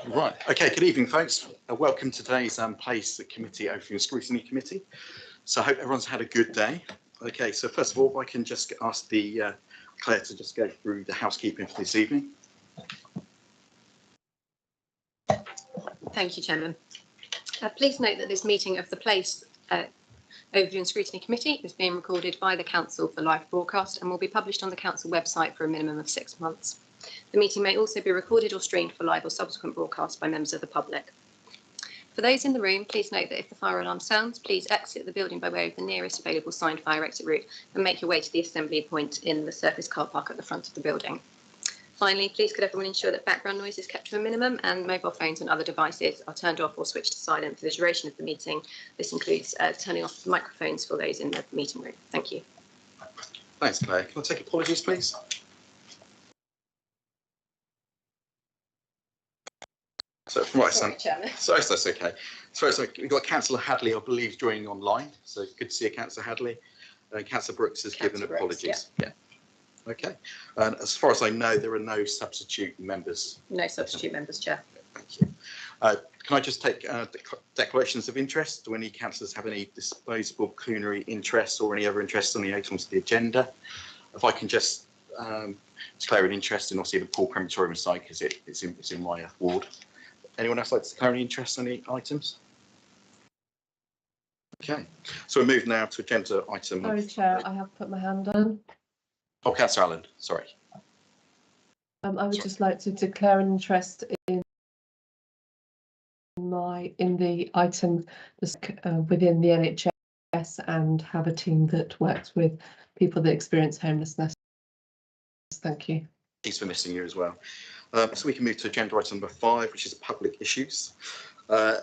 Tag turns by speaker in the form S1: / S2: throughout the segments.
S1: Right. Okay. Good evening, folks. Welcome to today's Place Committee Overview and Scrutiny Committee. So I hope everyone's had a good day. Okay. So first of all, if I can just ask the Claire to just go through the housekeeping for this evening.
S2: Thank you, Chairman. Please note that this meeting of the Place Overview and Scrutiny Committee is being recorded by the Council for live broadcast and will be published on the Council website for a minimum of 6 months. The meeting may also be recorded or streamed for live or subsequent broadcast by members of the public. For those in the room, please note that if the fire alarm sounds, please exit the building by way of the nearest available signed fire exit route and make your way to the assembly point in the surface car park at the front of the building. Finally, please could everyone ensure that background noise is kept to a minimum and mobile phones and other devices are turned off or switched to silent for the duration of the meeting. This includes turning off the microphones for those in the meeting room. Thank you.
S1: Thanks, Claire. Can I take apologies, please? So, right,
S2: Sorry, Chairman.
S1: Sorry, that's okay. So we've got Councillor Hadley, I believe, joining online. So good to see you, Councillor Hadley. Councillor Brooks has given apologies. Yeah. Okay. And as far as I know, there are no substitute members.
S2: No substitute members, Chair.
S1: Thank you. Can I just take declarations of interest? Do any councillors have any disposable pecuniary interests or any other interests on the items of the agenda? If I can just declare an interest in obviously the pool crematorium site because it's in my ward. Anyone else like to declare any interest on any items? Okay, so we move now to agenda item.
S3: Sorry, Chair, I have put my hand on.
S1: Oh, Councillor Allen, sorry.
S3: I would just like to declare an interest in the item within the NHS and have a team that works with people that experience homelessness. Thank you.
S1: Thanks for missing you as well. So we can move to agenda item number 5, which is public issues. There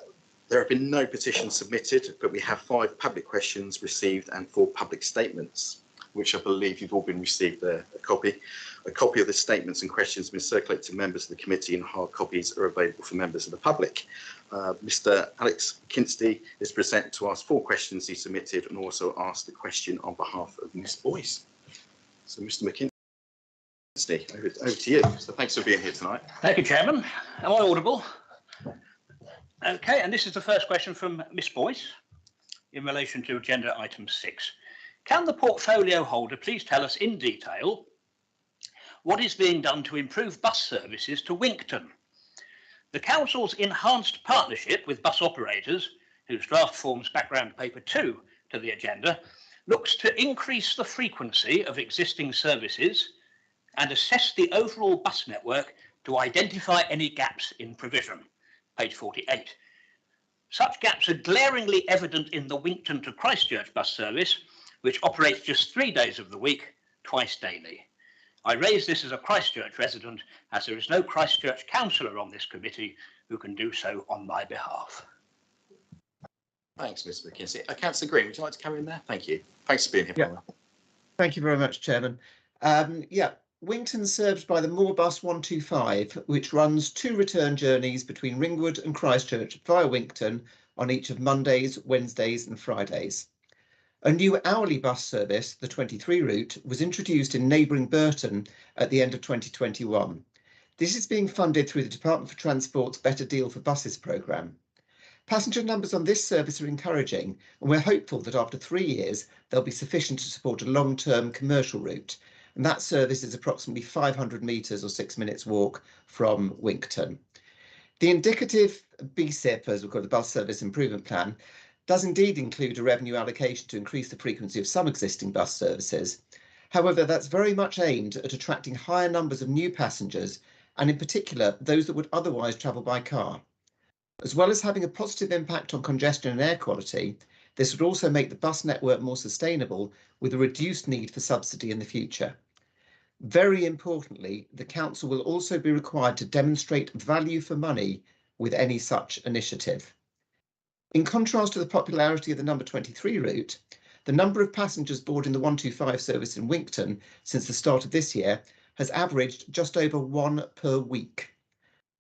S1: have been no petitions submitted, but we have 5 public questions received and 4 public statements, which I believe you've all been received a copy. A copy of the statements and questions have been circulated to members of the committee and hard copies are available for members of the public. Mr. Alex McKinsey is present to ask 4 questions he submitted and also ask the question on behalf of Ms. Boyce. So Mr. McKinsey. Over to you. So thanks for being here tonight.
S4: Thank you, Chairman. Am I audible? Okay, and this is the first question from Miss Boyce in relation to agenda item 6. Can the portfolio holder please tell us in detail what is being done to improve bus services to Winkton? The Council's enhanced partnership with bus operators, whose draft forms background paper 2 to the agenda, looks to increase the frequency of existing services and assess the overall bus network to identify any gaps in provision. Page 48. Such gaps are glaringly evident in the Winkton to Christchurch bus service, which operates just 3 days of the week, twice daily. I raise this as a Christchurch resident, as there is no Christchurch councillor on this committee who can do so on my behalf.
S1: Thanks, Mr. McKinsey. Councillor Green, would you like to come in there? Thank you. Thanks for being here.
S5: Yeah. Thank you very much, Chairman. Winkton served by the Moorbus 125, which runs 2 return journeys between Ringwood and Christchurch via Winkton on each of Mondays, Wednesdays and Fridays. A new hourly bus service, the 23 route, was introduced in neighbouring Burton at the end of 2021. This is being funded through the Department for Transport's Better Deal for Buses programme. Passenger numbers on this service are encouraging, and we're hopeful that after 3 years, they'll be sufficient to support a long-term commercial route. And that service is approximately 500 metres or 6 minutes walk from Winkton. The indicative BCP, as we call the Bus Service Improvement Plan, does indeed include a revenue allocation to increase the frequency of some existing bus services. However, that's very much aimed at attracting higher numbers of new passengers, and in particular, those that would otherwise travel by car. As well as having a positive impact on congestion and air quality, this would also make the bus network more sustainable with a reduced need for subsidy in the future. Very importantly, the Council will also be required to demonstrate value for money with any such initiative. In contrast to the popularity of the number 23 route, the number of passengers boarding the 125 service in Winkton since the start of this year has averaged just over 1 per week.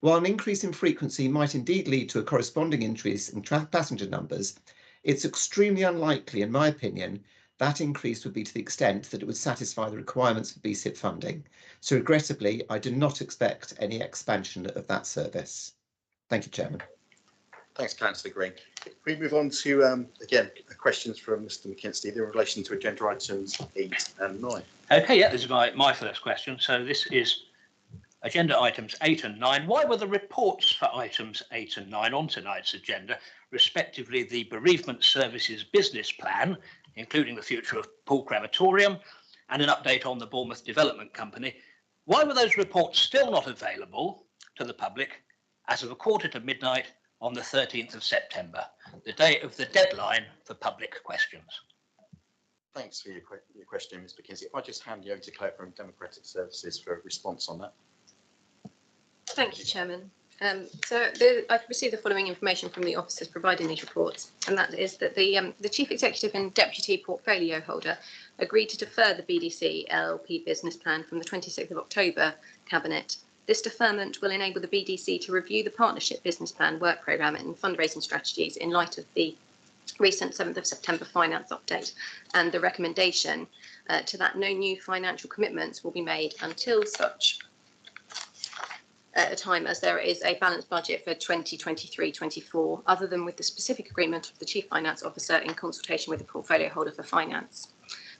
S5: While an increase in frequency might indeed lead to a corresponding increase in passenger numbers, it's extremely unlikely, in my opinion, That increase would be to the extent that it would satisfy the requirements for BCP funding. So regrettably, I do not expect any expansion of that service. Thank you, Chairman.
S1: Thanks, Councillor Green. We move on to, again, questions from Mr McKinsey in relation to agenda items 8 and 9.
S4: Okay, yeah, this is my first question. So this is agenda items 8 and 9. Why were the reports for items 8 and 9 on tonight's agenda, respectively the Bereavement Services Business Plan, including the future of Poole Crematorium, and an update on the Bournemouth Development Company, why were those reports still not available to the public as of midnight on the 13th of September, the day of the deadline for public questions?
S1: Thanks for your question, Ms McKinsey. If I just hand you over to Claire from Democratic Services for a response on that.
S2: Thank you, Chairman. I've received the following information from the officers providing these reports, and that is that the Chief Executive and Deputy Portfolio Holder agreed to defer the BDC LLP business plan from the 26th of October Cabinet. This deferment will enable the BDC to review the partnership business plan, work programme and fundraising strategies in light of the recent 7th of September finance update and the recommendation to that no new financial commitments will be made until such a time as there is a balanced budget for 2023-24, other than with the specific agreement of the Chief Finance Officer in consultation with the portfolio holder for finance.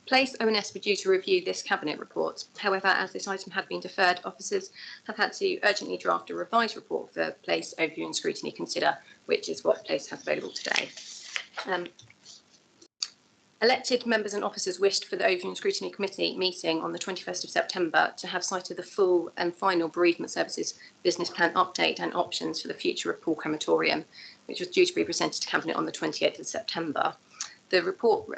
S2: Place ONS were due to review this Cabinet report. However, as this item had been deferred, officers have had to urgently draft a revised report for Place Overview and Scrutiny Consider, which is what Place has available today. Elected members and officers wished for the Overview and Scrutiny Committee meeting on the 21st of September to have sight of the full and final Bereavement Services Business Plan update and options for the future of Poole Crematorium, which was due to be presented to Cabinet on the 28th of September. The report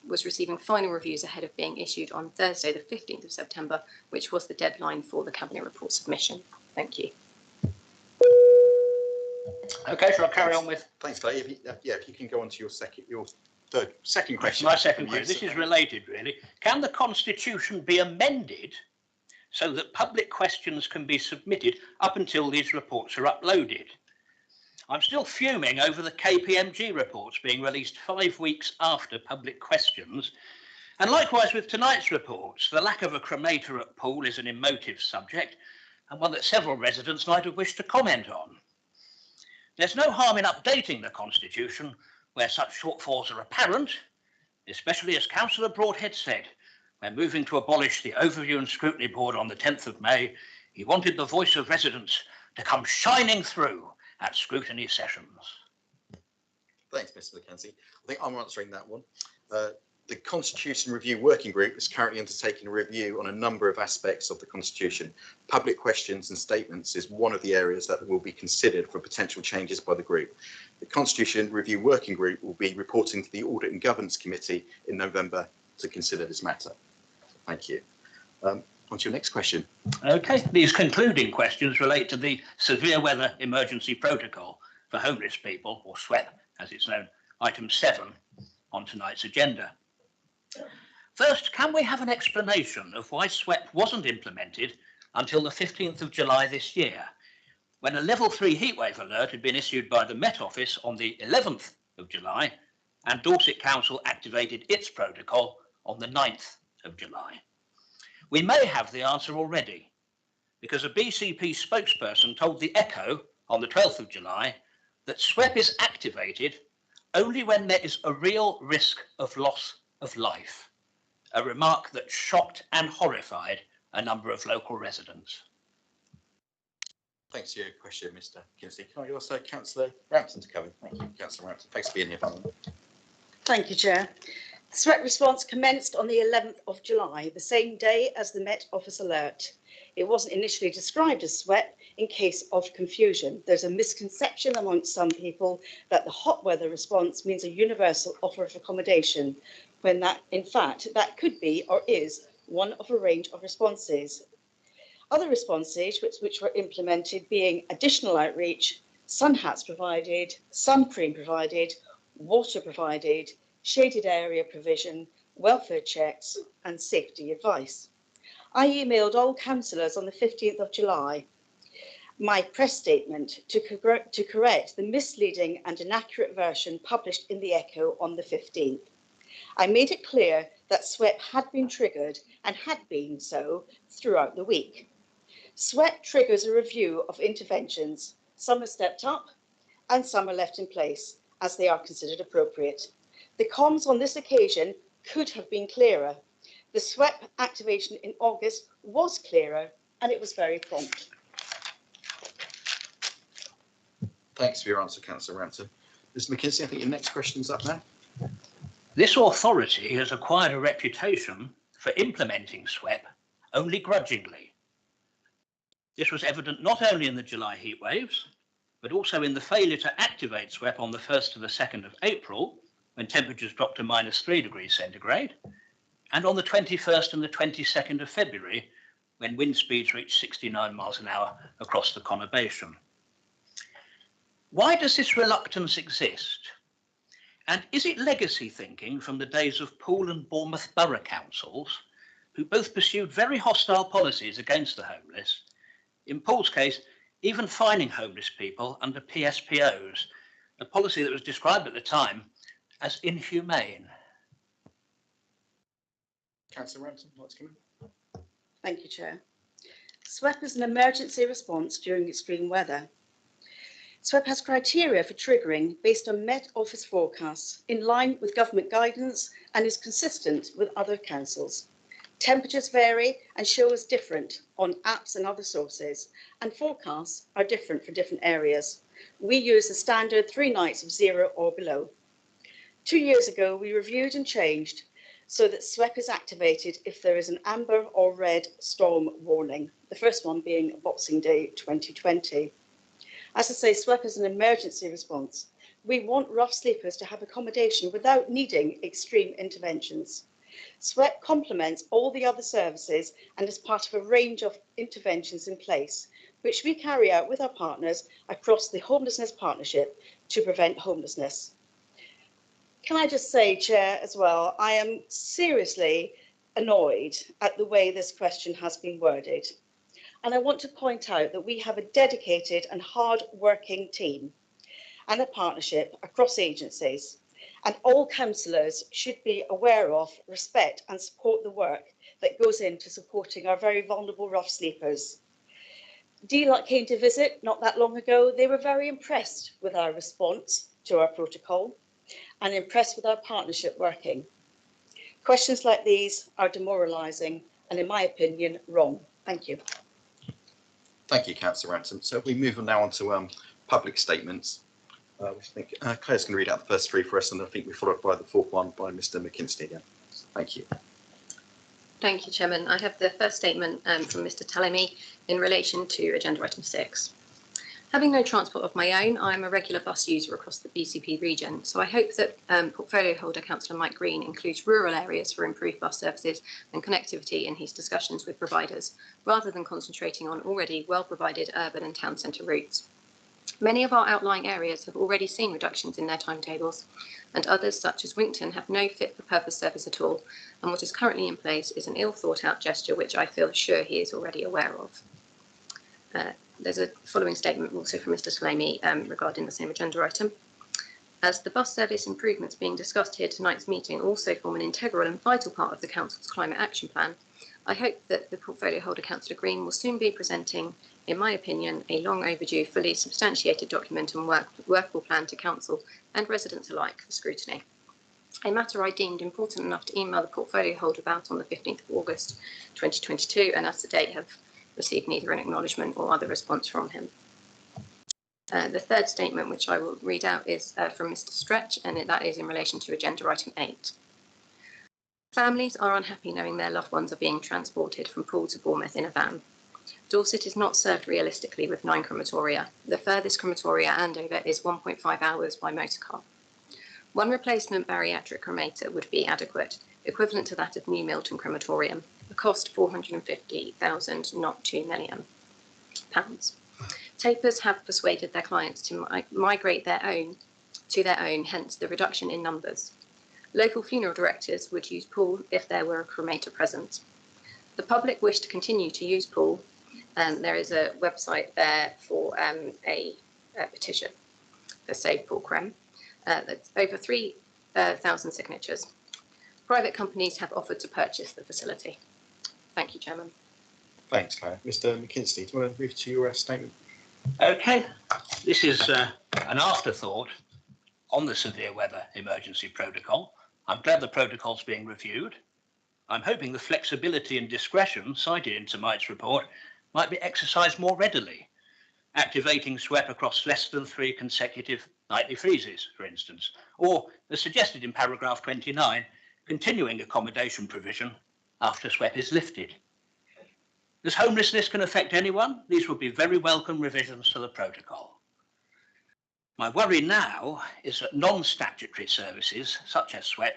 S2: was receiving final reviews ahead of being issued on Thursday, the 15th of September, which was the deadline for the Cabinet report submission. Thank you.
S4: Okay, shall I carry on with?
S1: Thanks, Claire. If you can go on to your second question.
S4: My second question. This is related, really. Can the Constitution be amended so that public questions can be submitted up until these reports are uploaded? I'm still fuming over the KPMG reports being released 5 weeks after public questions. And likewise with tonight's reports, the lack of a cremator at Poole is an emotive subject and one that several residents might have wished to comment on. There's no harm in updating the Constitution where such shortfalls are apparent, especially as Councillor Broadhead said, when moving to abolish the Overview and Scrutiny Board on the 10th of May, he wanted the voice of residents to come shining through at scrutiny sessions.
S1: Thanks, Mr McKenzie. I think I'm answering that one. The Constitution Review Working Group is currently undertaking a review on a number of aspects of the Constitution. Public questions and statements is one of the areas that will be considered for potential changes by the group. The Constitution Review Working Group will be reporting to the Audit and Governance Committee in November to consider this matter. Thank you. On to your next question.
S4: Okay, these concluding questions relate to the Severe Weather Emergency Protocol for Homeless People, or SWEP as it's known, item 7 on tonight's agenda. First, can we have an explanation of why SWEP wasn't implemented until the 15th of July this year, when a level 3 heatwave alert had been issued by the Met Office on the 11th of July and Dorset Council activated its protocol on the 9th of July? We may have the answer already, because a BCP spokesperson told the Echo on the 12th of July that SWEP is activated only when there is a real risk of loss of life, a remark that shocked and horrified a number of local residents.
S1: Thanks for your question, Mr Kinsey. Can I also Councillor Rampton to come in? Thank you, Councillor Rampton. Thanks for being here.
S6: Thank you, Chair. The SWEP response commenced on the 11th of July, the same day as the Met Office alert. It wasn't initially described as SWEP in case of confusion. There's a misconception amongst some people that the hot weather response means a universal offer of accommodation, when that, in fact, that could be or is one of a range of responses. Other responses which were implemented being additional outreach, sun hats provided, sun cream provided, water provided, shaded area provision, welfare checks and safety advice. I emailed all councillors on the 15th of July my press statement to correct the misleading and inaccurate version published in the Echo on the 15th. I made it clear that SWEP had been triggered and had been so throughout the week. SWEP triggers a review of interventions. Some are stepped up and some are left in place as they are considered appropriate. The comms on this occasion could have been clearer. The SWEP activation in August was clearer and it was very prompt.
S1: Thanks for your answer, Councillor Rampton. Mr McKinsey, I think your next question's up now.
S4: This authority has acquired a reputation for implementing SWEP only grudgingly. This was evident not only in the July heat waves, but also in the failure to activate SWEP on the 1st to the 2nd of April, when temperatures dropped to -3 degrees centigrade, and on the 21st and the 22nd of February, when wind speeds reached 69 miles an hour across the conurbation. Why does this reluctance exist? And is it legacy thinking from the days of Poole and Bournemouth borough councils, who both pursued very hostile policies against the homeless, in Poole's case, even fining homeless people under PSPOs, a policy that was described at the time as inhumane?
S1: Councillor Rampton, what's coming?
S6: Thank you, Chair. SWEP is an emergency response during extreme weather. SWEP has criteria for triggering based on Met Office forecasts in line with government guidance and is consistent with other councils. Temperatures vary and show us different on apps and other sources, and forecasts are different for different areas. We use the standard 3 nights of 0 or below. 2 years ago, we reviewed and changed so that SWEP is activated if there is an amber or red storm warning, the first one being Boxing Day 2020. As I say, SWEP is an emergency response. We want rough sleepers to have accommodation without needing extreme interventions. SWEP complements all the other services and is part of a range of interventions in place, which we carry out with our partners across the Homelessness Partnership to prevent homelessness. Can I just say, Chair, as well, I am seriously annoyed at the way this question has been worded. And I want to point out that we have a dedicated and hard-working team and a partnership across agencies, and all councillors should be aware of, respect and support the work that goes into supporting our very vulnerable rough sleepers. DLUT came to visit not that long ago. They were very impressed with our response to our protocol and impressed with our partnership working. Questions like these are demoralising and, in my opinion, wrong. Thank you.
S1: Thank you, Councillor Rampton. So we move on now on to public statements. I think Claire's going to read out the first 3 for us, and I think we're followed by the 4th one by Mr McKinsey again. Thank you.
S2: Thank you, Chairman. I have the first statement from Mr Talemy in relation to agenda item 6. Having no transport of my own, I'm a regular bus user across the BCP region, so I hope that portfolio holder Councillor Mike Green includes rural areas for improved bus services and connectivity in his discussions with providers, rather than concentrating on already well-provided urban and town centre routes. Many of our outlying areas have already seen reductions in their timetables, and others, such as Winkton, have no fit-for-purpose service at all, and what is currently in place is an ill-thought-out gesture which I feel sure he is already aware of. There's a following statement also from Mr Talemy regarding the same agenda item. As the bus service improvements being discussed here tonight's meeting also form an integral and vital part of the Council's climate action plan, I hope that the portfolio holder Councillor Green will soon be presenting, in my opinion, a long overdue, fully substantiated document and workable plan to Council and residents alike for scrutiny. A matter I deemed important enough to email the portfolio holder about on the 15th of August 2022, and as to date have received neither an acknowledgement or other response from him. The third statement, which I will read out, is from Mr Stretch, and that is in relation to agenda item 8. Families are unhappy knowing their loved ones are being transported from Poole to Bournemouth in a van. Dorset is not served realistically with 9 crematoria. The furthest crematoria Andover is 1.5 hours by motorcar. 1 replacement bariatric cremator would be adequate, equivalent to that of New Milton Crematorium. The cost £450,000, not £2 million. Tapers have persuaded their clients to migrate their own, hence the reduction in numbers. Local funeral directors would use Poole if there were a cremator present. The public wish to continue to use Poole, and there is a website there for a petition for Save Poole Crem. That's over 3,000 signatures. Private companies have offered to purchase the facility. Thank you, Chairman.
S1: Thanks, Claire. Mr. McKinsey, do you want to move to your statement?
S4: Okay, this is an afterthought on the severe weather emergency protocol. I'm glad the protocol's being reviewed. I'm hoping the flexibility and discretion cited in tonight's report might be exercised more readily, activating SWEP across less than 3 consecutive nightly freezes, for instance, or, as suggested in paragraph 29, continuing accommodation provision after SWEP is lifted. As homelessness can affect anyone, these would be very welcome revisions to the protocol. My worry now is that non-statutory services, such as SWEP,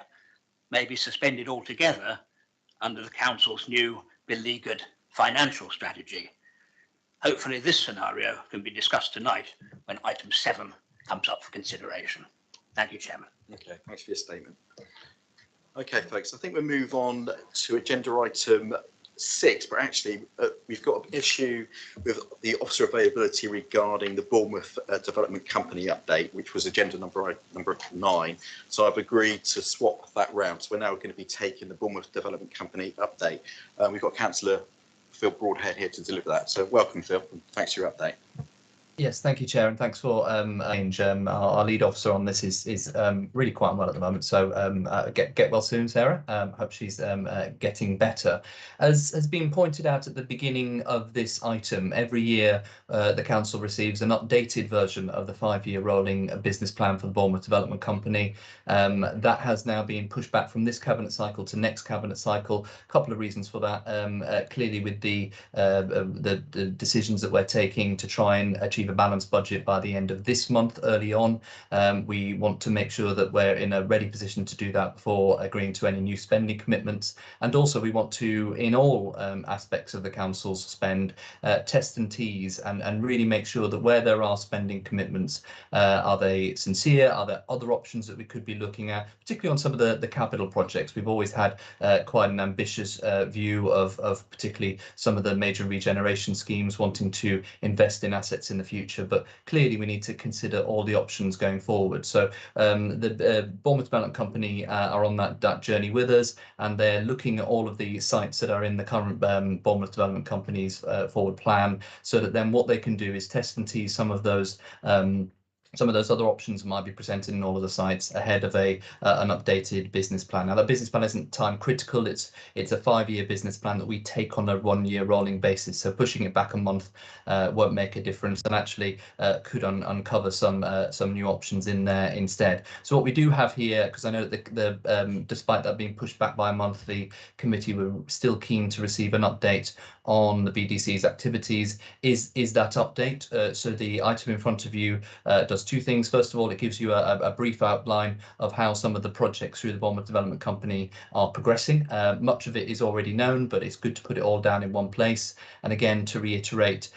S4: may be suspended altogether under the Council's new beleaguered financial strategy. Hopefully this scenario can be discussed tonight when item 7 comes up for consideration. Thank you, Chairman.
S1: Okay, thanks for your statement. Okay, folks, I think we'll move on to agenda item 6, but actually we've got an issue with the officer availability regarding the Bournemouth Development Company update, which was agenda number 9. So I've agreed to swap that round. So we're now going to be taking the Bournemouth Development Company update. We've got Councillor Phil Broadhead here to deliver that. So welcome, Phil, and thanks for your update.
S7: Yes, thank you, Chair, and thanks for our lead officer on this is really quite unwell at the moment, so get well soon, Sarah. Hope she's getting better. As has been pointed out at the beginning of this item, every year the council receives an updated version of the 5-year rolling business plan for the Bournemouth Development Company. That has now been pushed back from this cabinet cycle to next cabinet cycle. A couple of reasons for that. Clearly, with the decisions that we're taking to try and achieve a balanced budget by the end of this month early on, we want to make sure that we're in a ready position to do that before agreeing to any new spending commitments. And also we want to, in all aspects of the council's spend, test and tease and really make sure that where there are spending commitments, are they sincere? Are there other options that we could be looking at, particularly on some of the capital projects? We've always had quite an ambitious view of particularly some of the major regeneration schemes wanting to invest in assets in the future, but clearly we need to consider all the options going forward. So the Bournemouth Development Company are on that journey with us, and they're looking at all of the sites that are in the current Bournemouth Development Company's forward plan, so that then what they can do is test and tease some of those other options might be presented in all of the sites ahead of an updated business plan. Now, that business plan isn't time critical. It's a 5-year business plan that we take on a 1-year rolling basis. So pushing it back a month won't make a difference, and actually could uncover some new options in there instead. So what we do have here, because I know that despite that being pushed back by a month, the committee were still keen to receive an update on the BDC's activities, is that update. So the item in front of you does 2 things. First of all, it gives you a brief outline of how some of the projects through the Bournemouth Development Company are progressing. Much of it is already known, but it's good to put it all down in one place. And again, to reiterate,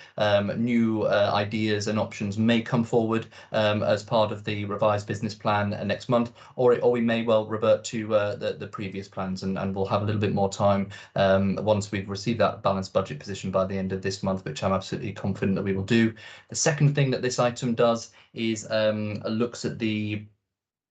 S7: new ideas and options may come forward as part of the revised business plan next month, or we may well revert to the previous plans, and we'll have a little bit more time once we've received that balanced budget position by the end of this month, which I'm absolutely confident that we will do. The second thing that this item does is looks at the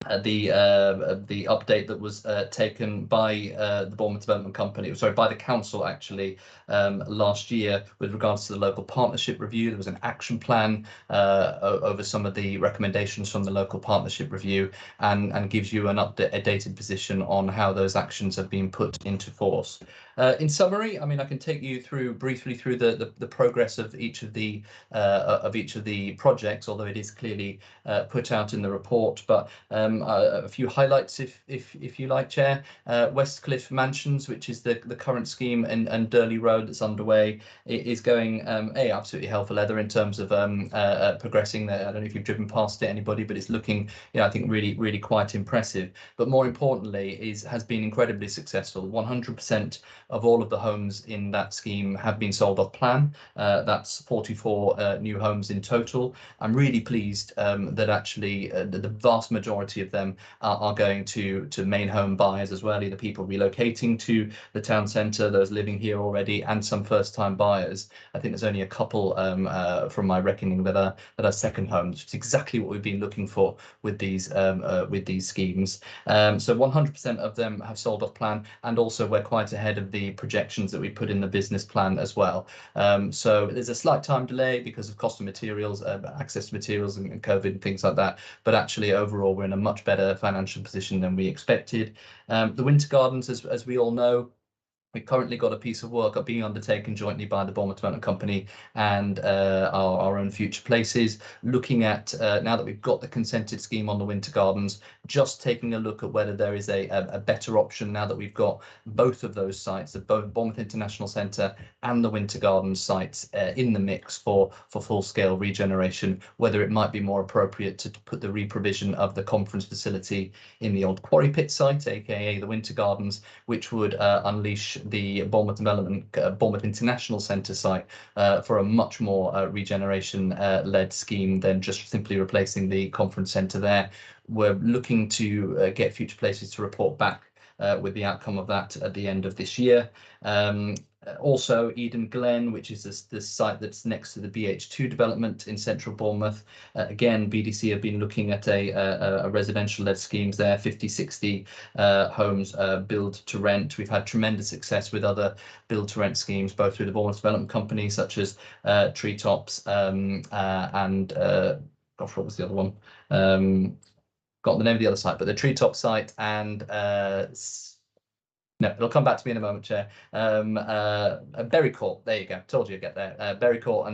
S7: update that was taken by the Bournemouth Development Company, sorry, by the council actually last year with regards to the local partnership review. There was an action plan over some of the recommendations from the local partnership review, and gives you an updated position on how those actions have been put into force. In summary, I mean, I can take you briefly through the progress of each of the projects, although it is clearly put out in the report. But a few highlights, if you like, Chair. Westcliff Mansions, which is the current scheme, and Durley Road that's underway, is going absolutely hell for leather in terms of progressing there. I don't know if you've driven past it, anybody, but it's looking, I think really quite impressive. But more importantly, has been incredibly successful. 100% of all of the homes in that scheme have been sold off plan. That's 44 new homes in total. I'm really pleased that actually the vast majority of them are going to main home buyers as well, either people relocating to the town centre, those living here already, and some first-time buyers. I think there's only a couple from my reckoning that are second homes, which is exactly what we've been looking for with these schemes. So 100% of them have sold off plan, and also we're quite ahead of the projections that we put in the business plan as well. So there's a slight time delay because of cost of materials, access to materials and COVID and things like that. But actually, overall, we're in a much better financial position than we expected. The Winter Gardens, as we all know, we've currently got a piece of work being undertaken jointly by the Bournemouth Development Company and our own Future Places, looking at, now that we've got the consented scheme on the Winter Gardens, just taking a look at whether there is a better option now that we've got both of those sites, both Bournemouth International Centre and the Winter Gardens sites in the mix for full-scale regeneration, whether it might be more appropriate to put the reprovision of the conference facility in the old Quarry Pit site, aka the Winter Gardens, which would unleash the Bournemouth International Centre site for a much more regeneration-led scheme than just simply replacing the conference centre there. We're looking to get Future Places to report back with the outcome of that at the end of this year. Also, Eden Glen, which is the site that's next to the BH2 development in central Bournemouth. Again, BDC have been looking at a residential-led schemes there, 50-60 homes build to rent. We've had tremendous success with other build to rent schemes, both through the Bournemouth Development Company, such as Treetops and gosh, what was the other one? Got the name of the other site, but the Treetop site and no, it'll come back to me in a moment, Chair. Berry Court, there you go. Told you I'd get there. Berry Court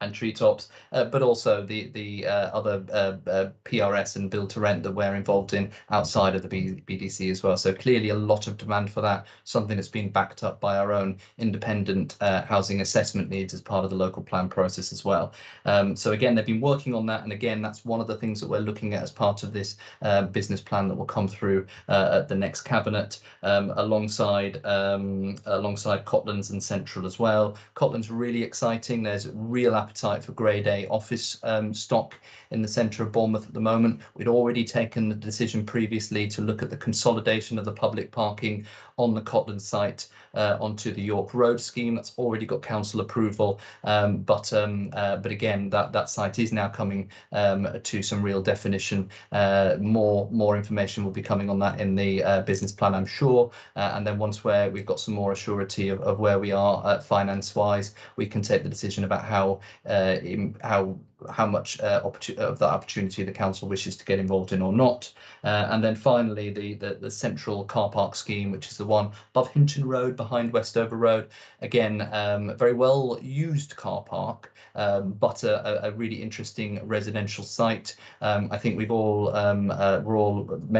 S7: and Treetops, but also the other PRS and build to rent that we're involved in outside of the BDC as well. So clearly a lot of demand for that, something that's been backed up by our own independent housing assessment needs as part of the local plan process as well. So again, they've been working on that, and again, that's one of the things that we're looking at as part of this business plan that will come through at the next cabinet, alongside Cotlands and Central as well. Cotlands really exciting. There's real appetite for grade A office stock in the centre of Bournemouth at the moment. We'd already taken the decision previously to look at the consolidation of the public parking on the Cotland site onto the York Road scheme. That's already got council approval, but again, that site is now coming to some real definition. More information will be coming on that in the business plan, I'm sure, and then once we've got some more assurity of where we are finance wise, we can take the decision about how much of that opportunity the council wishes to get involved in or not. And then finally, the central car park scheme, which is the one above Hinton Road behind Westover Road. Again, very well used car park, but a really interesting residential site. I think many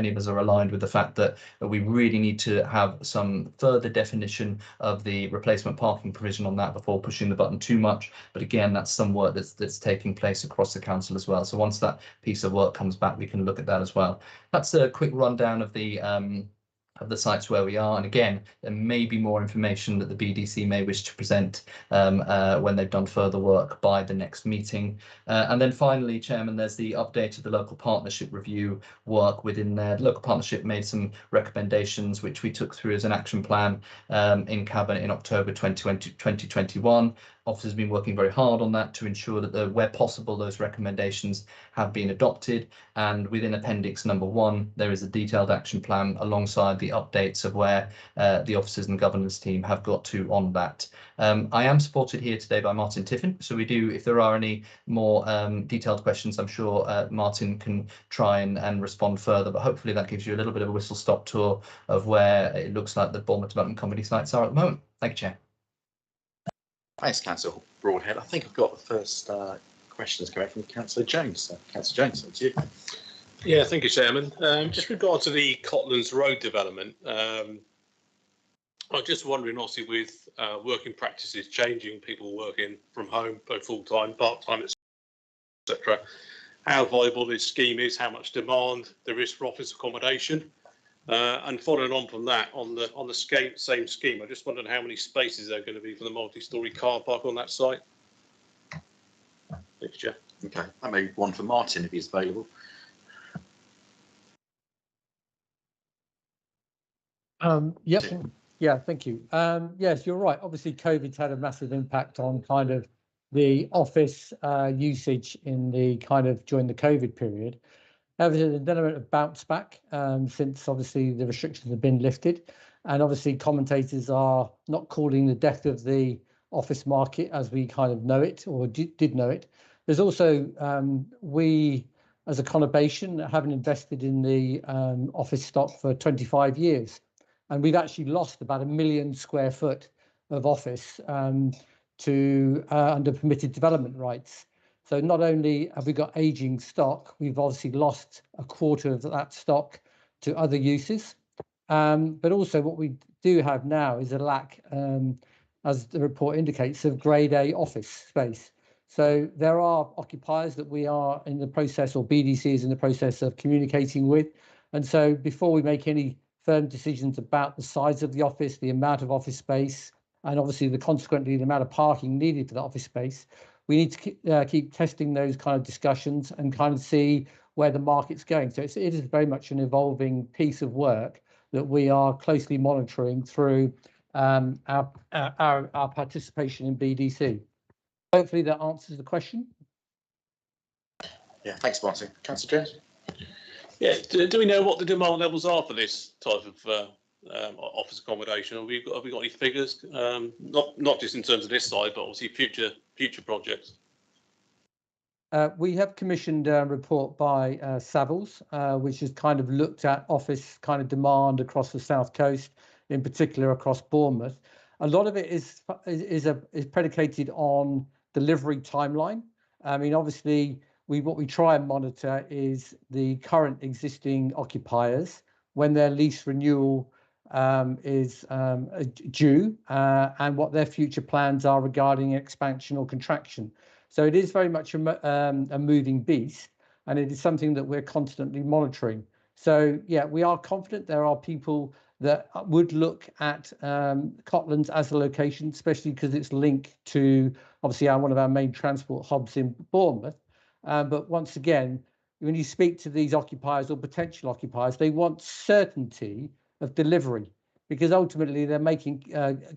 S7: of us are aligned with the fact that we really need to have some further definition of the replacement parking provision on that before pushing the button too much. But again, that's some work that's taking place across the council as well. So once that piece of work comes back, we can look at that as well. That's a quick rundown of the sites where we are, and again, there may be more information that the BDC may wish to present when they've done further work by the next meeting. And then finally, Chairman, there's the update of the local partnership review work within there. The local partnership made some recommendations which we took through as an action plan in Cabinet in October 2021. Officers have been working very hard on that to ensure that where possible those recommendations have been adopted, and within Appendix number 1 there is a detailed action plan alongside the updates of where the officers and governance team have got to on that. I am supported here today by Martin Tiffin, so if there are any more detailed questions, I'm sure Martin can try and respond further, but hopefully that gives you a little bit of a whistle-stop tour of where it looks like the Bournemouth Development Company sites are at the moment. Thank you, Chair.
S1: Thanks, Councillor Broadhead. I think I've got the first questions coming from Councillor Jones. Councillor Jones, thank you.
S8: Yeah, thank you, Chairman. Just regard to the Cotlands Road development, I'm just wondering, obviously, with working practices changing, people working from home, both full-time, part-time, etc., how viable this scheme is, how much demand there is for office accommodation, And following on from that, on the same scheme, I just wondered how many spaces there are going to be for the multi-storey car park on that site. Thanks, Chair.
S1: Okay, that may be one for Martin if he's available.
S9: Yep. Yeah, thank you. Yes, you're right. Obviously, COVID's had a massive impact on kind of the office usage in the kind of during the COVID period. There's an element of bounce back since obviously the restrictions have been lifted, and obviously commentators are not calling the death of the office market as we kind of know it or did know it. There's also we as a conurbation haven't invested in the office stock for 25 years. And we've actually lost about 1 million square foot of office to under permitted development rights. So not only have we got aging stock, we've obviously lost a quarter of that stock to other uses. But also what we do have now is a lack, as the report indicates, of grade A office space. So there are occupiers that we are in the process, or BDC is in the process of communicating with. And so before we make any firm decisions about the size of the office, the amount of office space, and obviously consequently the amount of parking needed for the office space, we need to keep testing those kind of discussions and kind of see where the market's going. So it is very much an evolving piece of work that we are closely monitoring through our participation in BDC. Hopefully that answers the question.
S1: Yeah, thanks, Martin. Councillor Jones?
S8: Yeah, do we know what the demand levels are for this type of office accommodation? Have we got any figures? Not just in terms of this side, but obviously future projects.
S9: We have commissioned a report by Savills, which has kind of looked at office kind of demand across the South Coast, in particular across Bournemouth. A lot of it is predicated on delivery timeline. I mean, obviously, what we try and monitor is the current existing occupiers when their lease renewal is due and what their future plans are regarding expansion or contraction. So it is very much a moving beast, and it is something that we're constantly monitoring. So yeah, we are confident there are people that would look at Cotlands as a location, especially because it's linked to obviously one of our main transport hubs in Bournemouth. But once again, when you speak to these occupiers or potential occupiers, they want certainty of delivery, because ultimately they're making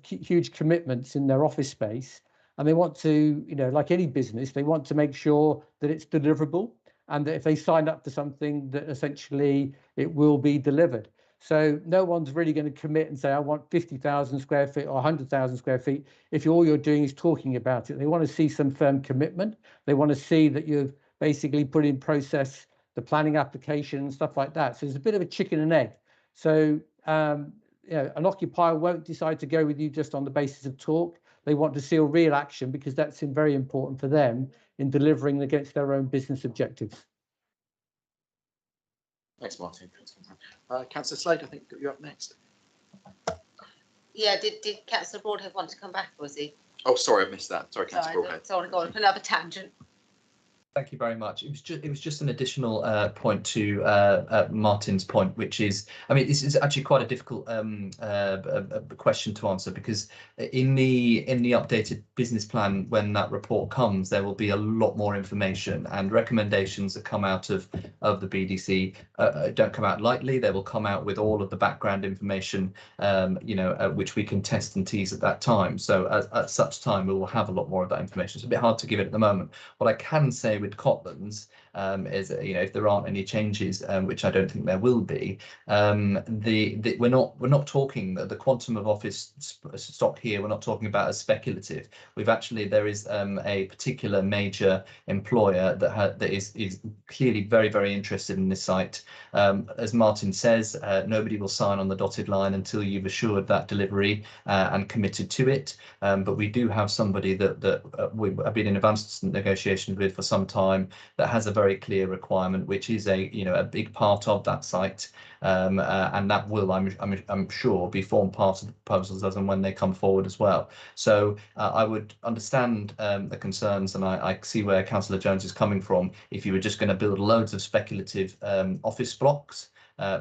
S9: huge commitments in their office space, and they want to, like any business, they want to make sure that it's deliverable, and that if they sign up to something, that essentially it will be delivered. So no one's really going to commit and say, I want 50,000 square feet or 100,000 square feet if all you're doing is talking about it. They want to see some firm commitment. They want to see that you've basically put in process the planning application and stuff like that. So there's a bit of a chicken and egg. So an occupier won't decide to go with you just on the basis of talk. They want to see a real action, because that's very important for them in delivering against their own business objectives.
S1: Thanks, Martin. Councillor Slade, I think you're up next.
S10: Yeah, did Councillor Broadhead want to come back, was he?
S1: Oh, sorry, I missed that. Sorry, Councillor Broadhead.
S10: Sorry, go on for another tangent.
S7: Thank you very much. It was just an additional point to Martin's point, which is, I mean, this is actually quite a difficult question to answer, because in the updated business plan, when that report comes, there will be a lot more information, and recommendations that come out of the BDC don't come out lightly. They will come out with all of the background information, which we can test and tease at that time. So at such time, we will have a lot more of that information. It's a bit hard to give it at the moment. What I can say with Cotlands is, if there aren't any changes, which I don't think there will be, we're not talking the quantum of office stock here. We're not talking about as speculative. There is a particular major employer that is clearly very, very interested in this site. As Martin says, nobody will sign on the dotted line until you've assured that delivery and committed to it. But we do have somebody that we've been in advanced negotiations with for some time that has a very clear requirement, which is a big part of that site, and that will, I'm sure, be formed part of the proposals as and when they come forward as well. So I would understand the concerns, and I see where Councillor Jones is coming from. If you were just going to build loads of speculative office blocks,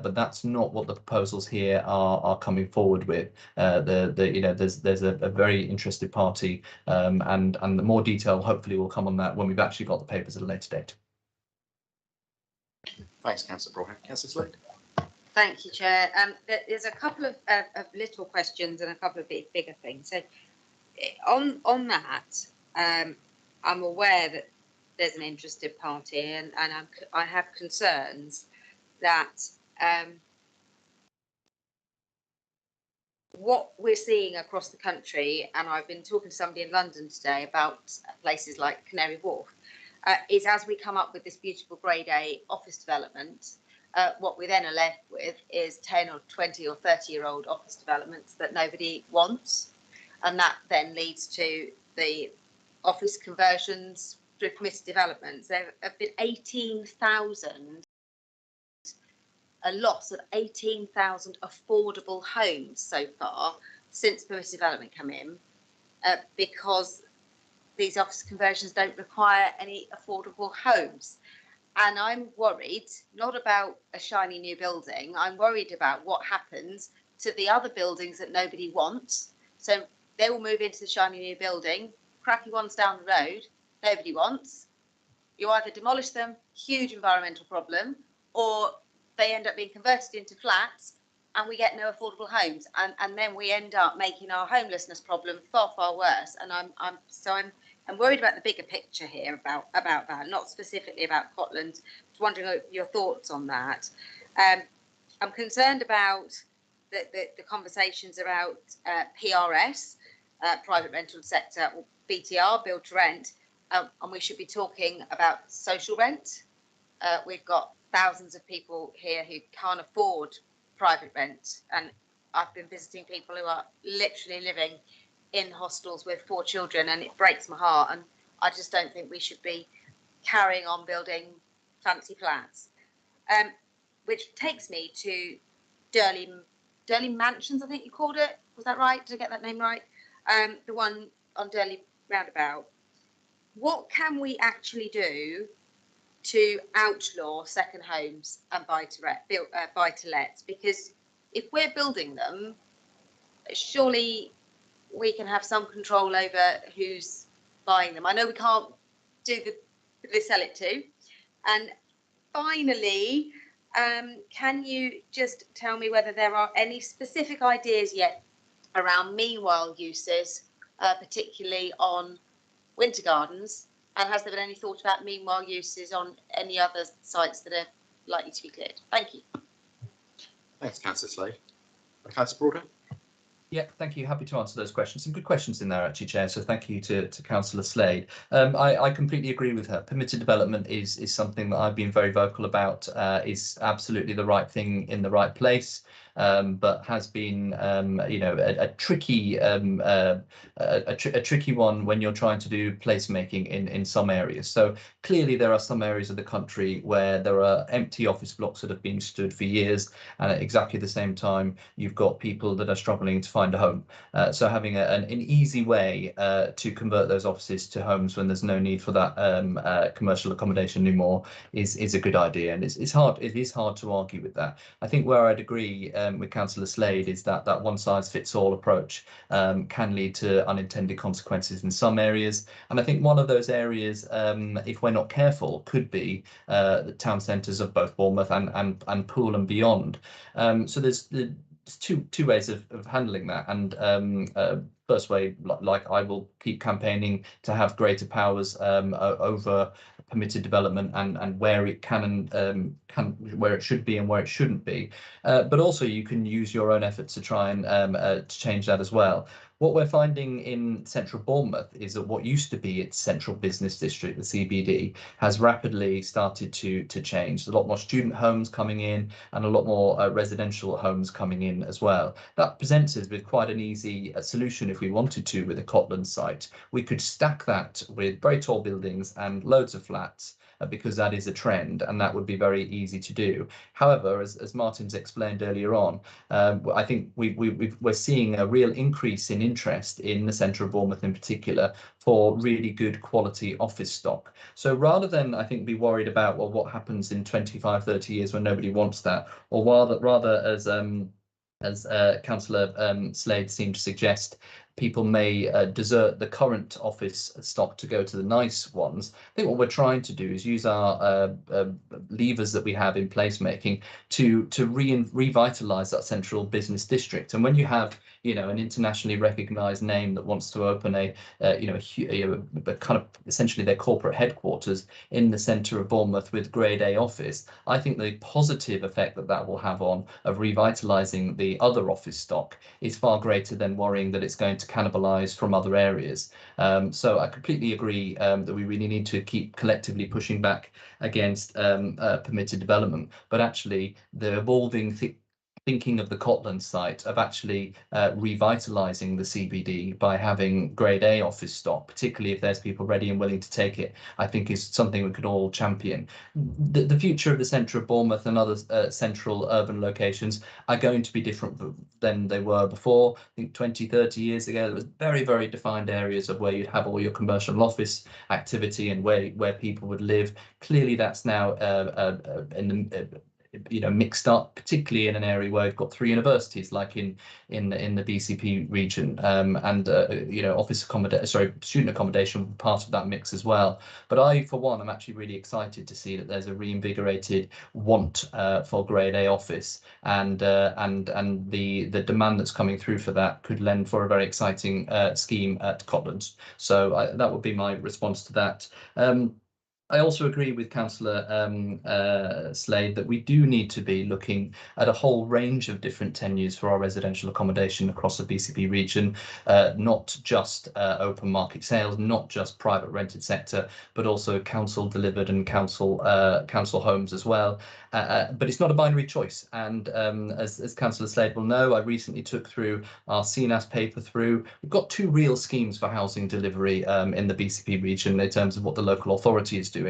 S7: but that's not what the proposals here are coming forward with. There's a very interested party, and the more detail hopefully will come on that when we've actually got the papers at a later date.
S1: Thanks, Councillor Broadhead. Councillor Slade.
S10: Thank you, Chair. There's a couple of little questions and a couple of bigger things. So on that, I'm aware that there's an interested party, and I have concerns that what we're seeing across the country, and I've been talking to somebody in London today about places like Canary Wharf, is as we come up with this beautiful Grade A office development, what we then are left with is 10 or 20 or 30-year-old office developments that nobody wants. And that then leads to the office conversions through permitted developments. There have been a loss of 18,000 affordable homes so far since permitted development come in, because these office conversions don't require any affordable homes. And I'm worried, not about a shiny new building, I'm worried about what happens to the other buildings that nobody wants. So they will move into the shiny new building, cracky ones down the road, nobody wants. You either demolish them, huge environmental problem, or they end up being converted into flats and we get no affordable homes. And then we end up making our homelessness problem far, far worse. And I'm worried about the bigger picture here about that, not specifically about Cotland. Just wondering your thoughts on that. I'm concerned about the conversations about PRS, private rental sector, or BTR, build to rent, and we should be talking about social rent. We've got thousands of people here who can't afford private rent, and I've been visiting people who are literally living in hostels with 4 children, and it breaks my heart. And I just don't think we should be carrying on building fancy flats. Which takes me to Durley Mansions, I think you called it. Was that right? Did I get that name right? The one on Durley Roundabout. What can we actually do to outlaw second homes and buy-to-lets? Because if we're building them, surely we can have some control over who's buying them. I know we can't do the sell it to. And finally, can you just tell me whether there are any specific ideas yet around meanwhile uses, particularly on winter gardens? And has there been any thought about meanwhile uses on any other sites that are likely to be cleared? Thank you.
S1: Thanks, Councillor Slade. Councillor Broadhead.
S7: Yeah, thank you. Happy to answer those questions. Some good questions in there, actually, Chair. So thank you to Councillor Slade. I completely agree with her. Permitted development is something that I've been very vocal about. Is absolutely the right thing in the right place, but has been, a tricky one when you're trying to do placemaking in some areas. So clearly there are some areas of the country where there are empty office blocks that have been stood for years, and at exactly the same time you've got people that are struggling to find a home. So having an easy way to convert those offices to homes when there's no need for that commercial accommodation anymore is a good idea, and it is hard to argue with that. I think where I'd agree with Councillor Slade is that one size fits all approach can lead to unintended consequences in some areas, and I think one of those areas, if we're not careful, could be the town centres of both Bournemouth and Poole and beyond. So there's two ways of handling that, and first way, like I will keep campaigning to have greater powers over permitted development and where it can where it should be and where it shouldn't be, but also you can use your own efforts to try and to change that as well. What we're finding in central Bournemouth is that what used to be its central business district, the CBD, has rapidly started to change. A lot more student homes coming in and a lot more residential homes coming in as well. That presents us with quite an easy solution if we wanted to with a Cotland site. We could stack that with very tall buildings and loads of flats, because that is a trend and that would be very easy to do. However, as Martin's explained earlier on, I think we're seeing a real increase in interest in the centre of Bournemouth in particular for really good quality office stock. So rather than, I think, be worried about, well, what happens in 25, 30 years when nobody wants that, or rather as Councillor Slade seemed to suggest, people may desert the current office stock to go to the nice ones. I think what we're trying to do is use our levers that we have in placemaking to revitalise that central business district. And when you have, you know, an internationally recognised name that wants to open a kind of essentially their corporate headquarters in the centre of Bournemouth with Grade A office, I think the positive effect that that will have on of revitalising the other office stock is far greater than worrying that it's going to cannibalise from other areas. So I completely agree that we really need to keep collectively pushing back against permitted development, but actually the evolving thinking of the Cotland site of actually revitalising the CBD by having Grade A office stock, particularly if there's people ready and willing to take it, I think is something we could all champion. The future of the centre of Bournemouth and other central urban locations are going to be different than they were before. I think 20, 30 years ago, there was very, very defined areas of where you'd have all your commercial office activity and where people would live. Clearly, that's now mixed up, particularly in an area where we've got 3 universities, like in the BCP region, and student accommodation part of that mix as well. But I, for one, am actually really excited to see that there's a reinvigorated want for Grade A office, and the demand that's coming through for that could lend for a very exciting scheme at Cotland. So that would be my response to that. I also agree with Councillor Slade that we do need to be looking at a whole range of different tenures for our residential accommodation across the BCP region, not just open market sales, not just private rented sector, but also council delivered and council homes as well. But it's not a binary choice. And as Councillor Slade will know, I recently took through our CNAS paper through. We've got 2 real schemes for housing delivery in the BCP region in terms of what the local authority is doing.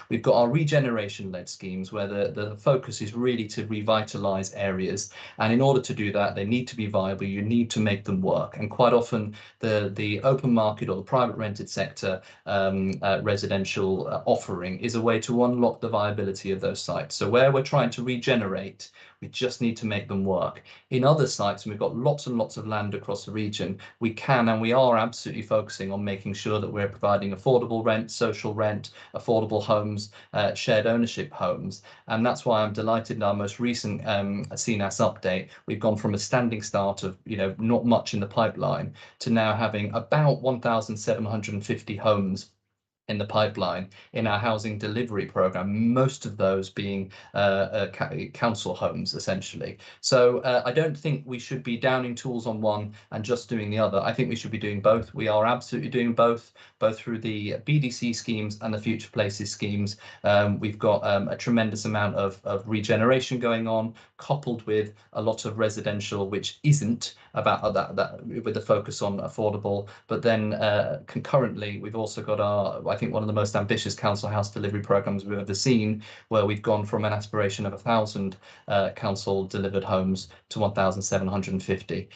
S7: We've got our regeneration-led schemes where the focus is really to revitalise areas. And in order to do that, they need to be viable. You need to make them work. And quite often the open market or the private rented sector residential offering is a way to unlock the viability of those sites. So where we're trying to regenerate, we just need to make them work. In other sites, and we've got lots and lots of land across the region, we can and we are absolutely focusing on making sure that we're providing affordable rent, social rent, affordable homes, shared ownership homes. And that's why I'm delighted in our most recent CNAS update, we've gone from a standing start of, not much in the pipeline to now having about 1,750 homes in the pipeline in our housing delivery programme, most of those being council homes, essentially. So I don't think we should be downing tools on one and just doing the other. I think we should be doing both. We are absolutely doing both through the BDC schemes and the Future Places schemes. We've got a tremendous amount of regeneration going on, coupled with a lot of residential, which isn't about that with the focus on affordable. But then concurrently, we've also got I think one of the most ambitious council house delivery programs we've ever seen, where we've gone from an aspiration of 1,000 council delivered homes to 1,750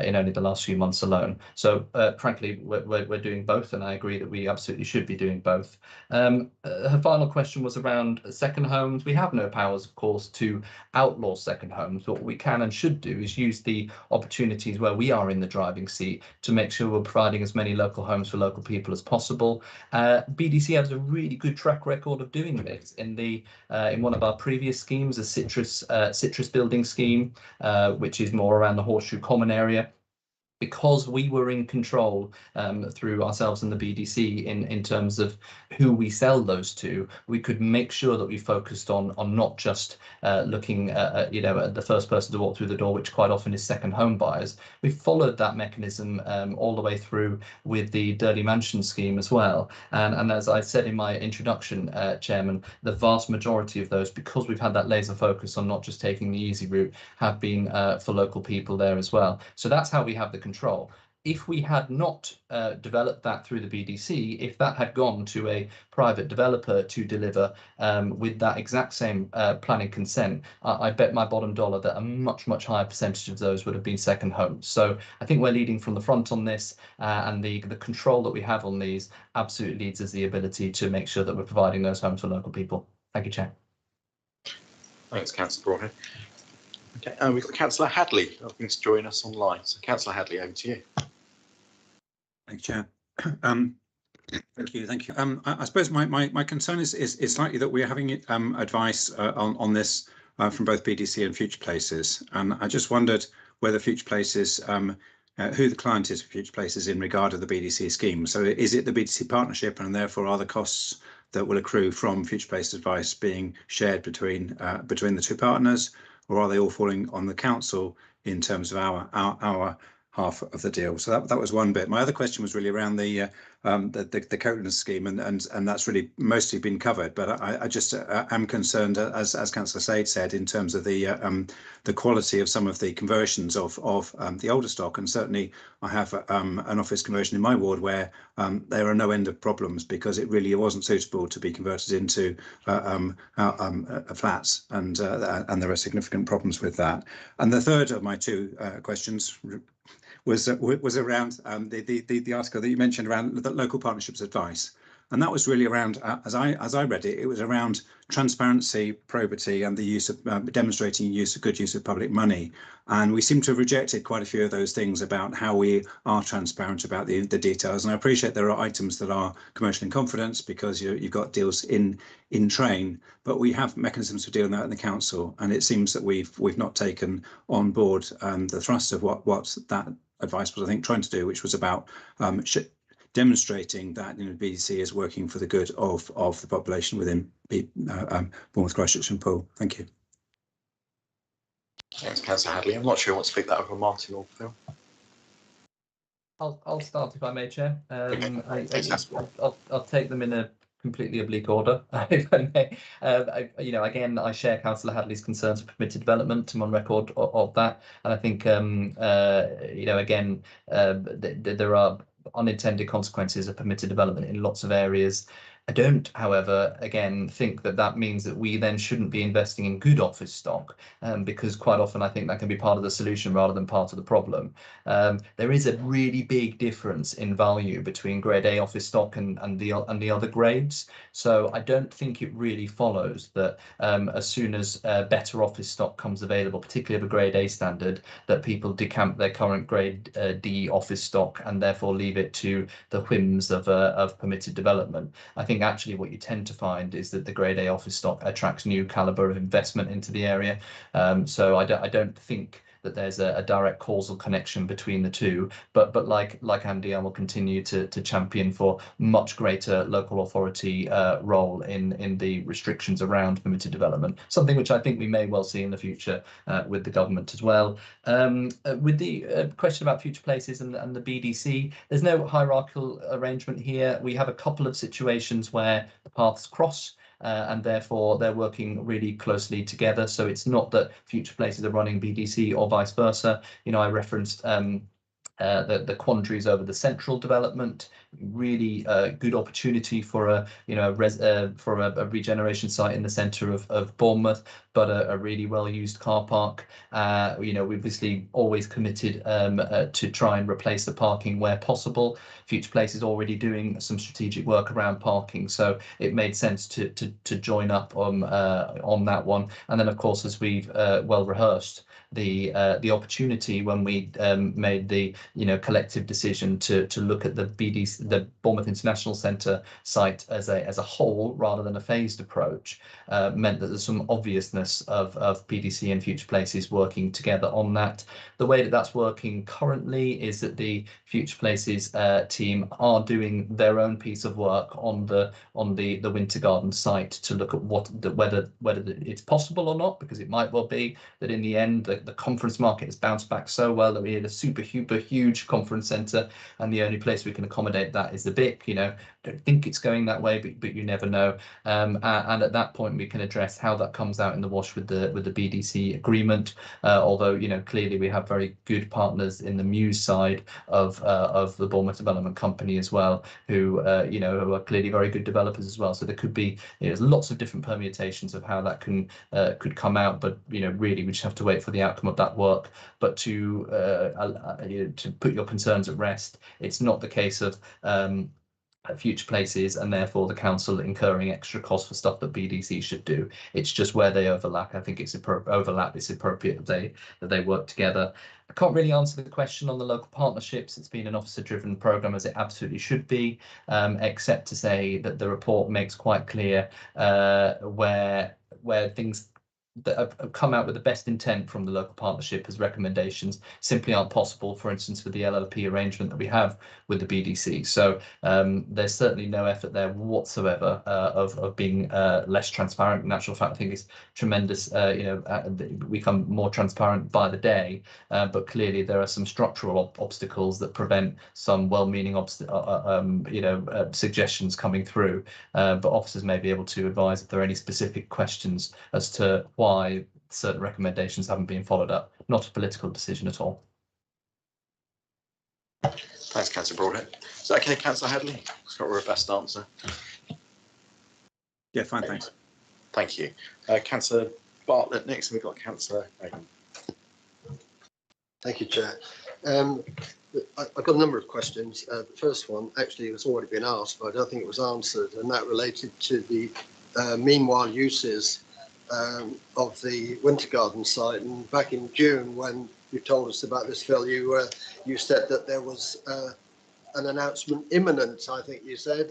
S7: in only the last few months alone. So frankly, we're doing both, and I agree that we absolutely should be doing both. Her final question was around second homes. We have no powers, of course, to outlaw second homes. What we can and should do is use the opportunities where we are in the driving seat to make sure we're providing as many local homes for local people as possible. BDC has a really good track record of doing this. In one of our previous schemes, a citrus building scheme, which is more around the Horseshoe Common area, because we were in control through ourselves and the BDC in terms of who we sell those to, we could make sure that we focused on not just looking at the first person to walk through the door, which quite often is second home buyers. We followed that mechanism all the way through with the Durley Mansion scheme as well. And as I said in my introduction, Chairman, the vast majority of those, because we've had that laser focus on not just taking the easy route, have been for local people there as well. So that's how we have the control. if we had not developed that through the BDC, if that had gone to a private developer to deliver with that exact same planning consent, I bet my bottom dollar that a much higher percentage of those would have been second homes. So I think we're leading from the front on this, and the control that we have on these absolutely leads us the ability to make sure that we're providing those homes for local people. Thank you, Chair.
S1: Thanks, Councillor Broadhead. Okay, we've got Councillor Hadley hoping to join us online. So, Councillor Hadley, over to you.
S11: Thank you, Chair. Thank you. I suppose my concern is slightly that we're having advice on this from both BDC and Future Places, and I just wondered whether Future Places, who the client is for Future Places in regard to the BDC scheme. So is it the BDC partnership, and therefore are the costs that will accrue from Future Places advice being shared between the two partners, or are they all falling on the council in terms of our half of the deal? So that was one bit. My other question was really around the Coatlands scheme, and that's really mostly been covered. But I just am concerned, as Councillor Sade said, in terms of the quality of some of the conversions of the older stock. And certainly I have an office conversion in my ward where there are no end of problems because it really wasn't suitable to be converted into flats, and there are significant problems with that. And the third of my two questions was around the article that you mentioned around the local partnerships advice, and that was really around, as I read it, it was around transparency, probity, and the use of demonstrating good use of public money. And we seem to have rejected quite a few of those things about how we are transparent about the details. And I appreciate there are items that are commercial in confidence because you've got deals in train, but we have mechanisms for doing that in the council, and it seems that we've not taken on board the thrust of what that advice was, I think, trying to do, which was about demonstrating that BDC is working for the good of the population within Bournemouth, Christchurch and Poole. Thank you.
S1: Thanks, Councillor Hadley. I'm not sure I want to pick that over Martin or Phil.
S7: I'll start if I may, Chair. I'll take them in a completely oblique order, if I may. Again, I share Councillor Hadley's concerns for permitted development. I'm on record of that, and I think again, there are unintended consequences of permitted development in lots of areas. I don't, however, again, think that means that we then shouldn't be investing in good office stock, because quite often I think that can be part of the solution rather than part of the problem. There is a really big difference in value between grade A office stock and the other grades. So I don't think it really follows that as soon as better office stock comes available, particularly of a grade A standard, that people decamp their current grade D office stock and therefore leave it to the whims of permitted development. I think actually what you tend to find is that the grade A office stock attracts new calibre of investment into the area. So I don't think that there's a direct causal connection between the two, but like Andy, I will continue to champion for much greater local authority role in the restrictions around permitted development, something which I think we may well see in the future with the government as well. With the question about Future Places and the BDC, there's no hierarchical arrangement here. We have a couple of situations where the paths cross, and therefore they're working really closely together. So it's not that Future Places are running BDC or vice versa. I referenced the quandaries over the central development, really good opportunity for a regeneration site in the centre of Bournemouth, but a really well used car park. We've obviously always committed to try and replace the parking where possible. Future Place is already doing some strategic work around parking, so it made sense to join up on that one. And then, of course, as we've well rehearsed, the opportunity when we made the collective decision to look at the Bournemouth International Centre site as a whole rather than a phased approach, meant that there's some obviousness of PDC and Future Places working together on that. The way that that's working currently is that the Future Places team are doing their own piece of work on the Winter Garden site to look at whether it's possible or not, because it might well be that in the end the conference market has bounced back so well that we had a super huge conference centre, and the only place we can accommodate speculate that is the BIP, you know, don't think it's going that way, but you never know. And at that point, we can address how that comes out in the wash with the BDC agreement. Although, you know, clearly we have very good partners in the Muse side of the Bournemouth Development Company as well, who you know, who are clearly very good developers as well. So there could be, you know, there's lots of different permutations of how that can could come out, but you know, really we just have to wait for the outcome of that work. But to put your concerns at rest, it's not the case of future places and therefore the council incurring extra costs for stuff that BDC should do. It's just where they overlap. I think it's appropriate that they work together. I can't really answer the question on the local partnerships. It's been an officer-driven programme, as it absolutely should be, except to say that the report makes quite clear where things that have come out with the best intent from the local partnership as recommendations simply aren't possible, for instance, with the LLP arrangement that we have with the BDC. So there's certainly no effort there whatsoever of being less transparent. In actual fact, I think it's tremendous, you know, we become more transparent by the day, but clearly there are some structural obstacles that prevent some well-meaning you know, suggestions coming through, but officers may be able to advise if there are any specific questions as to why certain recommendations haven't been followed up. Not a political decision at all.
S1: Thanks, Councillor Broadhead. Is that okay, Councillor Hadley? It's got a robust answer.
S11: Yeah, fine, thanks.
S1: Thank you. Councillor Bartlett next, and we've got Councillor Owen.
S12: Thank you, Chair. I've got a number of questions. The first one actually has already been asked, but I don't think it was answered, and that related to the meanwhile uses of the Winter Garden site. And back in June, when you told us about this, Phil, you said that there was an announcement imminent. I think you said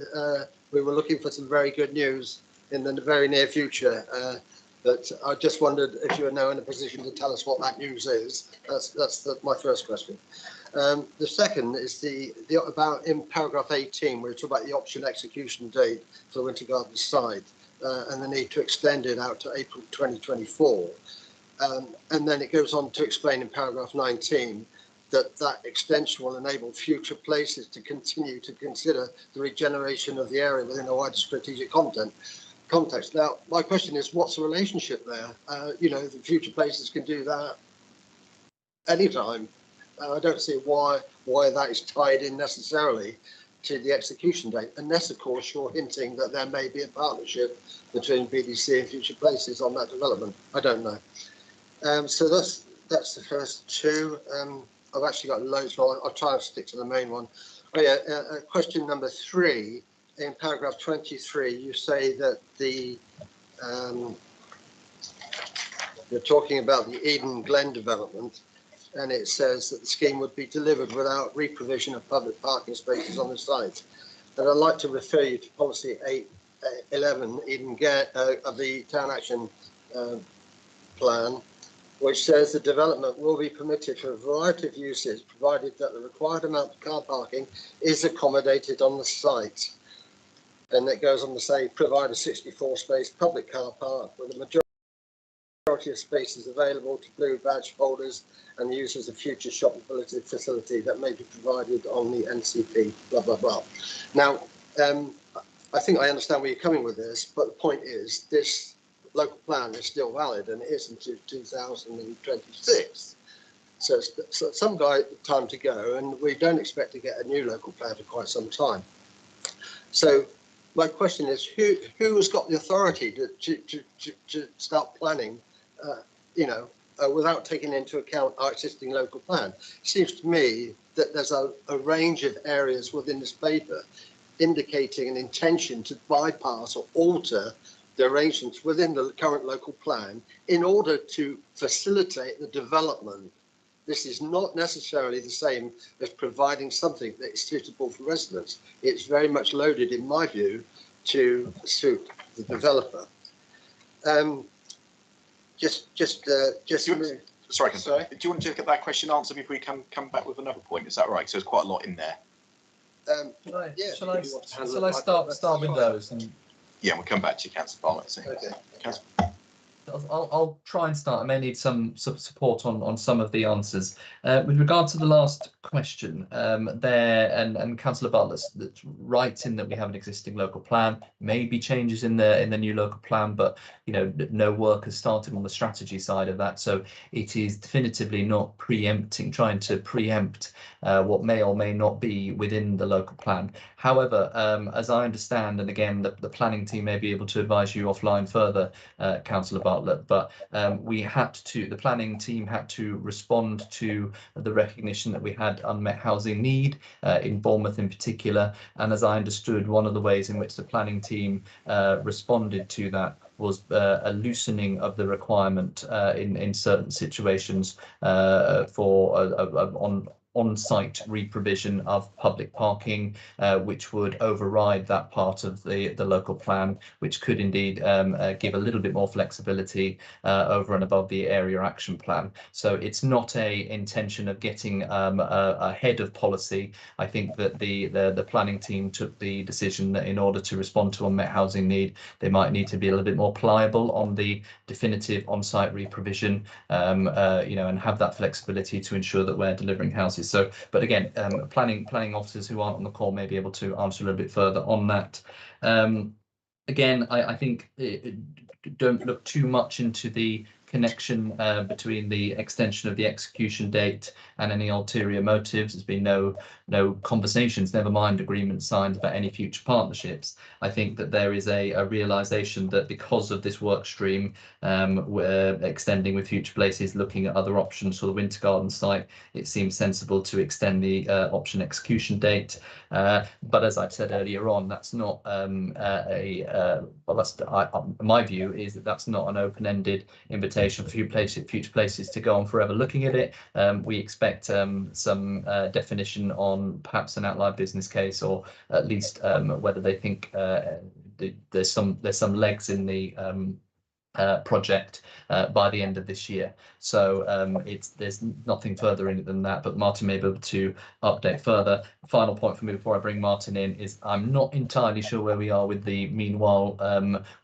S12: we were looking for some very good news in the very near future. But I just wondered if you are now in a position to tell us what that news is. That's my first question. The second is the about in paragraph 18, where you talk about the option execution date for the Winter Garden site. And the need to extend it out to April 2024. And then it goes on to explain in paragraph 19 that extension will enable future places to continue to consider the regeneration of the area within a wider strategic context. Now, my question is, what's the relationship there? You know, the future places can do that anytime. I don't see why that is tied in necessarily to the execution date, unless of course you're hinting that there may be a partnership between BDC and future places on that development. I don't know. So that's the first two. I've actually got loads more. I'll try and stick to the main one. Oh yeah, question number 3, in paragraph 23, you say that you're talking about the Eden Glen development, and it says that the scheme would be delivered without re-provision of public parking spaces on the site. And I'd like to refer you to policy 811 of the Town Action Plan, which says the development will be permitted for a variety of uses, provided that the required amount of car parking is accommodated on the site. And it goes on to say, provide a 64-space public car park with a majority of spaces available to blue badge holders and the users of future shoppability facility that may be provided on the NCP, blah, blah, blah. Now, I think I understand where you're coming with this, but the point is this local plan is still valid and it is until 2026. So it's some time to go, and we don't expect to get a new local plan for quite some time. So my question is, who has got the authority to start planning, you know, without taking into account our existing local plan? It seems to me that there's a range of areas within this paper indicating an intention to bypass or alter the arrangements within the current local plan in order to facilitate the development. This is not necessarily the same as providing something that is suitable for residents. It's very much loaded, in my view, to suit the developer.
S1: Sorry, do you want to get that question answered before we can come back with another point? Is that right? So there's quite a lot in there.
S7: Shall I start with those? And
S1: yeah, we'll come back to you, Councillor Bartlett.
S12: Okay.
S1: Councillor.
S7: I'll try and start. I may need some support on some of the answers. With regard to the last question, and Councillor Butler's that's right in that we have an existing local plan, maybe changes in the new local plan, but no work has started on the strategy side of that, so it is definitively not trying to preempt what may or may not be within the local plan. However, as I understand, and again the planning team may be able to advise you offline further, Councillor Bartlett, but the planning team had to respond to the recognition that we had unmet housing need in Bournemouth in particular, and as I understood, one of the ways in which the planning team responded to that was a loosening of the requirement in certain situations for on-site reprovision of public parking, which would override that part of the local plan, which could indeed give a little bit more flexibility over and above the area action plan. So it's not a intention of getting ahead of policy. I think that the planning team took the decision that in order to respond to unmet housing need, they might need to be a little bit more pliable on the definitive on-site reprovision, and have that flexibility to ensure that we're delivering houses. So, but again, planning officers who aren't on the call may be able to answer a little bit further on that. Again, I think don't look too much into the connection between the extension of the execution date and any ulterior motives. There's been no conversations, never mind agreements signed about any future partnerships. I think that there is a realization that because of this work stream, we're extending with Future Places, looking at other options for the Winter Garden site, it seems sensible to extend the option execution date. But as I've said earlier on, that's not my view is that that's not an open-ended invitation for Future Places to go on forever looking at it. We expect some definition on perhaps an outline business case, or at least whether they think there's some legs in the project by the end of this year. So there's nothing further in it than that, but Martin may be able to update further. Final point for me before I bring Martin in is I'm not entirely sure where we are with the meanwhile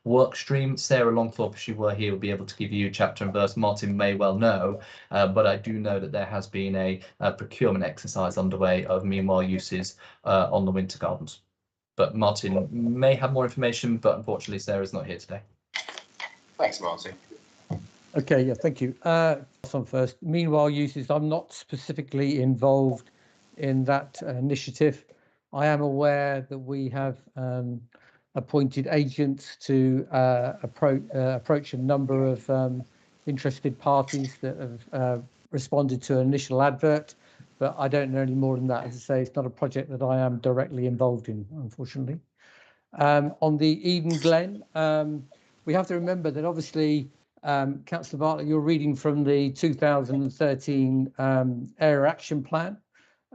S7: work stream. Sarah Longthorpe, if she were here, would be able to give you chapter and verse. Martin may well know, but I do know that there has been a procurement exercise underway of meanwhile uses on the Winter Gardens. But Martin may have more information, but unfortunately Sarah's not here today.
S13: Thanks, Martin.
S9: Okay, yeah, thank you. On first, meanwhile uses, I'm not specifically involved in that initiative. I am aware that we have appointed agents to approach a number of interested parties that have responded to an initial advert, but I don't know any more than that. As I say, it's not a project that I am directly involved in, unfortunately. On the Eden Glen, we have to remember that obviously, Councillor Bartlett, you're reading from the 2013 Area Action Plan,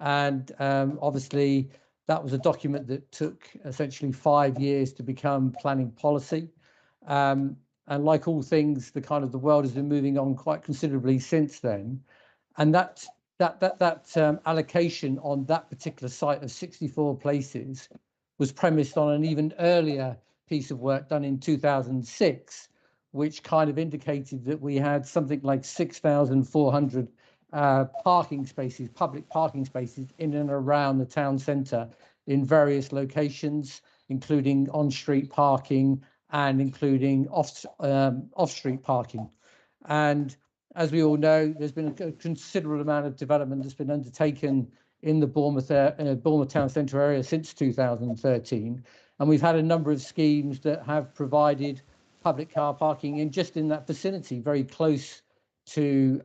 S9: and obviously that was a document that took essentially 5 years to become planning policy. And like all things, the world has been moving on quite considerably since then. And that allocation on that particular site of 64 places was premised on an even earlier piece of work done in 2006, which kind of indicated that we had something like 6,400 parking spaces, public parking spaces in and around the town centre in various locations, including on-street parking and including off-street parking. And as we all know, there's been a considerable amount of development that's been undertaken in the Bournemouth town centre area since 2013. And we've had a number of schemes that have provided public car parking in that vicinity. Very close to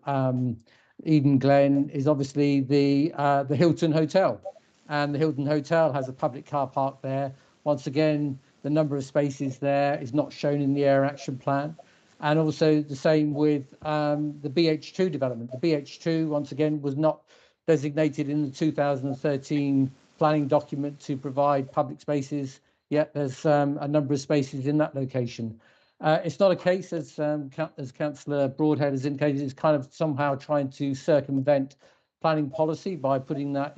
S9: Eden Glen is obviously the Hilton Hotel, and the Hilton Hotel has a public car park there. Once again, the number of spaces there is not shown in the Area Action Plan, and also the same with the BH2 development. The BH2 once again was not designated in the 2013 planning document to provide public spaces. Yet there's a number of spaces in that location. It's not a case, as Councillor Broadhead has indicated, it's kind of somehow trying to circumvent planning policy by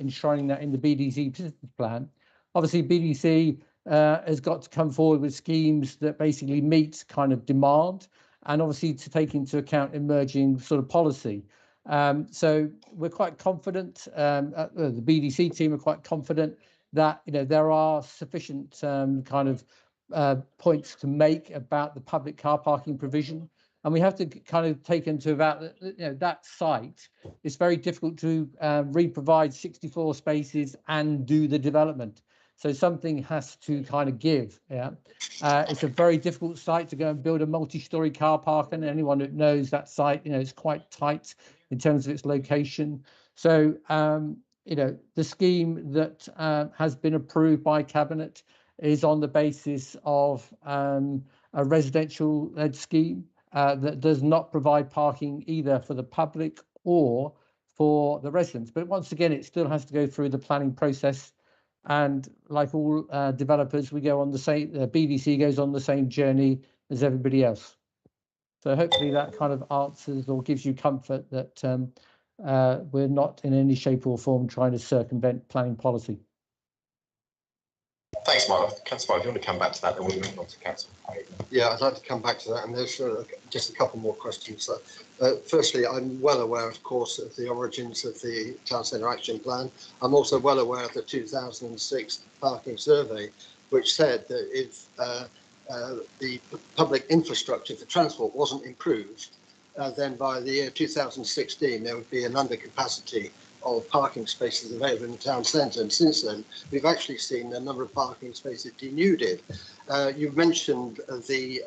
S9: enshrining that in the BDC business plan. Obviously, BDC has got to come forward with schemes that basically meet kind of demand and obviously to take into account emerging sort of policy. So we're quite confident, the BDC team are quite confident that there are sufficient kind of points to make about the public car parking provision. And we have to kind of take into account that that site, it's very difficult to re-provide 64 spaces and do the development. So something has to kind of give. Yeah, it's a very difficult site to go and build a multi-story car park, and anyone that knows that site, it's quite tight in terms of its location. So the scheme that has been approved by Cabinet is on the basis of a residential-led scheme that does not provide parking either for the public or for the residents. But once again, it still has to go through the planning process. And like all developers, we go on the same, the BDC goes on the same journey as everybody else. So hopefully that kind of answers or gives you comfort that we're not in any shape or form trying to circumvent planning policy.
S13: Thanks, Mark. Councillor, if you want to come back to that, then we'll move on to Councillor.
S12: Yeah, I'd like to come back to that, and there's just a couple more questions. Firstly, I'm well aware, of course, of the origins of the Town Centre Action Plan. I'm also well aware of the 2006 parking survey, which said that if the public infrastructure for transport wasn't improved, then by the year 2016 there would be an undercapacity of parking spaces available in the town centre, and since then we've actually seen a number of parking spaces denuded. You mentioned the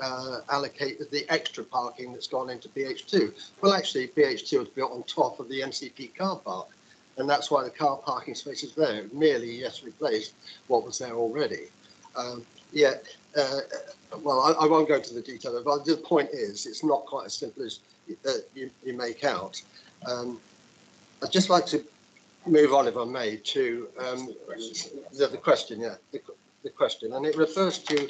S12: extra parking that's gone into BH2. Well, actually BH2 was built on top of the NCP car park, and that's why the car parking space is there. It merely replaced what was there already. Well, I won't go into the detail, but the point is it's not quite as simple as you make out. I'd just like to move on, if I may, to the question, the question, and it refers to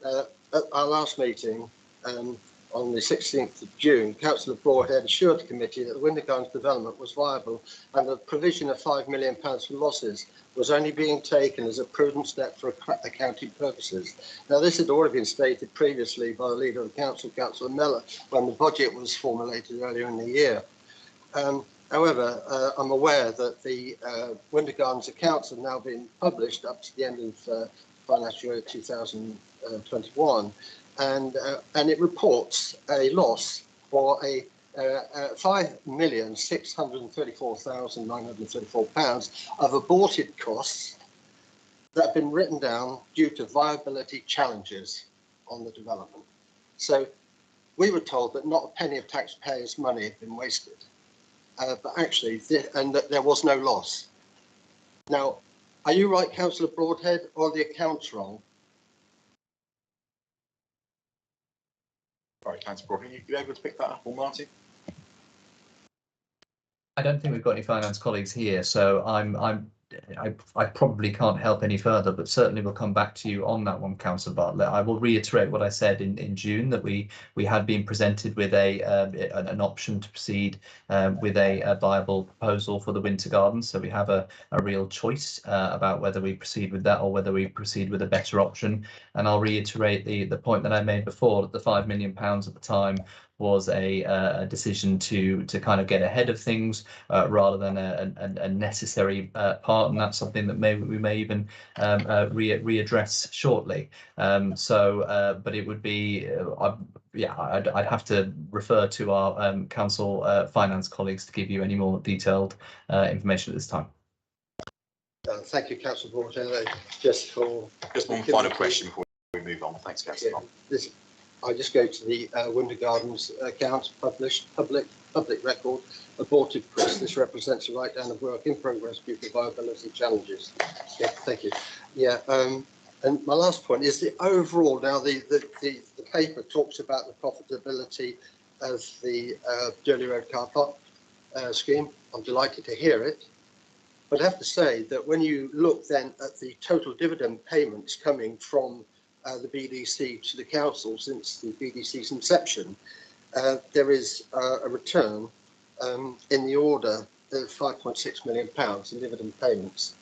S12: at our last meeting on the 16th of June, Councillor Broadhead assured the committee that the Winter Gardens development was viable and the provision of £5 million for losses was only being taken as a prudent step for accounting purposes. Now, this had already been stated previously by the Leader of the Council, Councillor Mellor, when the budget was formulated earlier in the year. However, I'm aware that the Winter Gardens accounts have now been published up to the end of financial year 2021, and it reports a loss for a £5,634,934 of aborted costs that have been written down due to viability challenges on the development. So we were told that not a penny of taxpayers' money had been wasted. But actually, and that there was no loss. Now, are you right, Councillor Broadhead, or are the accounts wrong?
S13: Right, Councillor Broadhead, are you able to pick that up, or Martin?
S7: I don't think we've got any finance colleagues here, so I probably can't help any further, but certainly we'll come back to you on that one, Councillor Bartlett. I will reiterate what I said in June, that we had been presented with an option to proceed with a viable proposal for the Winter Gardens, so we have a real choice about whether we proceed with that or whether we proceed with a better option. And I'll reiterate the point that I made before, that the £5 million at the time was a decision to kind of get ahead of things rather than a necessary part, and that's something that we may even readdress shortly. But it would be I'd have to refer to our council finance colleagues to give you any more detailed information at this time.
S12: Thank you, Councillor Broadhead. Just one
S13: final question before we move on. Thanks, Councillor.
S12: I just go to the Winter Gardens accounts published, public record, aborted costs. This represents a write-down of work in progress due to viability challenges. Yeah, thank you. Yeah, and my last point is the overall. Now, the paper talks about the profitability of the Durley Road car park scheme. I'm delighted to hear it. But I have to say that when you look then at the total dividend payments coming from the BDC to the council since the BDC's inception, there is a return in the order of £5.6 million in dividend payments.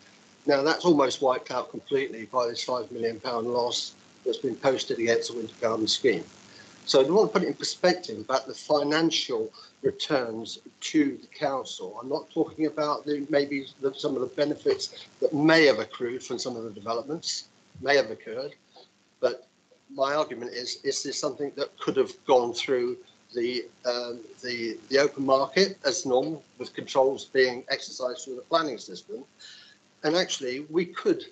S12: Now, that's almost wiped out completely by this £5 million loss that's been posted against the Winter Garden scheme. So I want to put it in perspective about the financial returns to the council. I'm not talking about some of the benefits that may have accrued from some of the developments, may have occurred, but my argument is this something that could have gone through the open market as normal, with controls being exercised through the planning system? And actually, we could,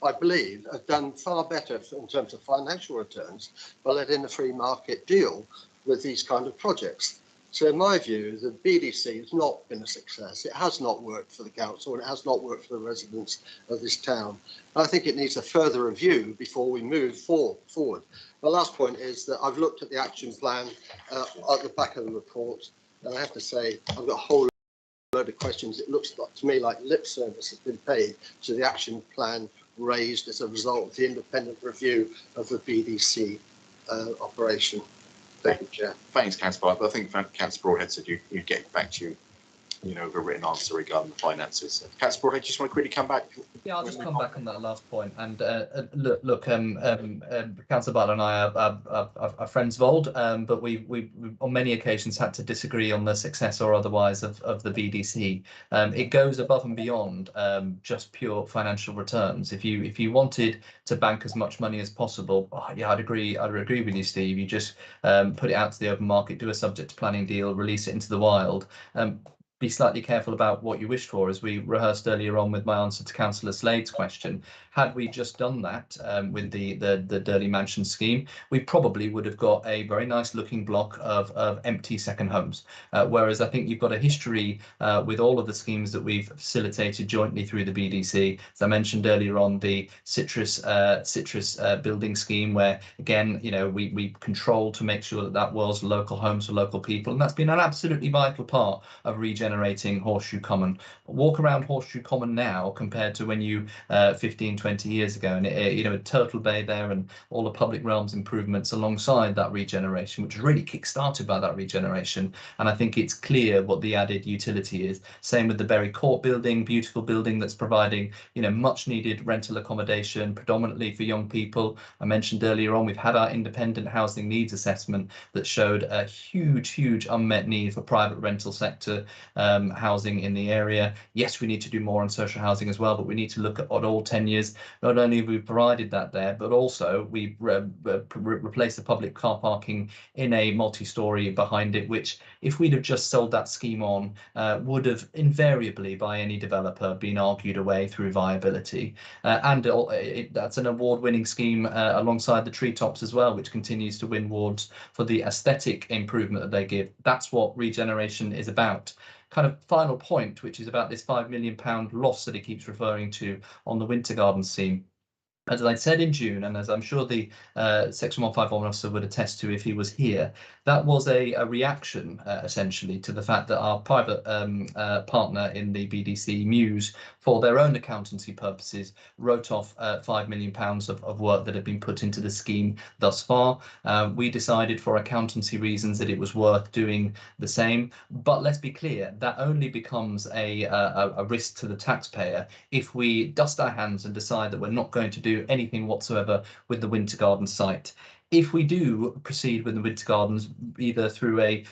S12: I believe, have done far better in terms of financial returns by letting the free market deal with these kind of projects. So in my view, the BDC has not been a success. It has not worked for the council, and it has not worked for the residents of this town. I think it needs a further review before we move forward. My last point is that I've looked at the action plan at the back of the report, and I have to say I've got a whole load of questions. It looks to me like lip service has been paid to the action plan raised as a result of the independent review of the BDC operation. Thank you, Chair.
S13: Thanks, Councillor. I think Councillor Broadhead said you'd get back to you know, with a written answer regarding the finances. Councillor Broadhead, just want to quickly come back.
S7: Yeah, I'll just come back on that last point. And look, Councillor Butler and I are friends of old, but we on many occasions had to disagree on the success or otherwise of the BDC. It goes above and beyond just pure financial returns. If you wanted to bank as much money as possible, yeah, I'd agree with you, Steve. You just put it out to the open market, do a subject to planning deal, release it into the wild. Be slightly careful about what you wish for, as we rehearsed earlier on with my answer to Councillor Slade's question. Had we just done that with the Durley Mansion scheme, we probably would have got a very nice looking block of empty second homes. Whereas I think you've got a history with all of the schemes that we've facilitated jointly through the BDC. As I mentioned earlier on, the citrus building scheme, where again, you know, we controlled to make sure that was local homes for local people, and that's been an absolutely vital part of regenerating Horseshoe Common. Walk around Horseshoe Common now compared to when you 15-20 years ago, and you know, Turtle Bay there and all the public realms improvements alongside that regeneration, which was really kick-started by that regeneration. And I think it's clear what the added utility is. Same with the Berry Court building, beautiful building that's providing, you know, much needed rental accommodation predominantly for young people. I mentioned earlier on, we've had our independent housing needs assessment that showed a huge unmet need for private rental sector housing in the area. Yes, we need to do more on social housing as well, but we need to look at all tenures. Not only have we provided that there, but also we replaced the public car parking in a multi-storey behind it, which if we'd have just sold that scheme on, would have invariably by any developer been argued away through viability. And that's an award-winning scheme alongside the Treetops as well, which continues to win awards for the aesthetic improvement that they give. That's what regeneration is about. Kind of final point, which is about this £5 million loss that he keeps referring to on the Winter Garden scheme. As I said in June, and as I'm sure the Section 151 officer would attest to if he was here, that was a reaction essentially to the fact that our private partner in the BDC, Muse, for their own accountancy purposes, wrote off £5 million of work that had been put into the scheme thus far. We decided for accountancy reasons that it was worth doing the same. But let's be clear, that only becomes a risk to the taxpayer if we dust our hands and decide that we're not going to do anything whatsoever with the Winter Garden site. If we do proceed with the Winter Gardens, either through a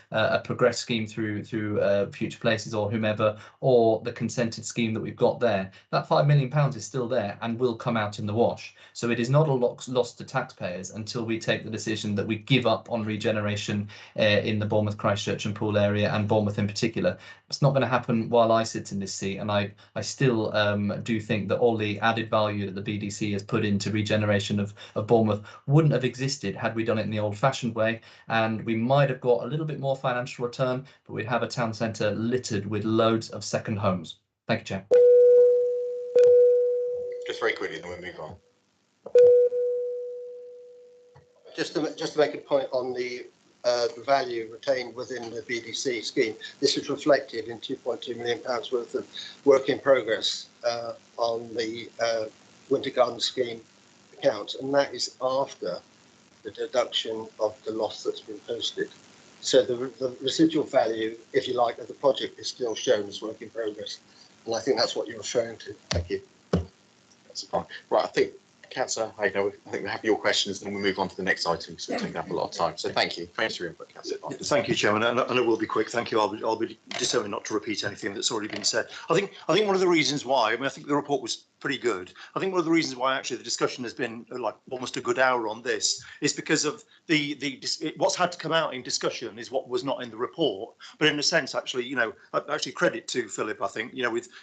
S7: progress scheme through Future Places or whomever, or the consented scheme that we've got there, that £5 million is still there and will come out in the wash. So it is not a loss to taxpayers until we take the decision that we give up on regeneration in the Bournemouth, Christchurch and Poole area, and Bournemouth in particular. It's not going to happen while I sit in this seat, and I still do think that all the added value that the BDC has put into regeneration of Bournemouth wouldn't have existed had we done it in the old-fashioned way, and we might have got a little bit more financial return, but we'd have a town centre littered with loads of second homes. Thank you, Chair.
S13: Just very quickly, then we'll move on.
S12: Just to make a point on the value retained within the BDC scheme, this is reflected in £2.2 million worth of work in progress on the Winter Garden scheme account, and that is after the deduction of the loss that's been posted. So the residual value, if you like, of the project is still shown as work in progress, and I think that's what you're referring to. Thank you.
S13: That's fine. Right, I think Councillor, I think we have your questions, and we'll move on to the next item, so we're taking up a lot of time. So thank you. Thanks for your input, Councillor.
S14: Thank you, Chairman, and I will be quick. Thank you. I'll be determined not to repeat anything that's already been said. I think one of the reasons why, I think the report was pretty good. I think one of the reasons why actually the discussion has been like almost a good hour on this is because of what's had to come out in discussion is what was not in the report. But in a sense, actually, actually credit to Philip. I think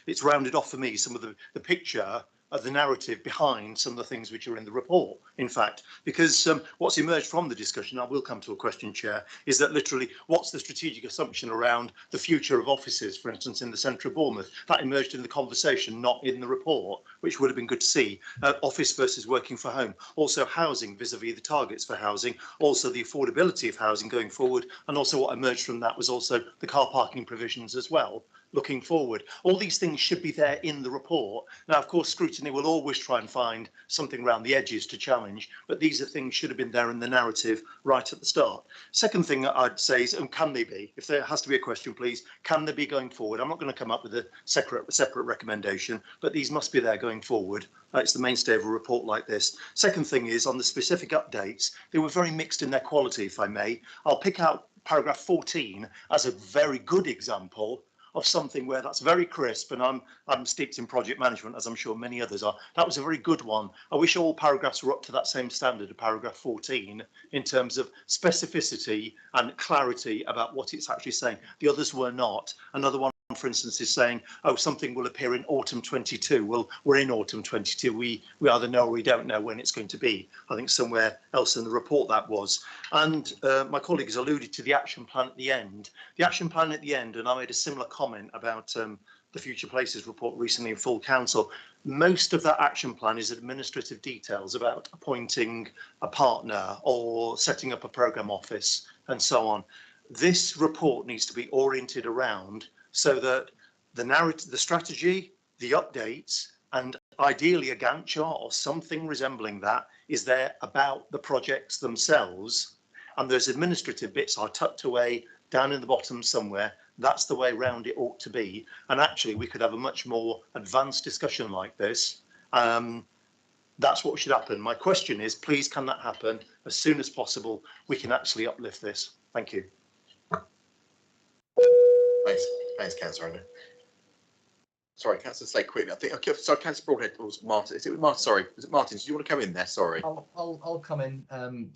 S14: it's rounded off for me some of the picture of the narrative behind some of the things which are in the report, in fact, because what's emerged from the discussion, I will come to a question, Chair, is that literally what's the strategic assumption around the future of offices, for instance, in the centre of Bournemouth? That emerged in the conversation, not in the report, which would have been good to see. Office versus working for home. Also housing vis-a-vis the targets for housing, also the affordability of housing going forward, and also what emerged from that was also the car parking provisions as well. Looking forward, all these things should be there in the report. Now, of course, Scrutiny will always try and find something around the edges to challenge, but these are things should have been there in the narrative right at the start. Second thing I'd say is, can they be? If there has to be a question, please, can they be going forward? I'm not going to come up with a separate recommendation, but these must be there going forward. It's the mainstay of a report like this. Second thing is on the specific updates, they were very mixed in their quality, if I may. I'll pick out paragraph 14 as a very good example of something where that's very crisp, and I'm steeped in project management, as I'm sure many others are. That was a very good one. I wish all paragraphs were up to that same standard of paragraph 14 in terms of specificity and clarity about what it's actually saying. The others were not. Another one, for instance, is saying, oh, something will appear in autumn 22. Well, we're in autumn 22. We either know or we don't know when it's going to be. I think somewhere else in the report that was. And my colleague has alluded to the action plan at the end. The action plan at the end, and I made a similar comment about the Future Places report recently in full council. Most of that action plan is administrative details about appointing a partner or setting up a programme office and so on. This report needs to be oriented around so that the narrative, the strategy, the updates, and ideally a Gantt chart or something resembling that is there about the projects themselves. And those administrative bits are tucked away down in the bottom somewhere. That's the way round it ought to be. And actually, we could have a much more advanced discussion like this. That's what should happen. My question is, please, can that happen as soon as possible? We can actually uplift this. Thank you.
S13: Thanks, Councillor. Sorry, Councillor Slade, quickly. I think, okay, sorry, Councillor Broadhead was Martin. Is it Martin? Sorry, was it Martin? Did you want to come in there? Sorry.
S7: I'll come in,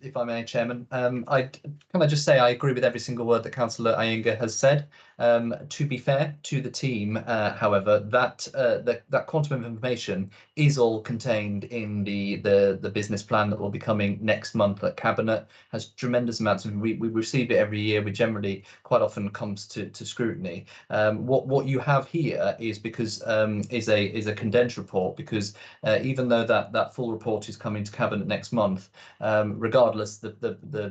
S7: if I may, Chairman. Can I just say I agree with every single word that Councillor Iyengar has said. To be fair to the team, however, that quantum of information is all contained in the business plan that will be coming next month at Cabinet. Has tremendous amounts of. We receive it every year. We generally quite often comes to scrutiny. What you have here is because is a condensed report, because even though that full report is coming to Cabinet next month, regardless,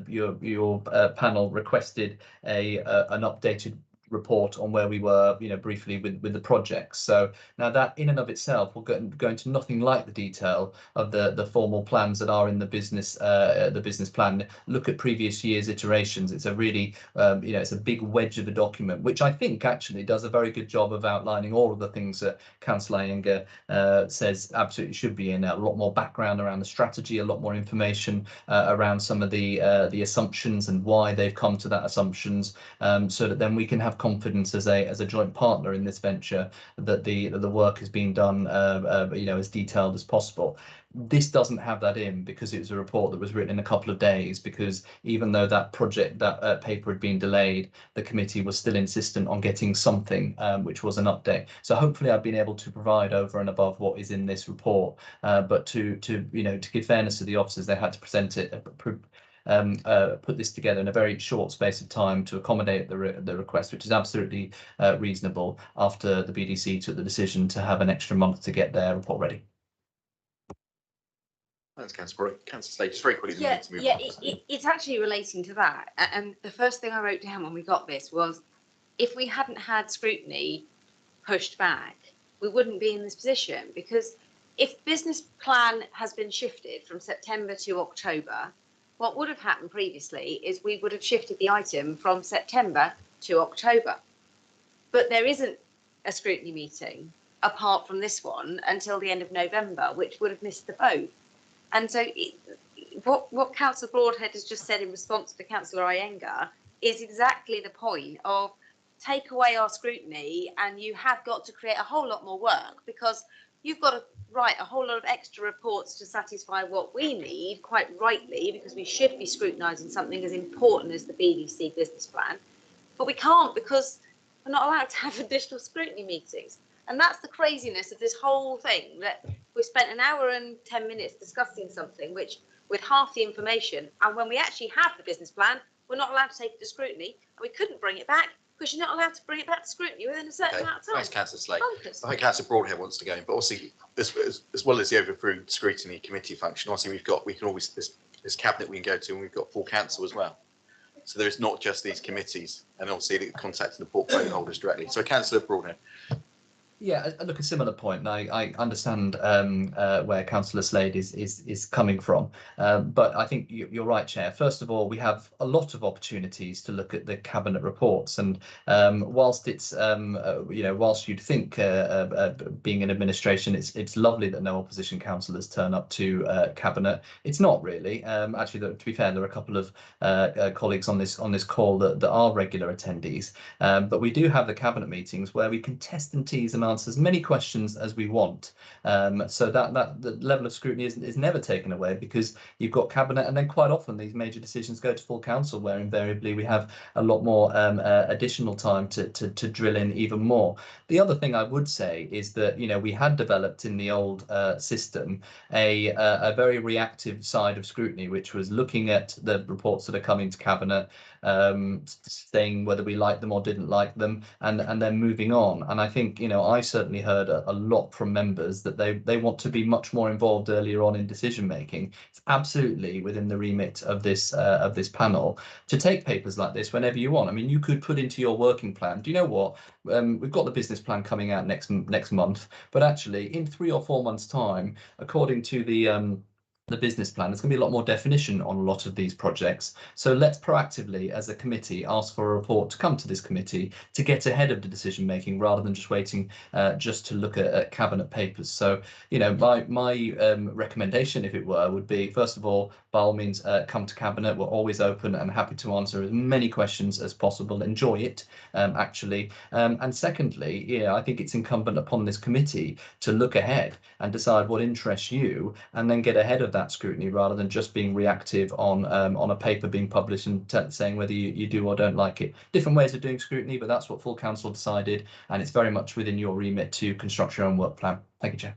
S7: your panel requested an updated report on where we were, briefly with the projects. So now that in and of itself will go into nothing like the detail of the formal plans that are in the business plan. Look at previous years' iterations. It's a really it's a big wedge of a document, which I think actually does a very good job of outlining all of the things that Councillor Iyengar says absolutely should be in there. A lot more background around the strategy, a lot more information around some of the assumptions and why they've come to that assumptions, so that then we can have confidence as a joint partner in this venture that the work is being done as detailed as possible. This doesn't have that in because it was a report that was written in a couple of days, because even though that paper had been delayed, the committee was still insistent on getting something, which was an update. So hopefully I've been able to provide over and above what is in this report, but to give fairness to the officers, they had to present it, put this together in a very short space of time to accommodate the request, which is absolutely reasonable after the BDC took the decision to have an extra month to get their report ready.
S13: Thanks, Councillor. Councillor Slade, just very quickly.
S10: It's actually relating to that. And the first thing I wrote down when we got this was, if we hadn't had scrutiny pushed back, we wouldn't be in this position, because if business plan has been shifted from September to October, what would have happened previously is we would have shifted the item from September to October. But there isn't a scrutiny meeting apart from this one until the end of November, which would have missed the boat. And so what Councillor Broadhead has just said in response to Councillor Iyengar is exactly the point of take away our scrutiny and you have got to create a whole lot more work, because you've got to write a whole lot of extra reports to satisfy what we need, quite rightly, because we should be scrutinising something as important as the BDC business plan. But we can't, because we're not allowed to have additional scrutiny meetings. And that's the craziness of this whole thing, that we spent an hour and 10 minutes discussing something which with half the information, and when we actually have the business plan, we're not allowed to take it to scrutiny, and we couldn't bring it back because you're not allowed to bring it back to scrutiny within a certain amount of time.
S13: Thanks, Councillor Slade.
S10: Bonkers.
S13: I think Councillor Broadhead wants to go in, but also as well as the overthrown scrutiny committee function, obviously we can always there's cabinet we can go to, and we've got full council as well. So there's not just these committees, and obviously contacting the portfolio holders directly. So Councillor Broadhead.
S7: Yeah, look, a similar point. And I understand where Councillor Slade is coming from, but I think you're right, Chair. First of all, we have a lot of opportunities to look at the cabinet reports, and whilst it's whilst you'd think being an administration, it's lovely that no opposition councillors turn up to cabinet. It's not really. Actually, to be fair, there are a couple of colleagues on this call that are regular attendees, but we do have the cabinet meetings where we can test and tease and answer as many questions as we want, so that the level of scrutiny is never taken away, because you've got cabinet, and then quite often these major decisions go to full council, where invariably we have a lot more additional time to drill in even more. The other thing I would say is that we had developed in the old system a very reactive side of scrutiny, which was looking at the reports that are coming to cabinet, saying whether we liked them or didn't like them, and then moving on. And I think I certainly heard a lot from members that they want to be much more involved earlier on in decision making. It's absolutely within the remit of this panel to take papers like this whenever you want. I mean, you could put into your working plan, do you know what, we've got the business plan coming out next month, but actually in 3 or 4 months time, according to the business plan, there's going to be a lot more definition on a lot of these projects. So let's proactively, as a committee, ask for a report to come to this committee to get ahead of the decision making, rather than just waiting just to look at cabinet papers. So my recommendation, if it were, would be, first of all, by all means, come to cabinet. We're always open and happy to answer as many questions as possible. Enjoy it, actually. And secondly, I think it's incumbent upon this committee to look ahead and decide what interests you, and then get ahead of that scrutiny, rather than just being reactive on a paper being published and saying whether you do or don't like it. Different ways of doing scrutiny, but that's what full council decided, and it's very much within your remit to construct your own work plan. Thank you, Chair.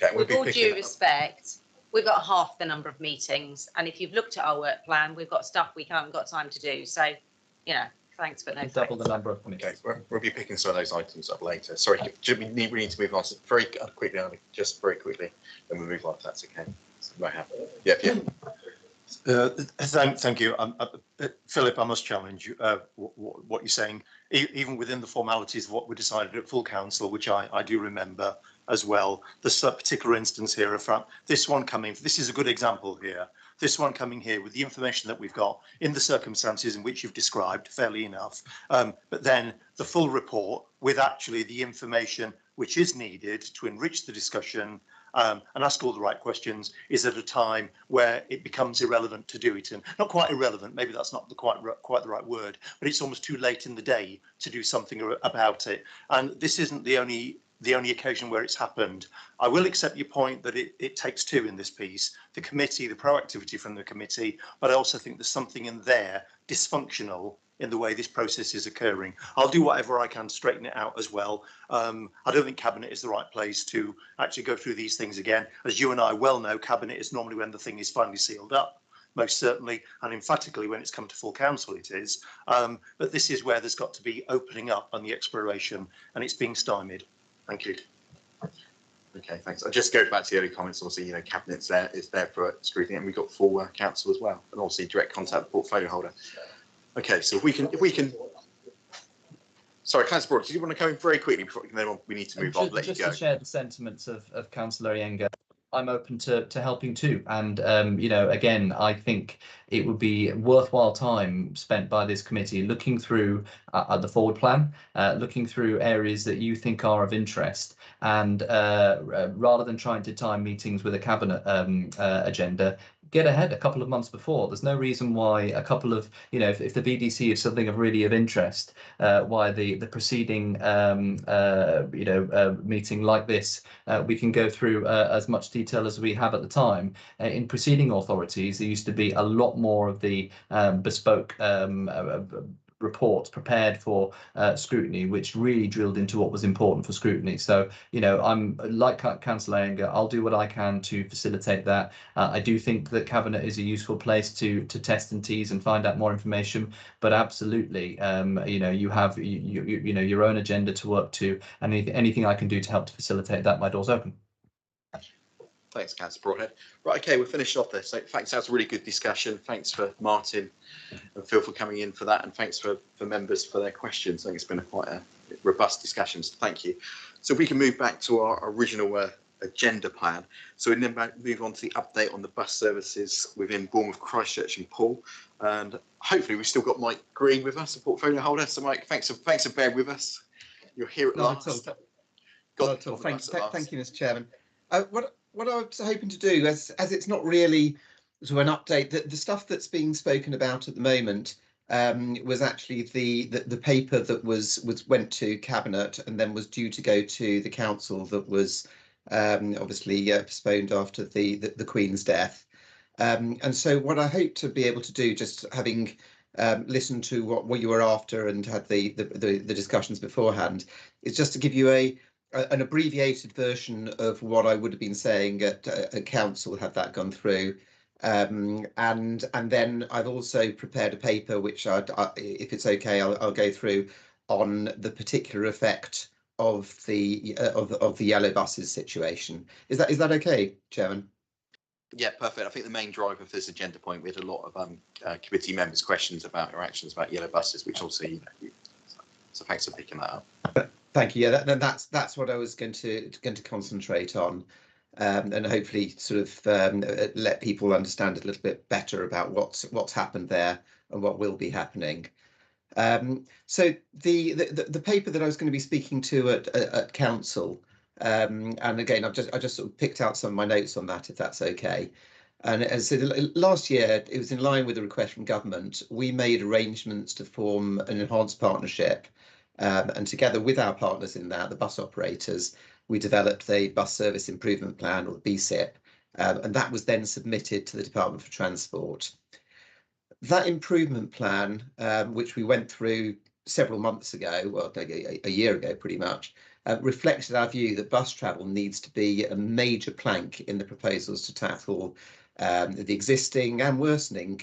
S13: Okay,
S10: With all due respect, we've got half the number of meetings, and if you've looked at our work plan, we've got stuff we haven't got time to do. So, thanks, but no thanks.
S7: Double the number of committees.
S13: Okay, we'll be picking some of those items up later. Sorry, we need to move on very quickly, just very quickly, then we'll move on if that's okay. Yeah.
S14: Thank you. Philip, I must challenge you, what you're saying, even within the formalities of what we decided at full council, which I do remember as well. There's a particular instance here from this one coming, this is a good example here, this one coming here with the information that we've got in the circumstances in which you've described, fairly enough, but then the full report with actually the information which is needed to enrich the discussion and ask all the right questions, is at a time where it becomes irrelevant to do it. And not quite irrelevant, maybe that's not quite the right word, but it's almost too late in the day to do something about it. And this isn't the only occasion where it's happened. I will accept your point that it takes two in this piece, the committee, the proactivity from the committee, but I also think there's something in there dysfunctional in the way this process is occurring. I'll do whatever I can to straighten it out as well. I don't think cabinet is the right place to actually go through these things again. As you and I well know, cabinet is normally when the thing is finally sealed up, most certainly, and emphatically when it's come to full council it is. But this is where there's got to be opening up on the exploration, and it's being stymied. Thank you.
S13: Okay, thanks. I'll just go back to the early comments. Obviously, cabinet's there, is there for scrutiny, and we've got full council as well, and obviously direct contact with the portfolio holder. Okay, so if we can. Sorry, Councillor Broad, do you want to come in very quickly before then we need to move on? Let you go.
S7: Just to share the sentiments of Councillor Iyengar. I'm open to helping too. And, you know, again, I think it would be worthwhile time spent by this committee looking through the forward plan, looking through areas that you think are of interest. And rather than trying to time meetings with a cabinet agenda, get ahead a couple of months before. There's no reason why a couple of, you know, if the BDC is something of really of interest, why the preceding, meeting like this, we can go through as much detail as we have at the time. In preceding authorities, there used to be a lot more of the bespoke reports prepared for scrutiny, which really drilled into what was important for scrutiny. So, you know, I'm like Councillor Anger, I'll do what I can to facilitate that. I do think that Cabinet is a useful place to test and tease and find out more information, but absolutely, you know, you have you know your own agenda to work to, and anything I can do to help to facilitate that, my door's open.
S1: Thanks, Councillor Broadhead. Right, okay, we'll finish off there. So thanks, that was a really good discussion. Thanks for Martin and Phil for coming in for that, and thanks for members for their questions. I think it's been quite a robust discussion, so thank you. So we can move back to our original agenda plan. So we then move on to the update on the bus services within Bournemouth, Christchurch and Poole. And hopefully we've still got Mike Green with us, a portfolio holder. So Mike, thanks for bearing with us. You're here at last.
S5: Thank you, Mr. Chairman. What I was hoping to do, as it's not really sort of an update, the stuff that's being spoken about at the moment was actually the paper that went to Cabinet and then was due to go to the council, that was obviously postponed after the Queen's death. And so what I hope to be able to do, just having listened to what you were after and had the discussions beforehand, is just to give you an abbreviated version of what I would have been saying at council had that gone through. And then I've also prepared a paper which if it's okay, I'll go through on the particular effect of the yellow buses situation. Is that okay, Chairman?
S1: Yeah, perfect. I think the main driver of this agenda point, we had a lot of committee members' questions about your actions about yellow buses, which also, you know, so thanks for picking that up.
S5: Thank you. Yeah, that's what I was going to concentrate on, and hopefully sort of let people understand a little bit better about what's happened there and what will be happening. So the paper that I was going to be speaking to at council, and again I just sort of picked out some of my notes on that, if that's okay. And as I said, last year, it was in line with the request from government. We made arrangements to form an enhanced partnership. And together with our partners in that, the bus operators, we developed the Bus Service Improvement Plan, or the BCP, and that was then submitted to the Department for Transport. That improvement plan, which we went through several months ago, well, a year ago pretty much, reflected our view that bus travel needs to be a major plank in the proposals to tackle the existing and worsening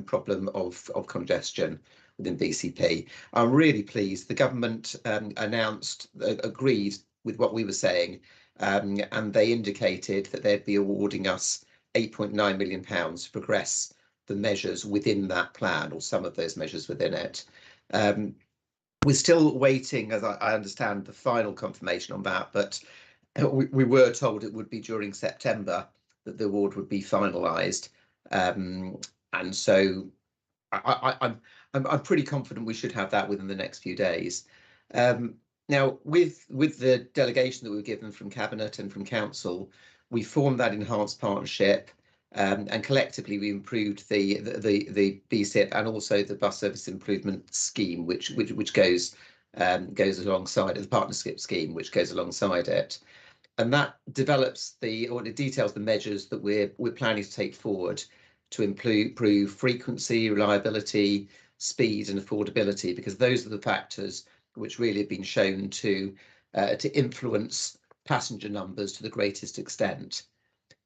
S5: problem of congestion within BCP. I'm really pleased the government agreed with what we were saying, and they indicated that they'd be awarding us £8.9 million to progress the measures within that plan, or some of those measures within it. We're still waiting, as I understand, the final confirmation on that, but we were told it would be during September that the award would be finalised, and so I'm pretty confident we should have that within the next few days. Now, with the delegation that we were given from Cabinet and from Council, we formed that enhanced partnership, and collectively we improved the BCP and also the Bus Service Improvement Scheme, which goes alongside it, the partnership scheme, which goes alongside it, and that develops it details the measures that we're planning to take forward to improve frequency, reliability, speed and affordability, because those are the factors which really have been shown to influence passenger numbers to the greatest extent.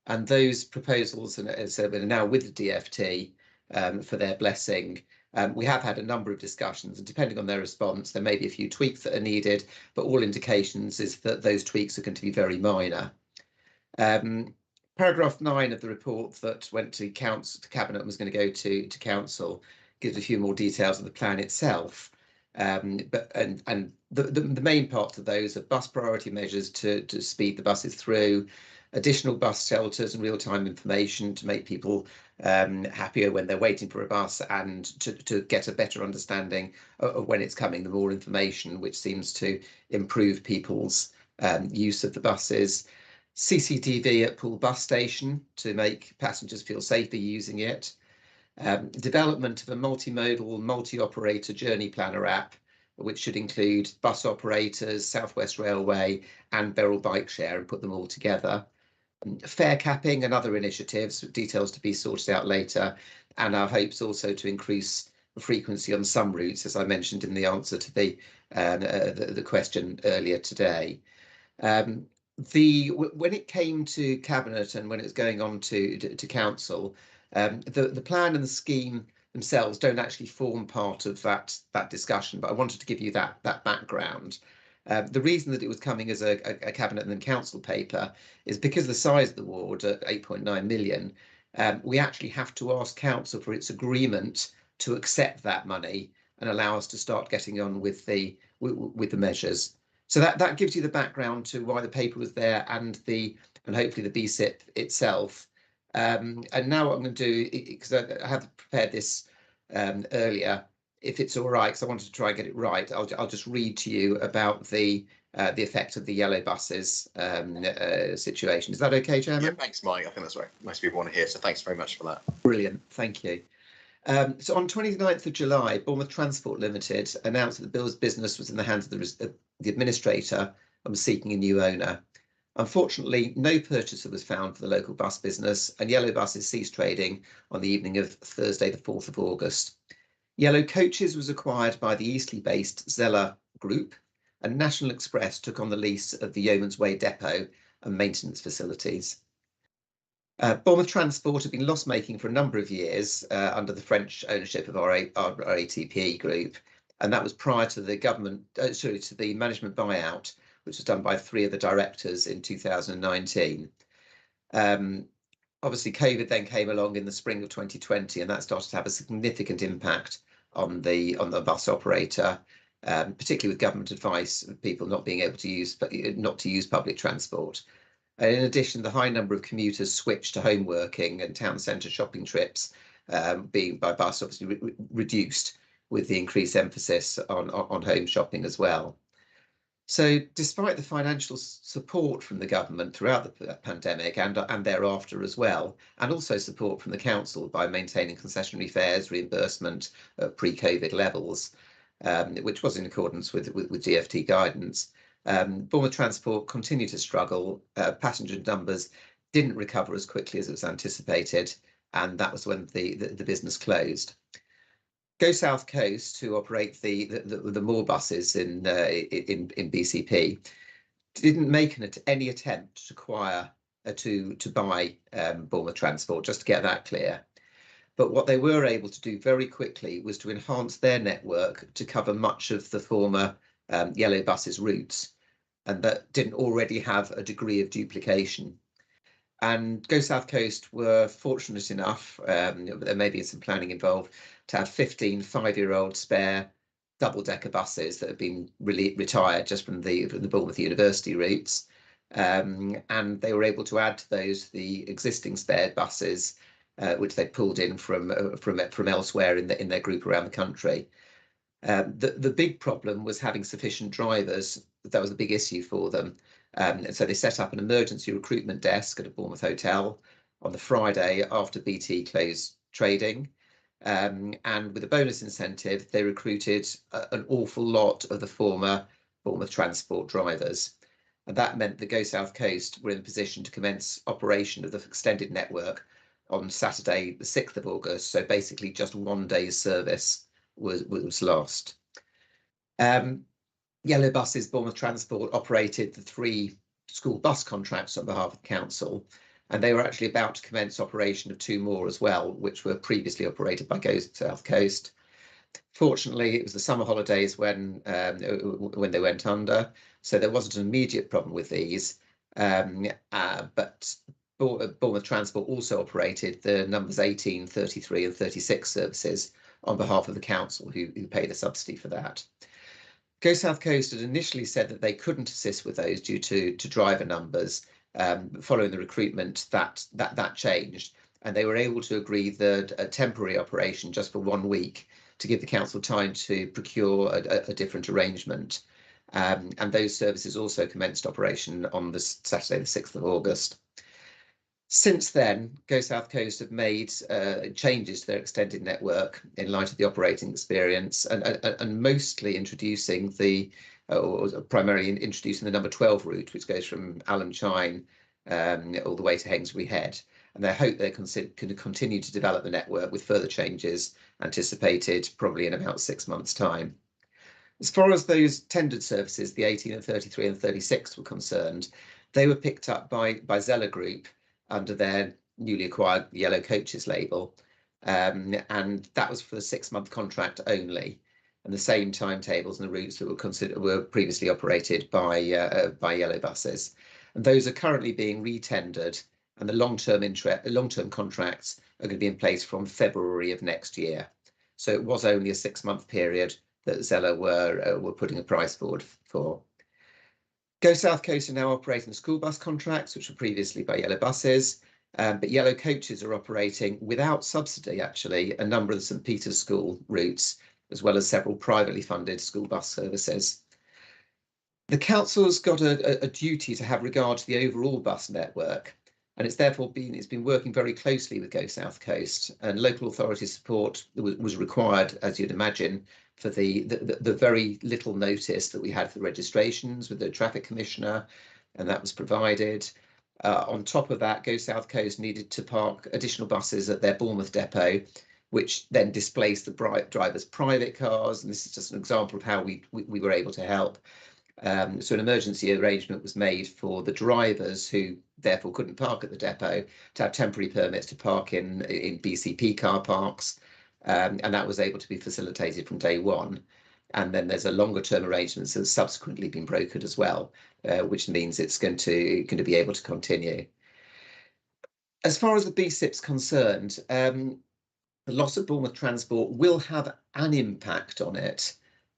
S5: And those proposals are now with the DFT for their blessing. We have had a number of discussions, and depending on their response, there may be a few tweaks that are needed, but all indications is that those tweaks are going to be very minor. Paragraph 9 of the report that went to Cabinet and was going to go to Council gives a few more details of the plan itself. But the main part of those are bus priority measures to speed the buses through, additional bus shelters and real-time information to make people happier when they're waiting for a bus, and to get a better understanding of when it's coming, the more information, which seems to improve people's use of the buses. CCTV at Poole bus station to make passengers feel safer using it. Development of a multimodal, multi-operator journey planner app, which should include bus operators, South West Railway and Beryl Bike Share, and put them all together. Fare capping and other initiatives, details to be sorted out later, and our hopes also to increase the frequency on some routes, as I mentioned in the answer to the question earlier today. When it came to Cabinet and when it was going on to Council, the plan and the scheme themselves don't actually form part of that discussion, but I wanted to give you that background. The reason that it was coming as a Cabinet and then Council paper is because of the size of the ward at 8.9 million. We actually have to ask Council for its agreement to accept that money and allow us to start getting on with the measures. So that gives you the background to why the paper was there, and hopefully the BCP itself. And now what I'm going to do, because I have prepared this earlier, if it's all right, because I wanted to try and get it right, I'll just read to you about the effect of the yellow buses situation. Is that okay, Chairman?
S13: Yeah, thanks, Mike. I think that's right. Most people want to hear, so thanks very much for that.
S5: Brilliant, thank you. So on 29th of July, Bournemouth Transport Limited announced that the Bill's business was in the hands of the administrator and was seeking a new owner. Unfortunately, no purchaser was found for the local bus business, and Yellow Buses ceased trading on the evening of Thursday, the 4th of August. Yellow Coaches was acquired by the Eastleigh-based Zeller Group, and National Express took on the lease of the Yeoman's Way depot and maintenance facilities. Bournemouth Transport had been loss-making for a number of years under the French ownership of our ATP group, and that was prior to the to the management buyout, which was done by 3 of the directors in 2019. Obviously, COVID then came along in the spring of 2020, and that started to have a significant impact on the bus operator, particularly with government advice of people not being able to use public transport. And in addition, the high number of commuters switched to home working, and town centre shopping trips being by bus obviously reduced, with the increased emphasis on home shopping as well. So despite the financial support from the government throughout the pandemic and thereafter as well, and also support from the council by maintaining concessionary fares reimbursement at pre-COVID levels, which was in accordance with DfT guidance, Bournemouth Transport continued to struggle. Passenger numbers didn't recover as quickly as it was anticipated, and that was when the business closed. Go South Coast, who operate the more buses in BCP, didn't make any attempt to acquire to buy Bournemouth Transport, just to get that clear. But what they were able to do very quickly was to enhance their network to cover much of the former Yellow Buses routes, and that didn't already have a degree of duplication. And Go South Coast were fortunate enough, there may be some planning involved, to have 15 5-year-old spare double-decker buses that have been retired just from the Bournemouth University routes, and they were able to add to those the existing spare buses, which they pulled in from elsewhere in their group around the country. The big problem was having sufficient drivers. That was a big issue for them. And so they set up an emergency recruitment desk at a Bournemouth hotel on the Friday after BT closed trading. And with a bonus incentive, they recruited an awful lot of the former Bournemouth Transport drivers. And that meant the Go South Coast were in a position to commence operation of the extended network on Saturday, the 6th of August. So basically just one day's service was lost. Yellow Buses, Bournemouth Transport operated the 3 school bus contracts on behalf of the council, and they were actually about to commence operation of 2 more as well, which were previously operated by Go South Coast. Fortunately, it was the summer holidays when they went under, so there wasn't an immediate problem with these. But Bournemouth Transport also operated the numbers 18, 33 and 36 services on behalf of the council, who paid a subsidy for that. Go South Coast had initially said that they couldn't assist with those due to driver numbers, following the recruitment, that changed, and they were able to agree that a temporary operation just for 1 week to give the council time to procure a different arrangement. And those services also commenced operation on the Saturday, the 6th of August. Since then, Go South Coast have made changes to their extended network in light of the operating experience, and mostly introducing or primarily introducing the number 12 route, which goes from Alum Chine all the way to Hainsbury Head. And they hope they can continue to develop the network with further changes anticipated probably in about 6 months' time. As far as those tendered services, the 18 and 33 and 36 were concerned, they were picked up by Zeller Group under their newly acquired Yellow Coaches label, and that was for the 6-month contract only, and the same timetables and the routes that were previously operated by Yellow buses. And those are currently being re-tendered, and the long-term contracts are going to be in place from February of next year. So it was only a 6-month period that Zeller were putting a price forward for. Go South Coast are now operating the school bus contracts, which were previously by Yellow buses, but Yellow Coaches are operating without subsidy, actually, a number of the St Peter's School routes, as well as several privately funded school bus services. The council's got a duty to have regard to the overall bus network, and it's been working very closely with Go South Coast, and local authority support was required, as you'd imagine, for the very little notice that we had for the registrations with the traffic commissioner, and that was provided. On top of that, Go South Coast needed to park additional buses at their Bournemouth depot, which then displaced the drivers' private cars, and this is just an example of how we were able to help. So an emergency arrangement was made for the drivers who therefore couldn't park at the depot to have temporary permits to park in BCP car parks, and that was able to be facilitated from day one. And then there's a longer term arrangement that's subsequently been brokered as well, which means it's going to be able to continue. As far as the BCP's concerned, the loss of Bournemouth Transport will have an impact on it,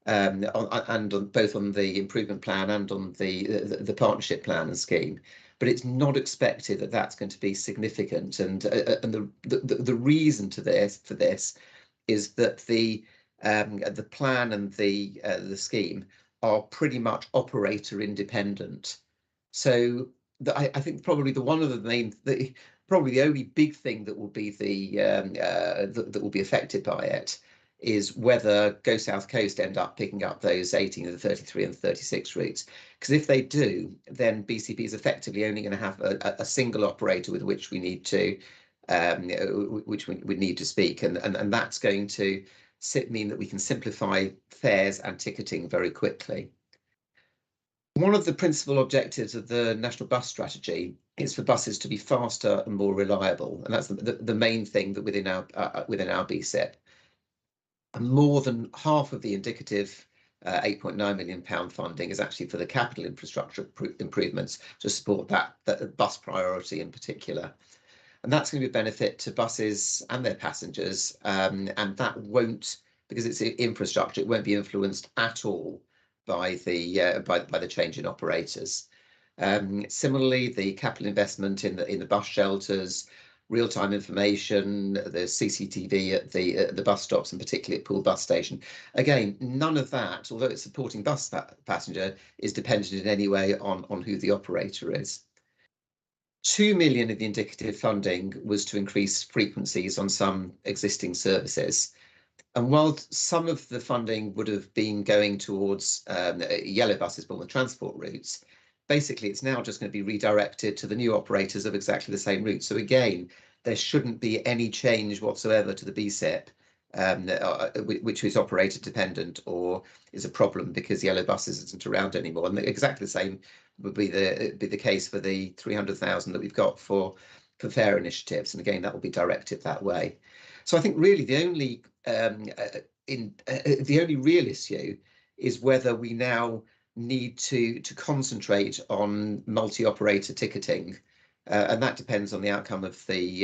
S5: and on both on the improvement plan and on the partnership plan and scheme, but it's not expected that that's going to be significant. And the reason for this is that the plan and the scheme are pretty much operator independent. So I think probably probably the only big thing that will be that will be affected by it is whether Go South Coast end up picking up those 18 of the 33 and 36 routes. Because if they do, then BCP is effectively only going to have a single operator with which we need to speak, and that's going to mean that we can simplify fares and ticketing very quickly. One of the principal objectives of the National Bus Strategy is for buses to be faster and more reliable, and that's the main thing that within our BCP. And more than half of the indicative £8.9 million funding is actually for the capital infrastructure improvements to support that bus priority in particular. And that's going to be a benefit to buses and their passengers, and that won't, because it's infrastructure, it won't be influenced at all by the change in operators. Similarly, the capital investment in the bus shelters, real-time information, the CCTV at the bus stops, and particularly at Poole bus station. Again, none of that, although it's supporting bus passenger, is dependent in any way on who the operator is. 2 million of the indicative funding was to increase frequencies on some existing services. And while some of the funding would have been going towards Yellow buses, Bournemouth Transport routes, basically it's now just going to be redirected to the new operators of exactly the same route. So again, there shouldn't be any change whatsoever to the BCP, which is operator dependent or is a problem because Yellow buses isn't around anymore. And exactly the same would be the case for the 300,000 that we've got for fare initiatives. And again, that will be directed that way. So I think really the only real issue is whether we now need to concentrate on multi-operator ticketing, and that depends on the outcome of the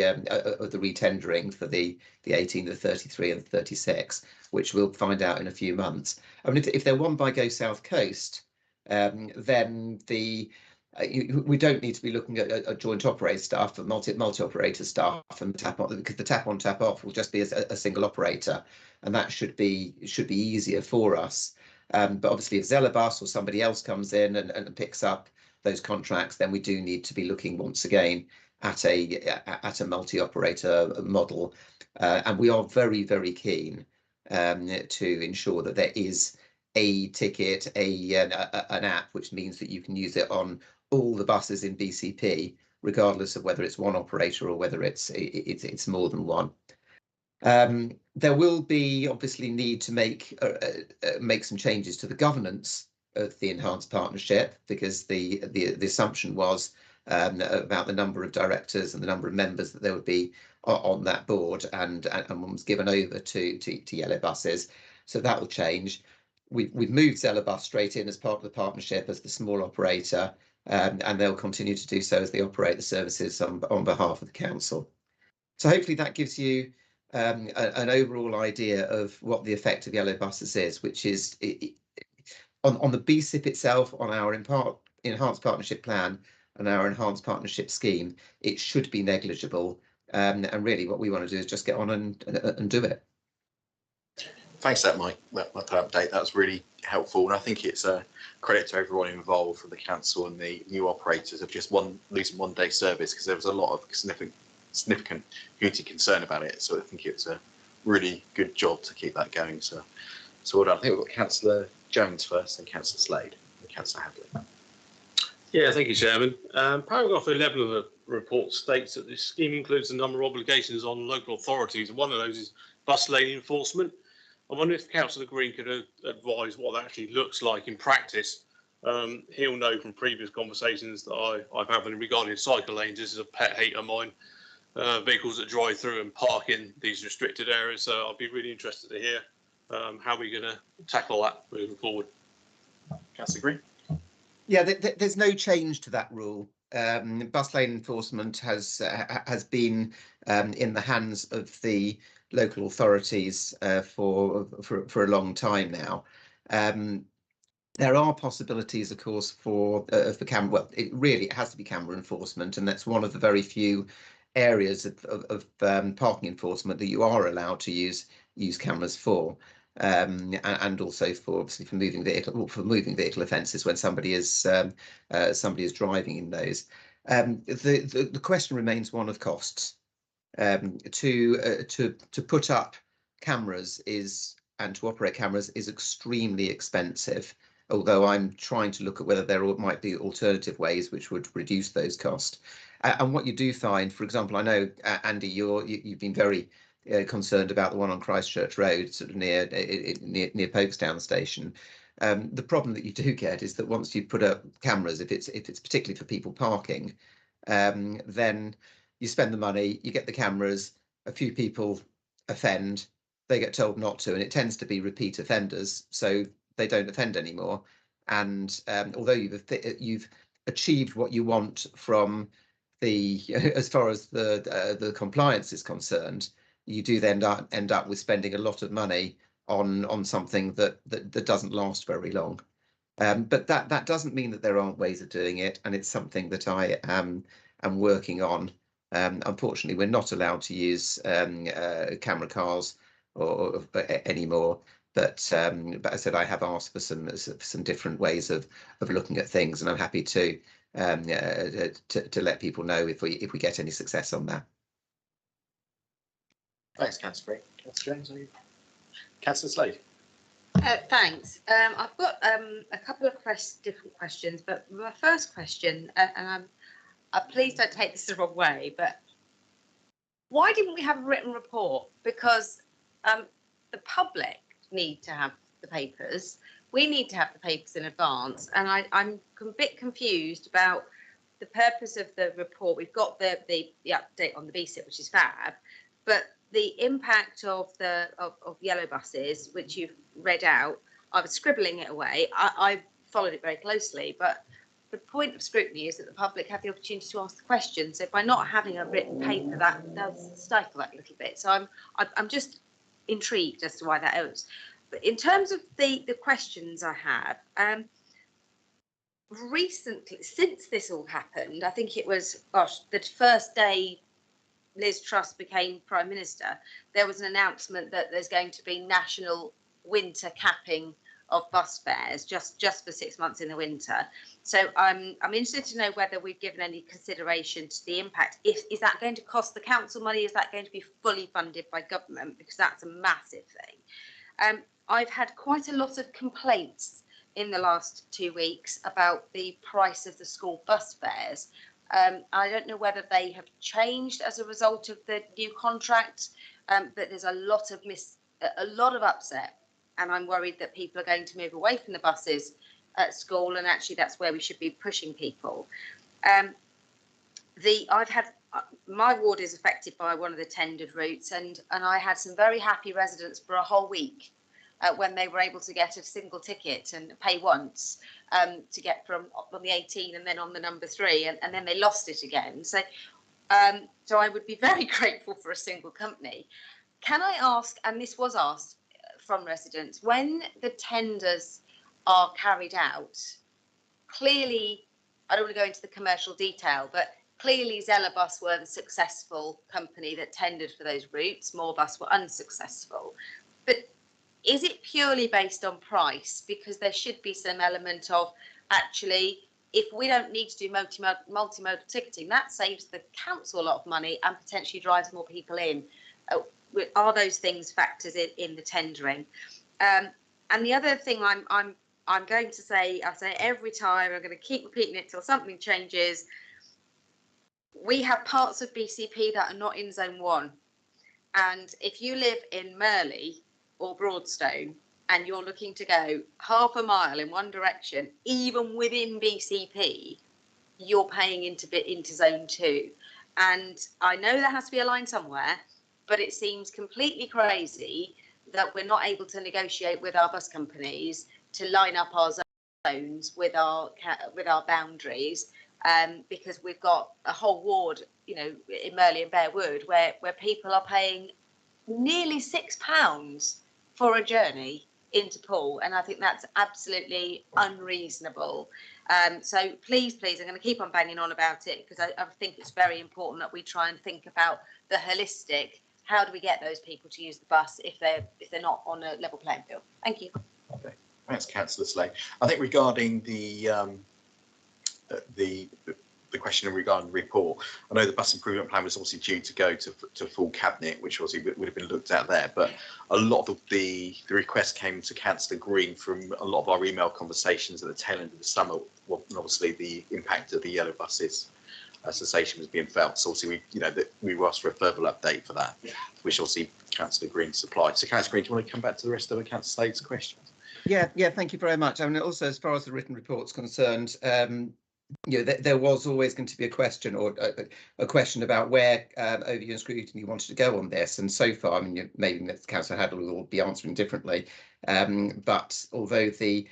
S5: retendering for the 18, the 33 and the 36, which we'll find out in a few months. I mean, if they're won by Go South Coast, then the we don't need to be looking at a joint operator staff, but multi-operator staff, and tap on, because the tap on tap off will just be a single operator, and that should be easier for us. But obviously, if Zelabus or somebody else comes in and picks up those contracts, then we do need to be looking once again at a multi-operator model, and we are very, very keen to ensure that there is a ticket, an app, which means that you can use it on all the buses in BCP, regardless of whether it's one operator or whether it's more than one. There will be obviously need to make some changes to the governance of the enhanced partnership, because the assumption was about the number of directors and the number of members that there would be on that board, and one was given over to Yellow Buses, so that will change. We've moved Zelabus straight in as part of the partnership as the small operator, and they'll continue to do so as they operate the services on behalf of the council. So hopefully that gives you an overall idea of what the effect of Yellow Buses is, which is on the BCP itself, on our enhanced partnership plan and our enhanced partnership scheme, it should be negligible. And really what we want to do is just get on and do it.
S13: Thanks for that, Mike, that update. That was really helpful. And I think it's a credit to everyone involved, from the council and the new operators, of just losing 1 day service, because there was a lot of significant community concern about it. So I think it's a really good job to keep that going. So well done. I think we've got Councillor Jones first, and Councillor Slade, and Councillor Hadley.
S8: Yeah, thank you, Chairman. Paragraph 11 of the report states that this scheme includes a number of obligations on local authorities. One of those is bus lane enforcement. I wonder if Councillor Green could advise what that actually looks like in practice. He'll know from previous conversations that I've had regarding cycle lanes. This is a pet hate of mine. Vehicles that drive through and park in these restricted areas. So I'll be really interested to hear how we're going to tackle that moving forward.
S13: Councillor Green.
S5: Yeah, there's no change to that rule. Bus lane enforcement has been in the hands of the local authorities for a long time now. There are possibilities, of course, for camera. Well, it has to be camera enforcement, and that's one of the very few areas of parking enforcement that you are allowed to use cameras for. And also for moving vehicle offences when somebody is driving in those. The question remains one of costs. To put up cameras and to operate cameras is extremely expensive. Although I'm trying to look at whether there might be alternative ways which would reduce those costs. And what you do find, for example, I know Andy, you've been very concerned about the one on Christchurch Road, sort of near Folkestone station. The problem that you do get is that once you put up cameras, if it's particularly for people parking, then you spend the money, you get the cameras, a few people offend, they get told not to, and it tends to be repeat offenders, so they don't offend anymore. And although you've achieved what you want from as far as the compliance is concerned, you do then end up with spending a lot of money on something that doesn't last very long. But that doesn't mean that there aren't ways of doing it, and it's something that I am working on. Unfortunately, we're not allowed to use camera cars or anymore. But as I said, I have asked for some different ways of looking at things, and I'm happy to let people know if we get any success on that.
S13: Thanks, Councillor. Councillor Jones, Councillor Slade.
S10: Thanks. I've got a couple of different questions, but my first question, and please don't take this the wrong way, but why didn't we have a written report? Because the public need to have the papers. We need to have the papers in advance, and I'm a bit confused about the purpose of the report. We've got the update on the BCP, which is fab, but the impact of Yellow Buses, which you've read out, I was scribbling it away. I followed it very closely, but the point of scrutiny is that the public have the opportunity to ask the question. So by not having a written paper, that does stifle that a little bit. So I'm just intrigued as to why that is. But in terms of the questions I have, recently, since this all happened, I think it was, gosh, the first day Liz Truss became Prime Minister, there was an announcement that there's going to be national winter capping of bus fares just for 6 months in the winter. So I'm interested to know whether we've given any consideration to the impact. Is that going to cost the council money? Is that going to be fully funded by government? Because that's a massive thing. I've had quite a lot of complaints in the last 2 weeks about the price of the school bus fares. I don't know whether they have changed as a result of the new contract, but there's a lot of upset, and I'm worried that people are going to move away from the buses at school, and actually that's where we should be pushing people. My ward is affected by one of the tendered routes, and I had some very happy residents for a whole week when they were able to get a single ticket and pay once to get from on the 18 and then on the number 3, and then they lost it again. So I would be very grateful for a single company. Can I ask, and this was asked from residents, when the tenders are carried out, clearly, I don't want to go into the commercial detail, but clearly Zelabus were the successful company that tendered for those routes, Moorbus were unsuccessful. But is it purely based on price? Because there should be some element of, actually, if we don't need to do multimodal ticketing, that saves the council a lot of money and potentially drives more people in. Are those things factors in the tendering? And the other thing I'm going to say, I say every time, I'm going to keep repeating it till something changes. We have parts of BCP that are not in Zone 1. And if you live in Merley or Broadstone and you're looking to go half a mile in one direction, even within BCP, you're paying into Zone 2. And I know there has to be a line somewhere, but it seems completely crazy that we're not able to negotiate with our bus companies to line up our zones with our boundaries, because we've got a whole ward, you know, in Merley and Bear Wood, where people are paying nearly £6 for a journey into Poole, and I think that's absolutely unreasonable. So please, I'm going to keep on banging on about it, because I think it's very important that we try and think about the holistic. How do we get those people to use the bus if they're not on a level playing field? Thank you.
S13: Okay, thanks, Councillor Slade. I think regarding the question regarding the report, I know the bus improvement plan was obviously due to go to full cabinet, which obviously would have been looked at there. But a lot of the requests came to Councillor Green from a lot of our email conversations at the tail end of the summer. Well, obviously the impact of the yellow buses cessation was being felt. So obviously we were asked for a further update for that, which obviously Councillor Green supplied. So Councillor Green, do you want to come back to the rest of the Councillor Slade's questions?
S5: Yeah, thank you very much. I mean, also as far as the written report's concerned, there was always going to be a question, or a question about where overview and scrutiny wanted to go on this. And so far, I mean, maybe the Councillor Hadley will be answering differently, but although the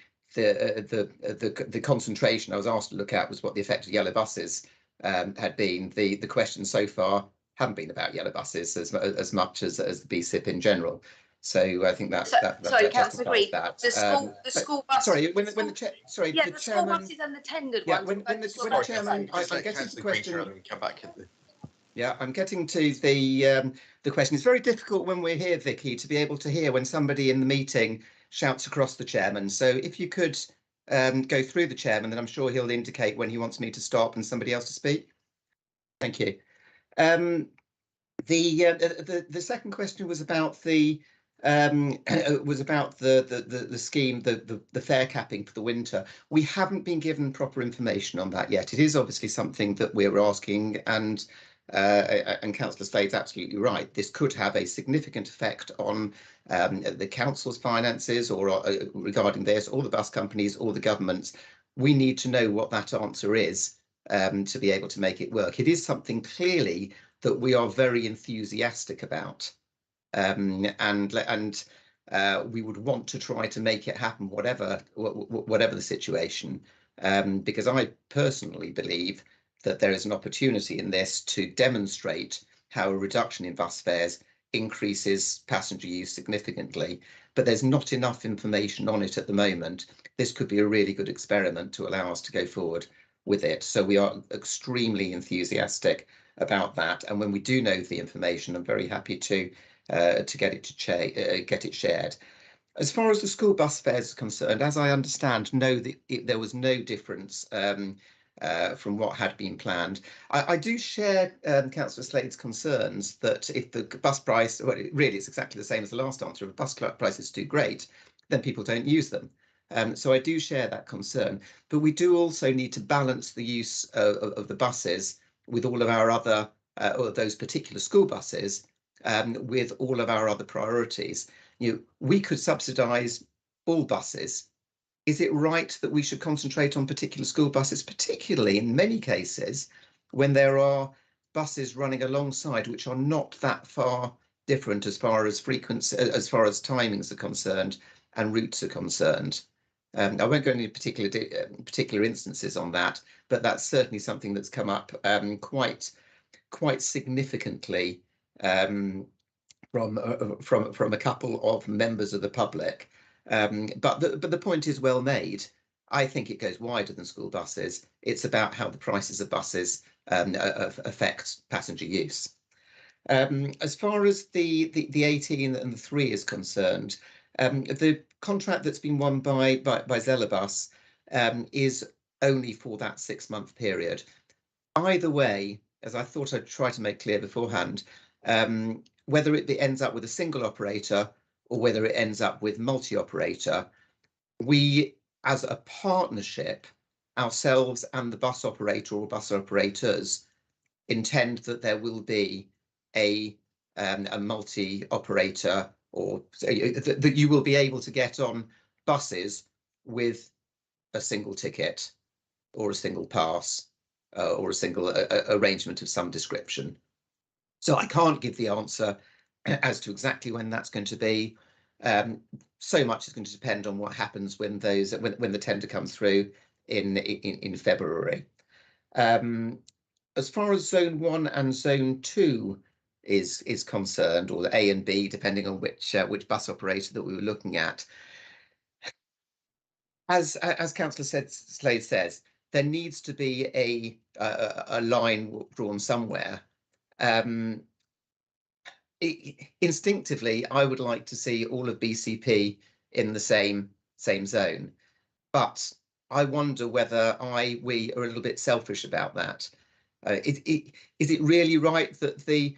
S5: concentration I was asked to look at was what the effect of yellow buses had been, the questions so far haven't been about yellow buses as much as the BCP in general. So I think that
S10: sorry, Councillor Green,
S5: that.
S10: The school bus.
S5: Sorry, when the
S10: chairman,
S5: school
S10: buses and the tendered
S5: yeah,
S10: ones.
S5: when the chairman, I'm getting to the question.
S13: Come back.
S5: Yeah, I'm getting to the question. It's very difficult when we're here, Vicky, to be able to hear when somebody in the meeting shouts across the chairman. So if you could go through the chairman, then I'm sure he'll indicate when he wants me to stop and somebody else to speak. Thank you. The second question was about the scheme, the fare capping for the winter. We haven't been given proper information on that yet. It is obviously something that we're asking, and Councillor Slade's absolutely right. This could have a significant effect on the council's finances, or regarding this, or the bus companies, or the governments. We need to know what that answer is to be able to make it work. It is something clearly that we are very enthusiastic about. And we would want to try to make it happen, whatever the situation, because I personally believe that there is an opportunity in this to demonstrate how a reduction in bus fares increases passenger use significantly, but there's not enough information on it at the moment. This could be a really good experiment to allow us to go forward with it. So we are extremely enthusiastic about that. And when we do know the information, I'm very happy to get it shared. As far as the school bus fares are concerned, as I understand, there was no difference from what had been planned. I do share Councillor Slade's concerns that if the bus price, well, really it's exactly the same as the last answer, if bus price is too great, then people don't use them. So I do share that concern, but we do also need to balance the use of the buses with all of our other, or those particular school buses, with all of our other priorities. We could subsidise all buses. Is it right that we should concentrate on particular school buses, particularly in many cases when there are buses running alongside which are not that far different as far as frequency, as far as timings are concerned and routes are concerned? I won't go into particular instances on that, but that's certainly something that's come up quite significantly from a couple of members of the public. But the point is well made. I think it goes wider than school buses. It's about how the prices of buses affect passenger use. As far as the 18 and the 3 is concerned, the contract that's been won by Zelabus is only for that 6-month period. Either way, as I thought I'd try to make clear beforehand, whether it ends up with a single operator or whether it ends up with multi-operator, we as a partnership, ourselves and the bus operator or bus operators, intend that there will be a multi-operator, or that you will be able to get on buses with a single ticket or a single pass or a single arrangement of some description. So I can't give the answer as to exactly when that's going to be. So much is going to depend on what happens when the tender comes through in February. As far as Zone 1 and Zone 2 is concerned, or the A and B, depending on which bus operator that we were looking at, as Councillor Slade says, there needs to be a line drawn somewhere. Instinctively, I would like to see all of BCP in the same zone, but I wonder whether we are a little bit selfish about that. Is it really right that the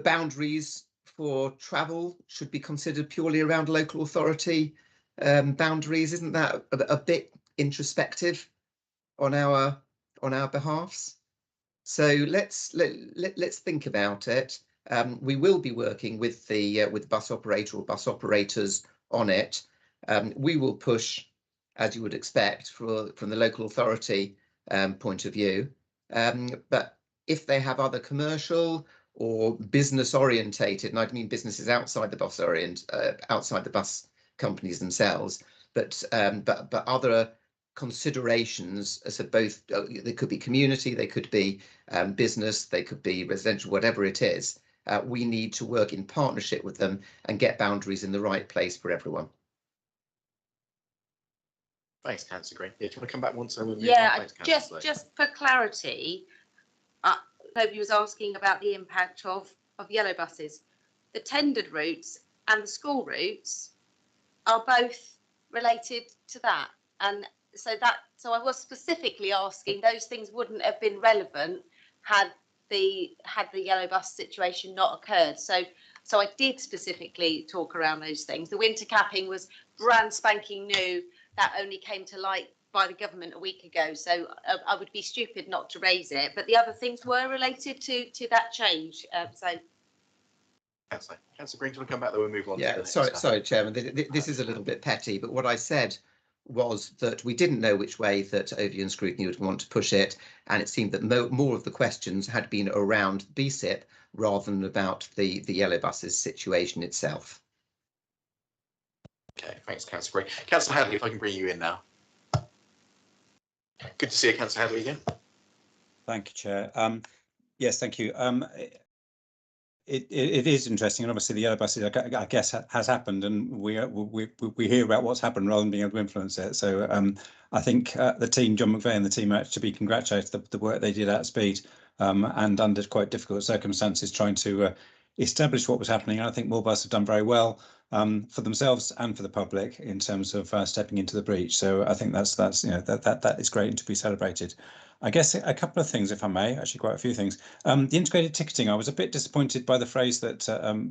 S5: boundaries for travel should be considered purely around local authority boundaries? Isn't that a bit introspective on our behalfs? So let's think about it. We will be working with the bus operator or bus operators on it. We will push, as you would expect, from the local authority point of view. But if they have other commercial or business orientated, and I mean businesses outside the bus outside the bus companies themselves, but other considerations as both, they could be community, they could be business, they could be residential, whatever it is. We need to work in partnership with them and get boundaries in the right place for everyone.
S13: Thanks, Councillor Green. Yeah, do you want to come back once?
S10: Yeah, just for clarity, Toby was asking about the impact of yellow buses. The tendered routes and the school routes are both related to that, and so I was specifically asking, those things wouldn't have been relevant had the yellow bus situation not occurred. So I did specifically talk around those things. The winter capping was brand spanking new. That only came to light by the government a week ago. So I would be stupid not to raise it. But the other things were related to that change.
S13: Councillor Green, do you want to come back? Then we'll move on.
S5: Yeah,
S13: to the
S5: sorry, Chairman. This is a little bit petty, but what I said was that we didn't know which way that Overview and Scrutiny would want to push it, and it seemed that more of the questions had been around BCP rather than about the yellow buses situation itself.
S13: Okay, thanks, Councillor Green. Councillor Hadley, if I can bring you in now. Good to see you, Councillor Hadley, again.
S11: Thank you, Chair. Yes, thank you. it is interesting, and obviously the yellow buses, I guess, has happened, and we hear about what's happened rather than being able to influence it. So I think the team, John McVeigh and the team, are to be congratulated the work they did at speed and under quite difficult circumstances, trying to establish what was happening. And I think Moorbus have done very well for themselves and for the public in terms of stepping into the breach. So I think that's that is great and to be celebrated. I guess a couple of things, if I may, actually quite a few things. The integrated ticketing, I was a bit disappointed by the phrase that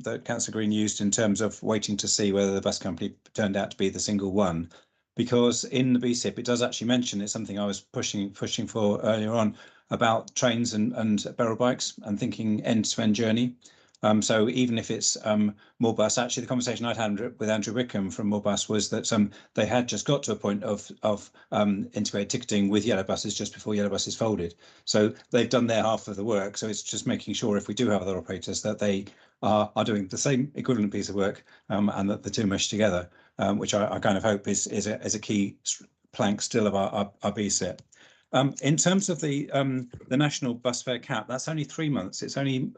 S11: that Councillor Green used in terms of waiting to see whether the bus company turned out to be the single one, because in the BCP it does actually mention, it's something I was pushing for earlier on, about trains and barrel bikes and thinking end-to-end journey. So even if it's Moorbus, actually the conversation I'd had with Andrew Wickham from Moorbus was that they had just got to a point of integrated ticketing with yellow buses just before yellow buses folded. So they've done their half of the work. So it's just making sure if we do have other operators that they are doing the same equivalent piece of work and that the two mesh together, which I kind of hope is a key plank still of our BCP. In terms of the national bus fare cap, that's only 3 months. It's only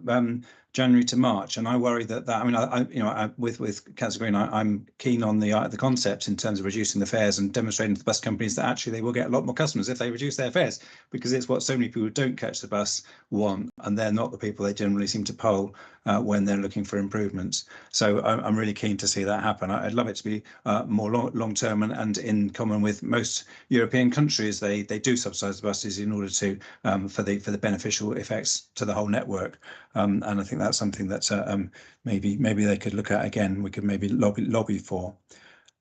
S11: January to March, and I worry that I mean, with Councillor Green, I'm keen on the concept in terms of reducing the fares and demonstrating to the bus companies that actually they will get a lot more customers if they reduce their fares, because it's what so many people who don't catch the bus want, and they're not the people they generally seem to poll when they're looking for improvements. So I'm really keen to see that happen. I'd love it to be more long term, and in common with most European countries, they do subsidise the buses in order to for the beneficial effects to the whole network. And I think that's something that maybe they could look at again. We could maybe lobby for.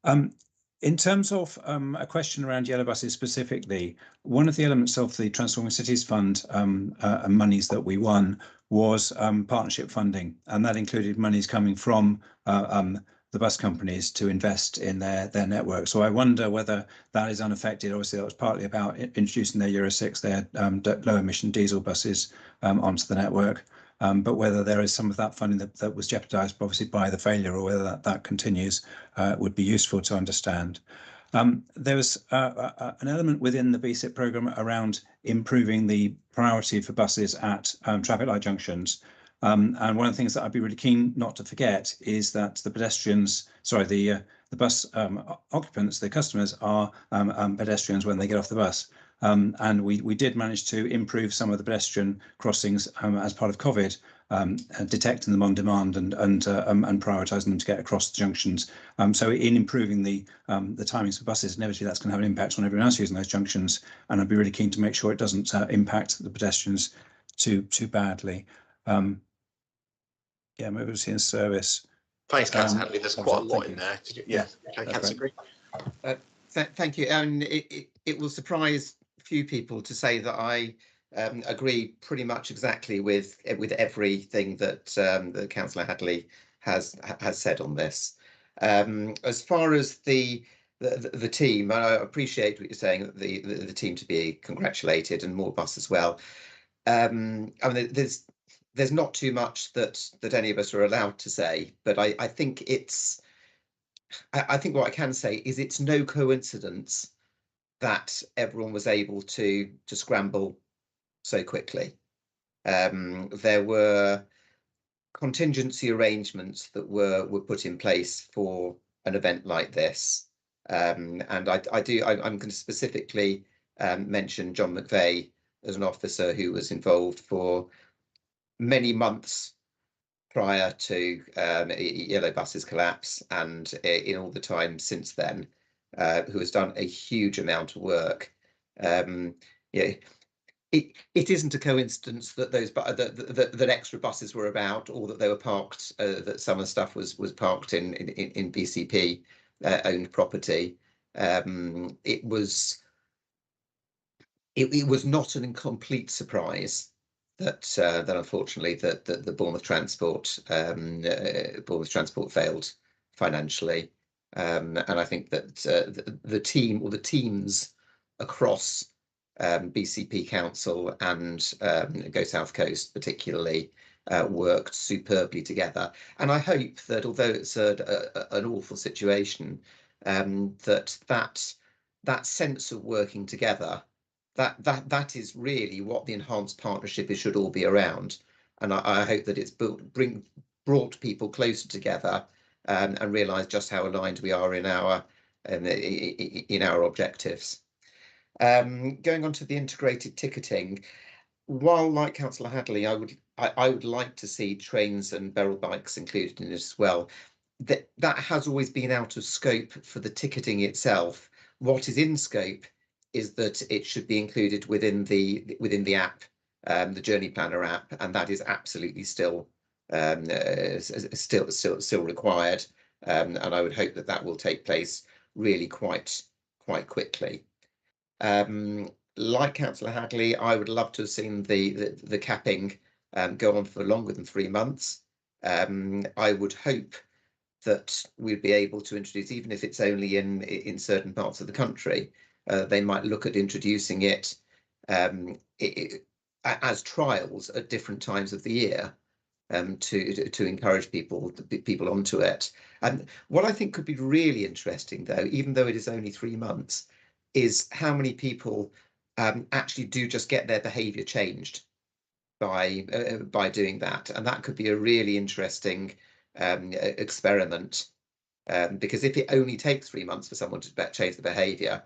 S11: In terms of a question around yellow buses specifically, one of the elements of the Transforming Cities Fund monies that we won was partnership funding, and that included monies coming from the bus companies to invest in their network. So I wonder whether that is unaffected. Obviously, that was partly about introducing their Euro 6, their low emission diesel buses onto the network. But whether there is some of that funding that was jeopardised, obviously, by the failure, or whether that continues, would be useful to understand. There was an element within the BCP programme around improving the priority for buses at traffic light junctions. And one of the things that I'd be really keen not to forget is that the pedestrians, sorry, the bus occupants, the customers, are pedestrians when they get off the bus. And we did manage to improve some of the pedestrian crossings as part of COVID, detecting them on demand and prioritising them to get across the junctions. So in improving the timings for buses, inevitably that's going to have an impact on everyone else using those junctions. And I'd be really keen to make sure it doesn't impact the pedestrians too badly. Yeah, mobility and service.
S13: Thanks, Councillor Hadley. There's quite a lot in there. Yeah, okay, Councillor Green.
S5: Thank you. It will surprise few people to say that I agree pretty much exactly with everything that the Councillor Hadley has said on this. As far as the team, I appreciate what you're saying, that the team to be congratulated, and Moorbus as well. I mean, there's not too much that any of us are allowed to say, but I think I think what I can say is it's no coincidence that everyone was able to scramble so quickly. There were contingency arrangements that were put in place for an event like this, and I'm going to specifically mention John McVeigh as an officer who was involved for many months prior to Yellow Bus's collapse, and in all the time since then, who has done a huge amount of work. Yeah, it isn't a coincidence that that extra buses were about, or that they were parked, that some of the stuff was parked in BCP owned property. It was not an incomplete surprise that unfortunately that the Bournemouth Transport failed financially, and I think that the team, or the teams across BCP Council and Go South Coast particularly, worked superbly together. And I hope that, although it's an awful situation, that sense of working together, that is really what the enhanced partnership should all be around. and I hope that it's brought people closer together and realise just how aligned we are in our objectives. Going on to the integrated ticketing, while like Councillor Hadley, I would like to see trains and barrel bikes included in it as well. That has always been out of scope for the ticketing itself. What is in scope is that it should be included within the app, the Journey Planner app, and that is absolutely still required. And I would hope that that will take place really quite quickly. Like Councillor Hadley, I would love to have seen the capping go on for longer than 3 months. I would hope that we'd be able to introduce, even if it's only in certain parts of the country, they might look at introducing it as trials at different times of the year to encourage people onto it. And what I think could be really interesting, though, even though it is only 3 months, is how many people actually do just get their behaviour changed by doing that, and that could be a really interesting experiment, because if it only takes 3 months for someone to change the behaviour,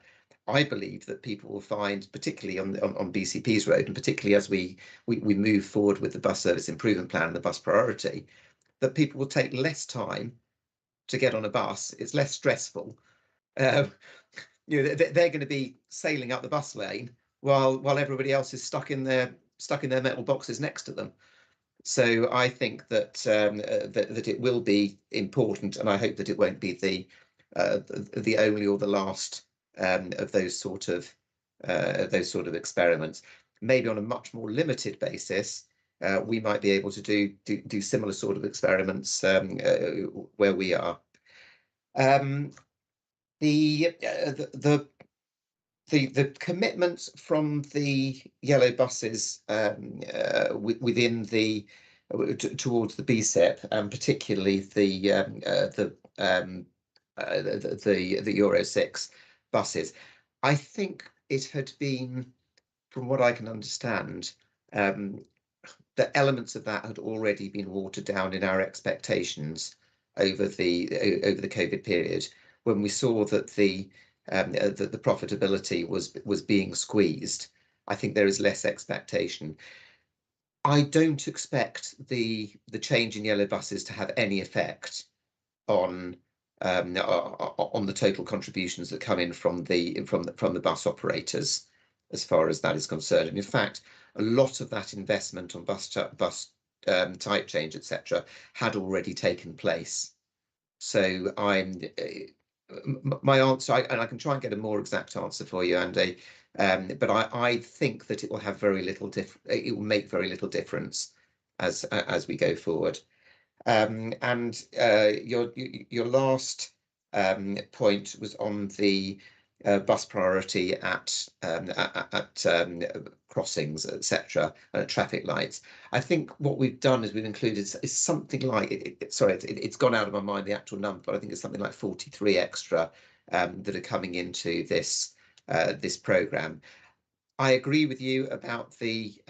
S5: I believe that people will find, particularly on BCP's road, and particularly as we move forward with the bus service improvement plan and the bus priority, that people will take less time to get on a bus. It's less stressful. They're going to be sailing up the bus lane while everybody else is stuck in their metal boxes next to them. So I think that that it will be important, and I hope that it won't be the only or the last of those sort of experiments. Maybe on a much more limited basis, we might be able to do similar sort of experiments where we are. The commitments from the yellow buses within towards the BCP, and particularly the Euro 6 buses, I think it had been, from what I can understand, the elements of that had already been watered down in our expectations over the COVID period, when we saw that the profitability was being squeezed. I think there is less expectation. I don't expect the change in yellow buses to have any effect on the total contributions that come in from the bus operators, as far as that is concerned. And in fact, a lot of that investment on bus type change, etc., had already taken place. So my answer, and I can try and get a more exact answer for you, Andy, but I think that it will have very little it will make very little difference as we go forward. And your last point was on the bus priority at crossings, etc., traffic lights. I think what we've done is we've included is something like it's gone out of my mind, the actual number, but I think it's something like 43 extra that are coming into this programme. I agree with you about the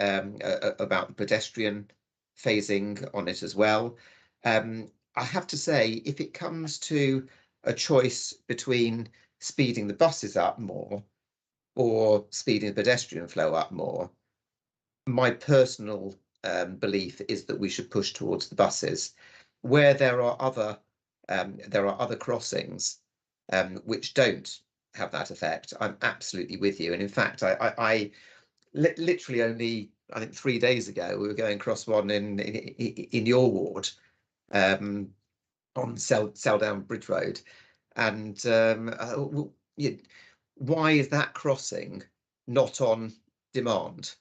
S5: pedestrian phasing on it as well. I have to say, if it comes to a choice between speeding the buses up more or speeding the pedestrian flow up more, my personal belief is that we should push towards the buses. Where there are other crossings which don't have that effect, I'm absolutely with you. And in fact, I literally only, I think 3 days ago, we were going across one in your ward, on Seldown Bridge Road, and why is that crossing not on demand?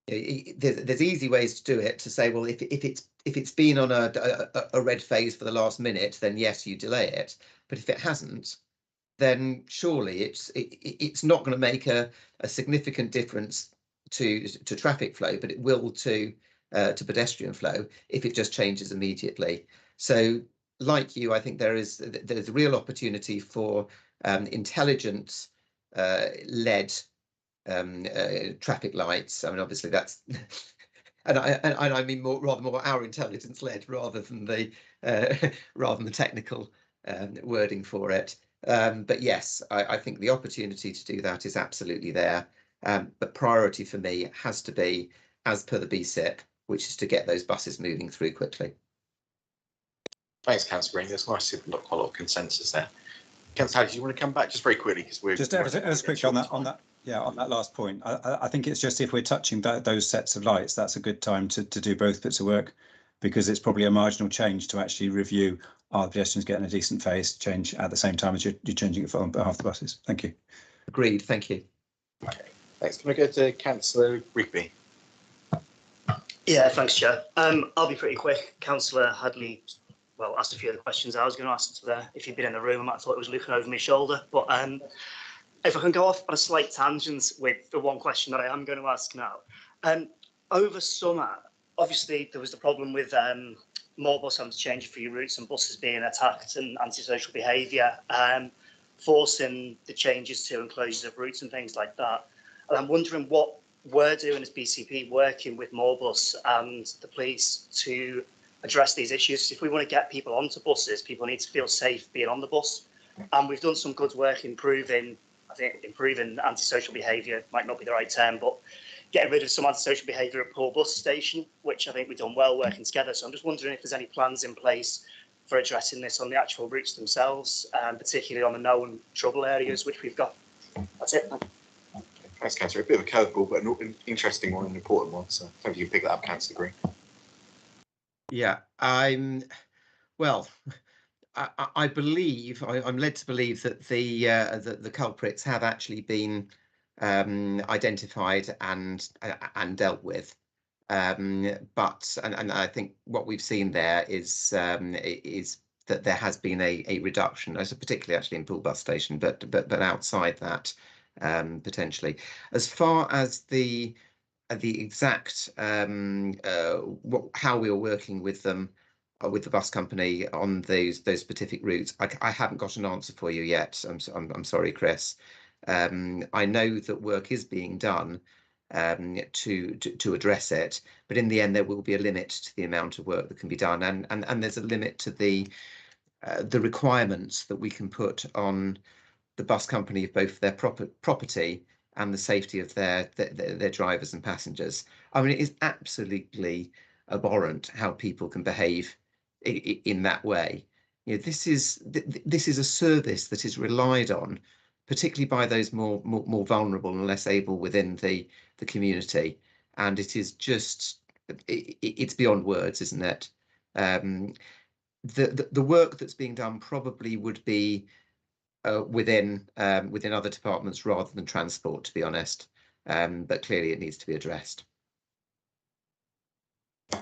S5: There's easy ways to do it, to say, well, if it's been on a red phase for the last minute, then yes, you delay it. But if it hasn't, then surely it's not going to make a significant difference to traffic flow, but it will to pedestrian flow if it just changes immediately. So, like you, I think there's a real opportunity for intelligence led traffic lights. I mean, obviously that's And I mean rather more our intelligence led rather than the technical wording for it. But yes, I think the opportunity to do that is absolutely there. But priority for me has to be, as per the BCP, which is to get those buses moving through quickly.
S13: Thanks, Councillor Green. There's nice to see quite a lot of consensus there. Councillor, do you want to come back just very quickly because we're
S11: just ever quickly on that. Yeah, on that last point, I think it's just if we're touching those sets of lights, that's a good time to do both bits of work, because it's probably a marginal change to actually review are the pedestrians getting a decent phase change at the same time as you're changing it on behalf of the buses. Thank you.
S5: Agreed. Thank you.
S13: Okay. Thanks. Can we go to Councillor Rigby?
S15: Yeah, thanks, Chair. I'll be pretty quick. Councillor Hadley, well, asked a few of the questions I was going to ask there. If he'd been in the room, I might have thought he was looking over my shoulder. But if I can go off on a slight tangent with the one question that I am going to ask now. Over summer, obviously, there was the problem with more bus having to change a few routes and buses being attacked and antisocial behaviour, forcing the changes to and closures of routes and things like that. And I'm wondering what we're doing as BCP, working with Moorbus and the police to address these issues. If we want to get people onto buses, people need to feel safe being on the bus. And we've done some good work improving antisocial behaviour, might not be the right term, but getting rid of some antisocial behaviour at Poole bus station, which I think we've done well working together. So I'm just wondering if there's any plans in place for addressing this on the actual routes themselves, and particularly on the known trouble areas, which we've got. That's it.
S13: Thanks, Councillor. A bit of a curveball, but an interesting one, an important one. So thank you. Pick that up, Councillor Green.
S5: Yeah, well, I believe I'm led to believe that the culprits have actually been identified and dealt with. But I think what we've seen there is that there has been a reduction, particularly actually in Poole bus station, but outside that potentially. As far as the exact how we are working with them, with the bus company on those specific routes, I haven't got an answer for you yet. I'm sorry, Chris. I know that work is being done to address it, but in the end there will be a limit to the amount of work that can be done, and there's a limit to the requirements that we can put on the bus company of both their property and the safety of their drivers and passengers. I mean, it is absolutely abhorrent how people can behave in that way. You know, this is a service that is relied on, particularly by those more vulnerable and less able within the community, and it is just it's beyond words, isn't it? The work that's being done probably would be within other departments rather than transport, to be honest, but clearly it needs to be addressed.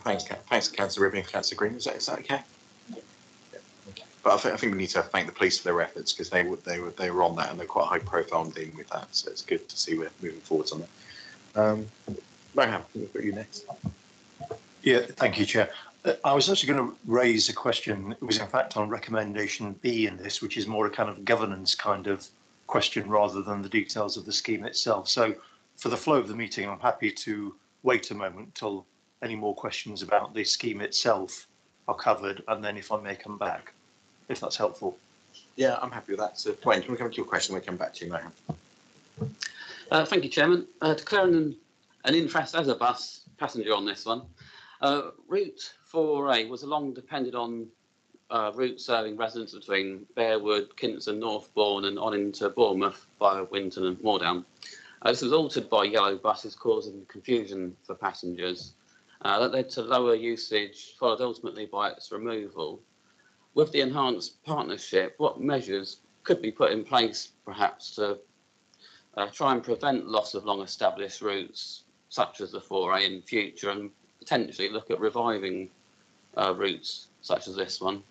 S13: Thanks, Councillor Rigby and Councillor Green. Is that okay? Yeah. Okay. But I think we need to thank the police for their efforts, because they were on that and they're quite high profile in dealing with that. So it's good to see we're moving forwards on that. Mohan, we'll put you next.
S14: Yeah, thank you, Chair. I was actually going to raise a question. It was in fact on recommendation B in this, which is more a kind of governance kind of question rather than the details of the scheme itself. So for the flow of the meeting, I'm happy to wait a moment till any more questions about the scheme itself are covered, and then if I may come back, if that's helpful.
S13: Yeah, I'm happy with that. So, Wayne, can we come to your question? We'll come back to you, Mohan.
S16: Thank you, Chairman. Declaring an interest as a bus passenger on this one. Route 4A was long depended on routes serving residents between Bearwood, Kinton, Northbourne and on into Bournemouth via Winton and Moordown. This was altered by yellow buses, causing confusion for passengers. That led to lower usage, followed ultimately by its removal. With the enhanced partnership, what measures could be put in place, perhaps, to try and prevent loss of long-established routes, such as the 4A in future, and potentially look at reviving routes such as this one?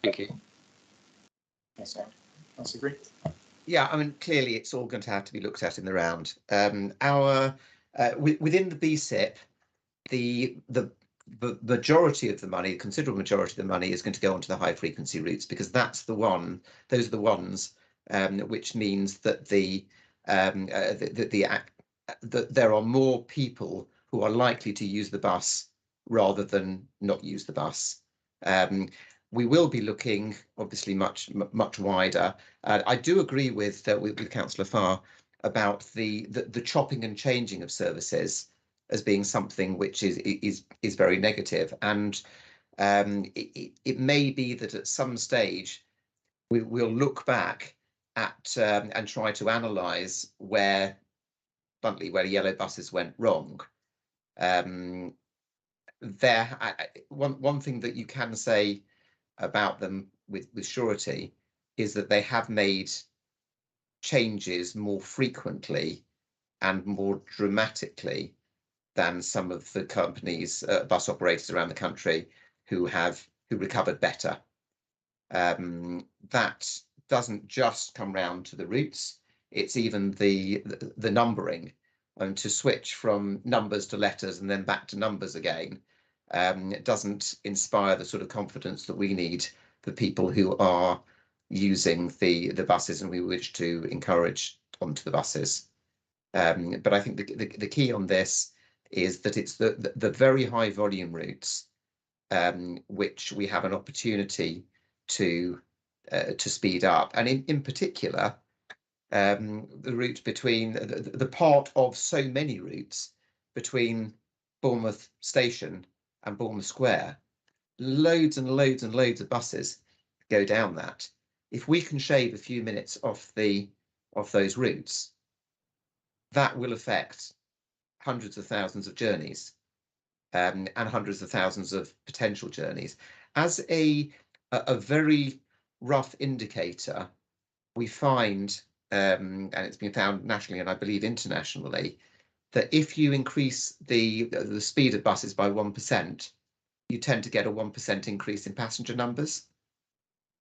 S16: Thank you.
S13: That's agree.
S5: Yeah, I mean, clearly it's all going to have to be looked at in the round. Within the BCP, the majority of the money, the considerable majority of the money, is going to go onto the high frequency routes, because those are the ones which means that there are more people who are likely to use the bus rather than not use the bus. We will be looking obviously much wider. I do agree with Councillor Farr about the chopping and changing of services as being something which is very negative, and it may be that at some stage we'll look back at and try to analyse where yellow buses went wrong. One thing that you can say about them with surety is that they have made changes more frequently and more dramatically than some of the companies, bus operators around the country who recovered better. That doesn't just come round to the routes, it's even the numbering, and to switch from numbers to letters and then back to numbers again. It doesn't inspire the sort of confidence that we need for people who are using the buses and we wish to encourage onto the buses. But I think the key on this is that it's the very high volume routes which we have an opportunity to speed up, and in particular the route between the part of so many routes between Bournemouth Station and Bournemouth Square. Loads and loads and loads of buses go down that. If we can shave a few minutes off those routes, that will affect hundreds of thousands of journeys and hundreds of thousands of potential journeys. As a very rough indicator, we find, and it's been found nationally and I believe internationally, that if you increase the speed of buses by 1%, you tend to get a 1% increase in passenger numbers.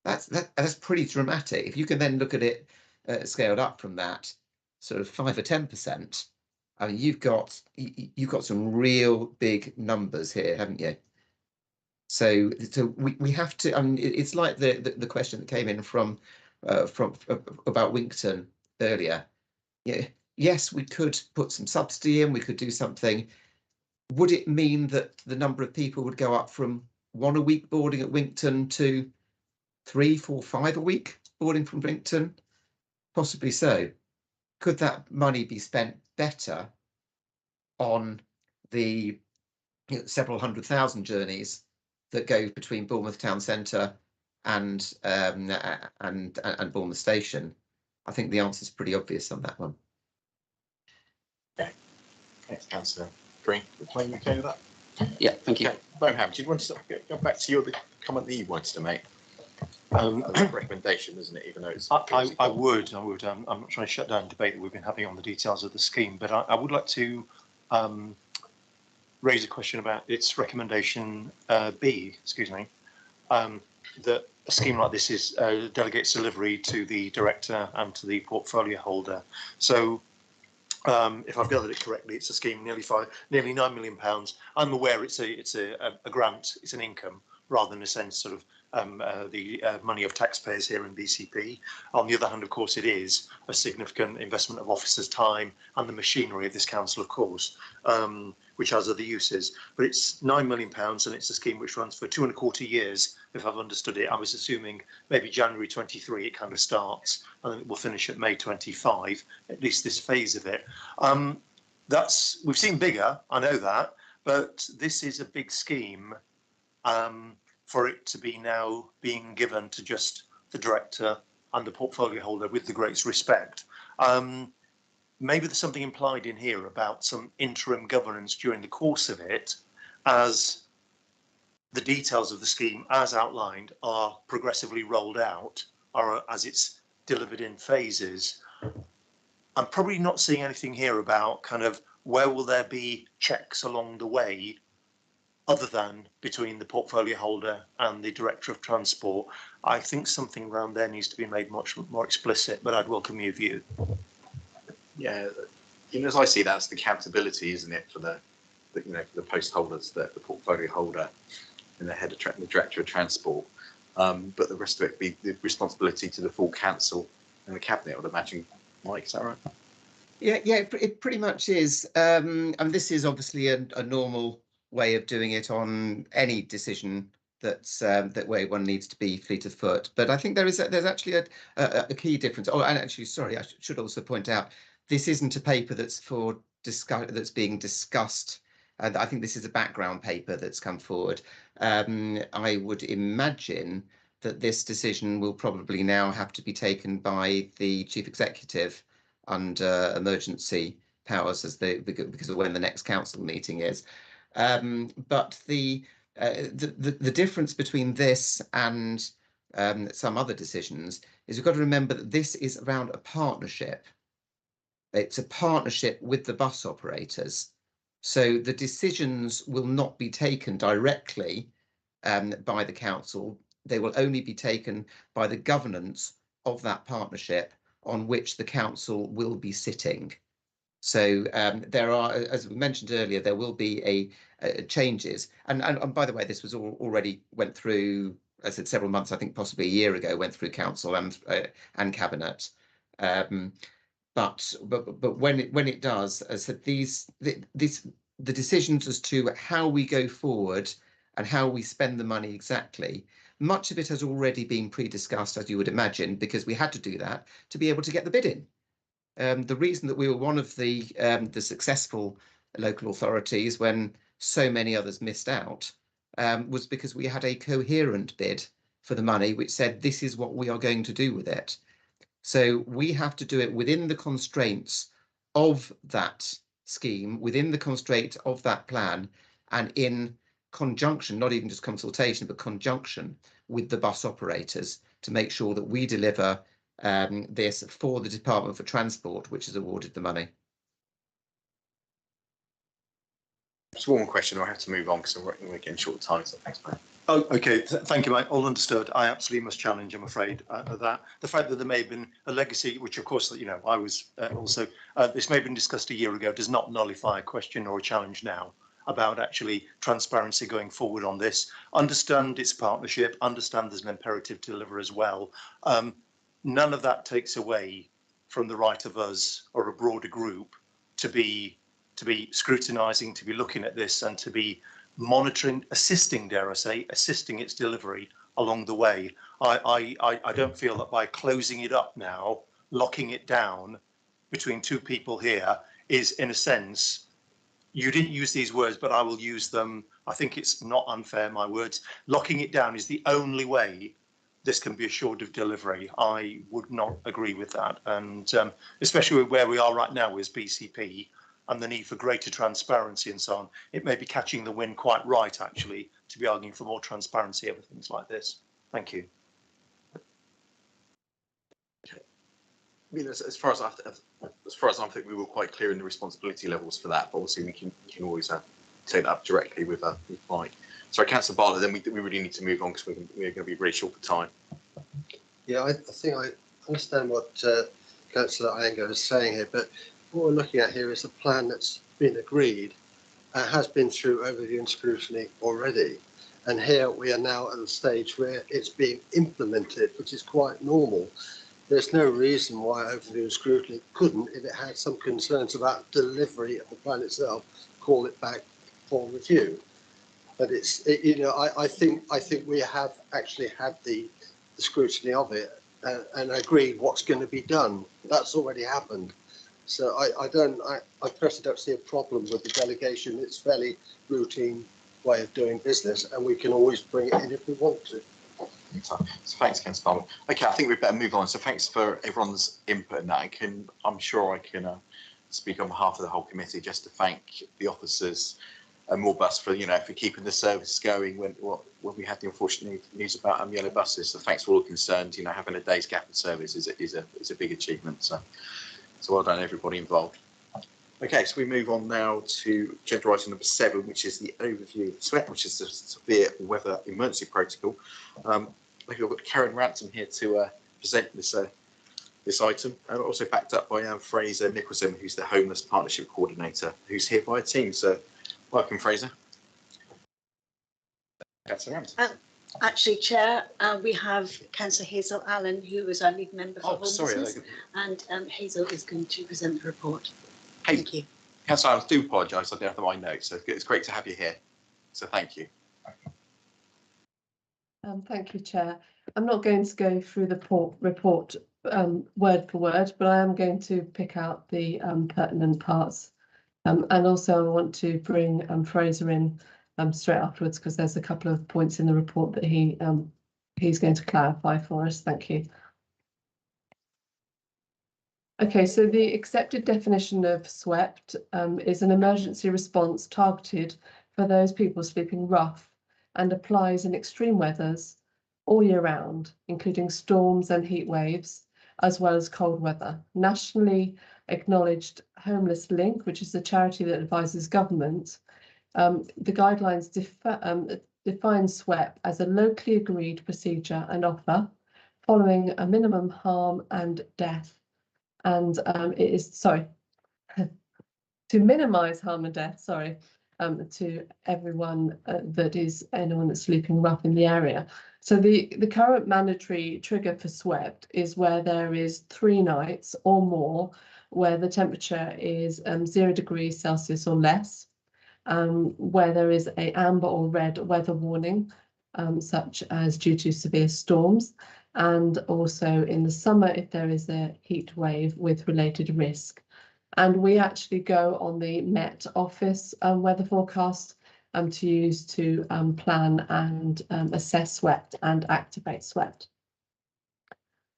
S5: That's pretty dramatic. If you can then look at it scaled up from that, sort of 5 or 10%, I mean, you've got some real big numbers here, haven't you? So we have to. I mean, it's like the question that came in from about Winkton earlier. Yeah, yes, we could put some subsidy in. We could do something. Would it mean that the number of people would go up from 1 a week boarding at Winkton to 3, 4, 5 a week boarding from Winkton? Possibly so. Could that money be spent better on the several 100,000 journeys that go between Bournemouth town centre and Bournemouth station? I think the answer is pretty obvious on that one.
S13: Okay. Thanks, Councillor Green. Are you okay with that?
S16: Yeah, thank you.
S13: Okay. Boham, do you want to go back to the comment that you wanted to make? A recommendation, isn't it? Even though it's
S14: I would. I'm not trying to shut down the debate that we've been having on the details of the scheme, but I would like to raise a question about its recommendation B. Excuse me. That a scheme like this is delegates delivery to the director and to the portfolio holder. So, if I've gathered it correctly, it's a scheme nearly £9 million. I'm aware it's a grant, it's an income rather than a sense sort of the money of taxpayers here in BCP. On the other hand, of course, it is a significant investment of officers' time and the machinery of this council, of course, which has other uses. But it's £9 million and it's a scheme which runs for 2¼ years, if I've understood it. I was assuming maybe January 23 it kind of starts and then it will finish at May 25, at least this phase of it. We've seen bigger, I know that, but this is a big scheme. For it to be now being given to just the director and the portfolio holder with the greatest respect. Maybe there's something implied in here about some interim governance during the course of it, as the details of the scheme as outlined are progressively rolled out, or as it's delivered in phases. I'm probably not seeing anything here about kind of where will there be checks along the way other than between the portfolio holder and the director of transport. I think something around there needs to be made much more explicit, but I'd welcome your view.
S13: Yeah, as I see that's the accountability, isn't it, for the for the post holders, the portfolio holder and the head of the director of transport. But the rest of it be the responsibility to the full council and the cabinet, I would imagine. Mike, is that right?
S5: Yeah, it pretty much is. And this is obviously a normal way of doing it on any decision that's that way one needs to be fleet of foot. But I think there's actually a key difference. Oh, and actually, sorry, I should also point out this isn't a paper that's that's being discussed. And I think this is a background paper that's come forward. I would imagine that this decision will probably now have to be taken by the chief executive under emergency powers because of when the next council meeting is. But the difference between this and some other decisions is we've got to remember that this is around a partnership. It's a partnership with the bus operators. So the decisions will not be taken directly by the council. They will only be taken by the governance of that partnership on which the council will be sitting. So there are, as we mentioned earlier, there will be changes. And by the way, this was already went through, as I said, several months, I think possibly a year ago, went through council and cabinet. But when it does, as I said, the decisions as to how we go forward and how we spend the money exactly, much of it has already been pre-discussed, as you would imagine, because we had to do that to be able to get the bid in. The reason that we were one of the successful local authorities when so many others missed out was because we had a coherent bid for the money which said this is what we are going to do with it. So we have to do it within the constraints of that scheme, within the constraint of that plan, and in conjunction, not even just consultation, but conjunction with the bus operators to make sure that we deliver this for the Department for Transport, which has awarded the money.
S13: Just one question, I have to move on because we're getting short of time, so thanks, mate.
S14: Oh, okay. Thank you, mate. All understood. I absolutely must challenge, I'm afraid, that the fact that there may have been a legacy, which of course, you know, I was also, this may have been discussed a year ago, does not nullify a question or a challenge now about actually transparency going forward on this. Understand it's a partnership, understand there's an imperative to deliver as well. None of that takes away from the right of us or a broader group to be scrutinising, to be looking at this and to be monitoring, assisting, dare I say, assisting its delivery along the way. I don't feel that by closing it up now, locking it down between two people here is, in a sense, you didn't use these words, but I will use them. I think it's not unfair, my words. Locking it down is the only way this can be assured of delivery. I would not agree with that. And especially where we are right now with BCP, and the need for greater transparency and so on, it may be catching the wind quite right, actually, to be arguing for more transparency over things like this. Thank you.
S13: Okay. I mean, as far as I'm thinking, we were quite clear in the responsibility levels for that, but obviously we can always take that up directly with Mike. Sorry, Councillor Bartlett, then we really need to move on because we're going to be really short for time.
S12: Yeah, I think I understand what Councillor Iyengar is saying here, but what we're looking at here is a plan that's been agreed and has been through overview and scrutiny already. And here we are now at the stage where it's being implemented, which is quite normal. There's no reason why overview and scrutiny couldn't, if it had some concerns about delivery of the plan itself, call it back for review. But you know, I think we have actually had the scrutiny of it and agreed what's going to be done. That's already happened. So I personally don't see a problem with the delegation. It's a fairly routine way of doing business, and we can always bring it in if we want to.
S13: So thanks, Councillor Bartlett. Okay, I think we better move on. So thanks for everyone's input in that. I'm sure I can speak on behalf of the whole committee just to thank the officers and Moorbus for for keeping the service going when we had the unfortunate news about yellow buses. So thanks for all concerned. Having a day's gap in service is a big achievement. So well done, everybody involved. Okay, so we move on now to agenda item number 7, which is the overview of SWEP, which is the severe weather emergency protocol. We've got Karen Ransom here to present this item, and also backed up by Fraser Nicholson, who's the Homeless Partnership Coordinator, who's here by a team. So welcome, Fraser.
S6: Actually, Chair, we have Councillor Hazel Allen, who is our lead member for homelessness, and Hazel is going to present the report. Thank you.
S13: Councillor, I do apologise, I don't have my notes, so it's great to have you here. So thank you.
S3: Thank you, Chair. I'm not going to go through the report word for word, but I am going to pick out the pertinent parts. And also I want to bring Fraser in straight afterwards, because there's a couple of points in the report that he's going to clarify for us. Thank you. Okay, so the accepted definition of SWEPT is an emergency response targeted for those people sleeping rough and applies in extreme weathers all year round, including storms and heat waves, as well as cold weather. Nationally acknowledged Homeless Link, which is a charity that advises government, the guidelines define SWEP as a locally agreed procedure and offer following a minimum harm and death. And it is, sorry, to minimise harm and death, sorry, to everyone that is anyone that's sleeping rough in the area. So the current mandatory trigger for SWEPT is where there is 3 nights or more where the temperature is 0 degrees Celsius or less, where there is a amber or red weather warning, such as due to severe storms, and also in the summer if there is a heat wave with related risk. And we actually go on the Met Office weather forecast to use to plan and assess SWEPT and activate SWEPT.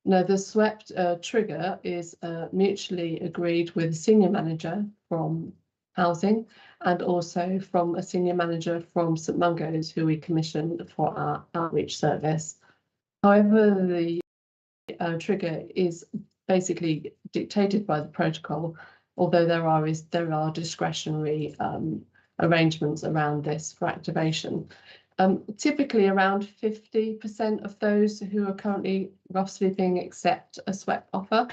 S3: Now, the SWEPT trigger is mutually agreed with a senior manager from housing and also from a senior manager from St Mungo's, who we commissioned for our outreach service. However, the trigger is basically dictated by the protocol, although there are discretionary arrangements around this for activation. Typically around 50% of those who are currently rough sleeping accept a SWEP offer.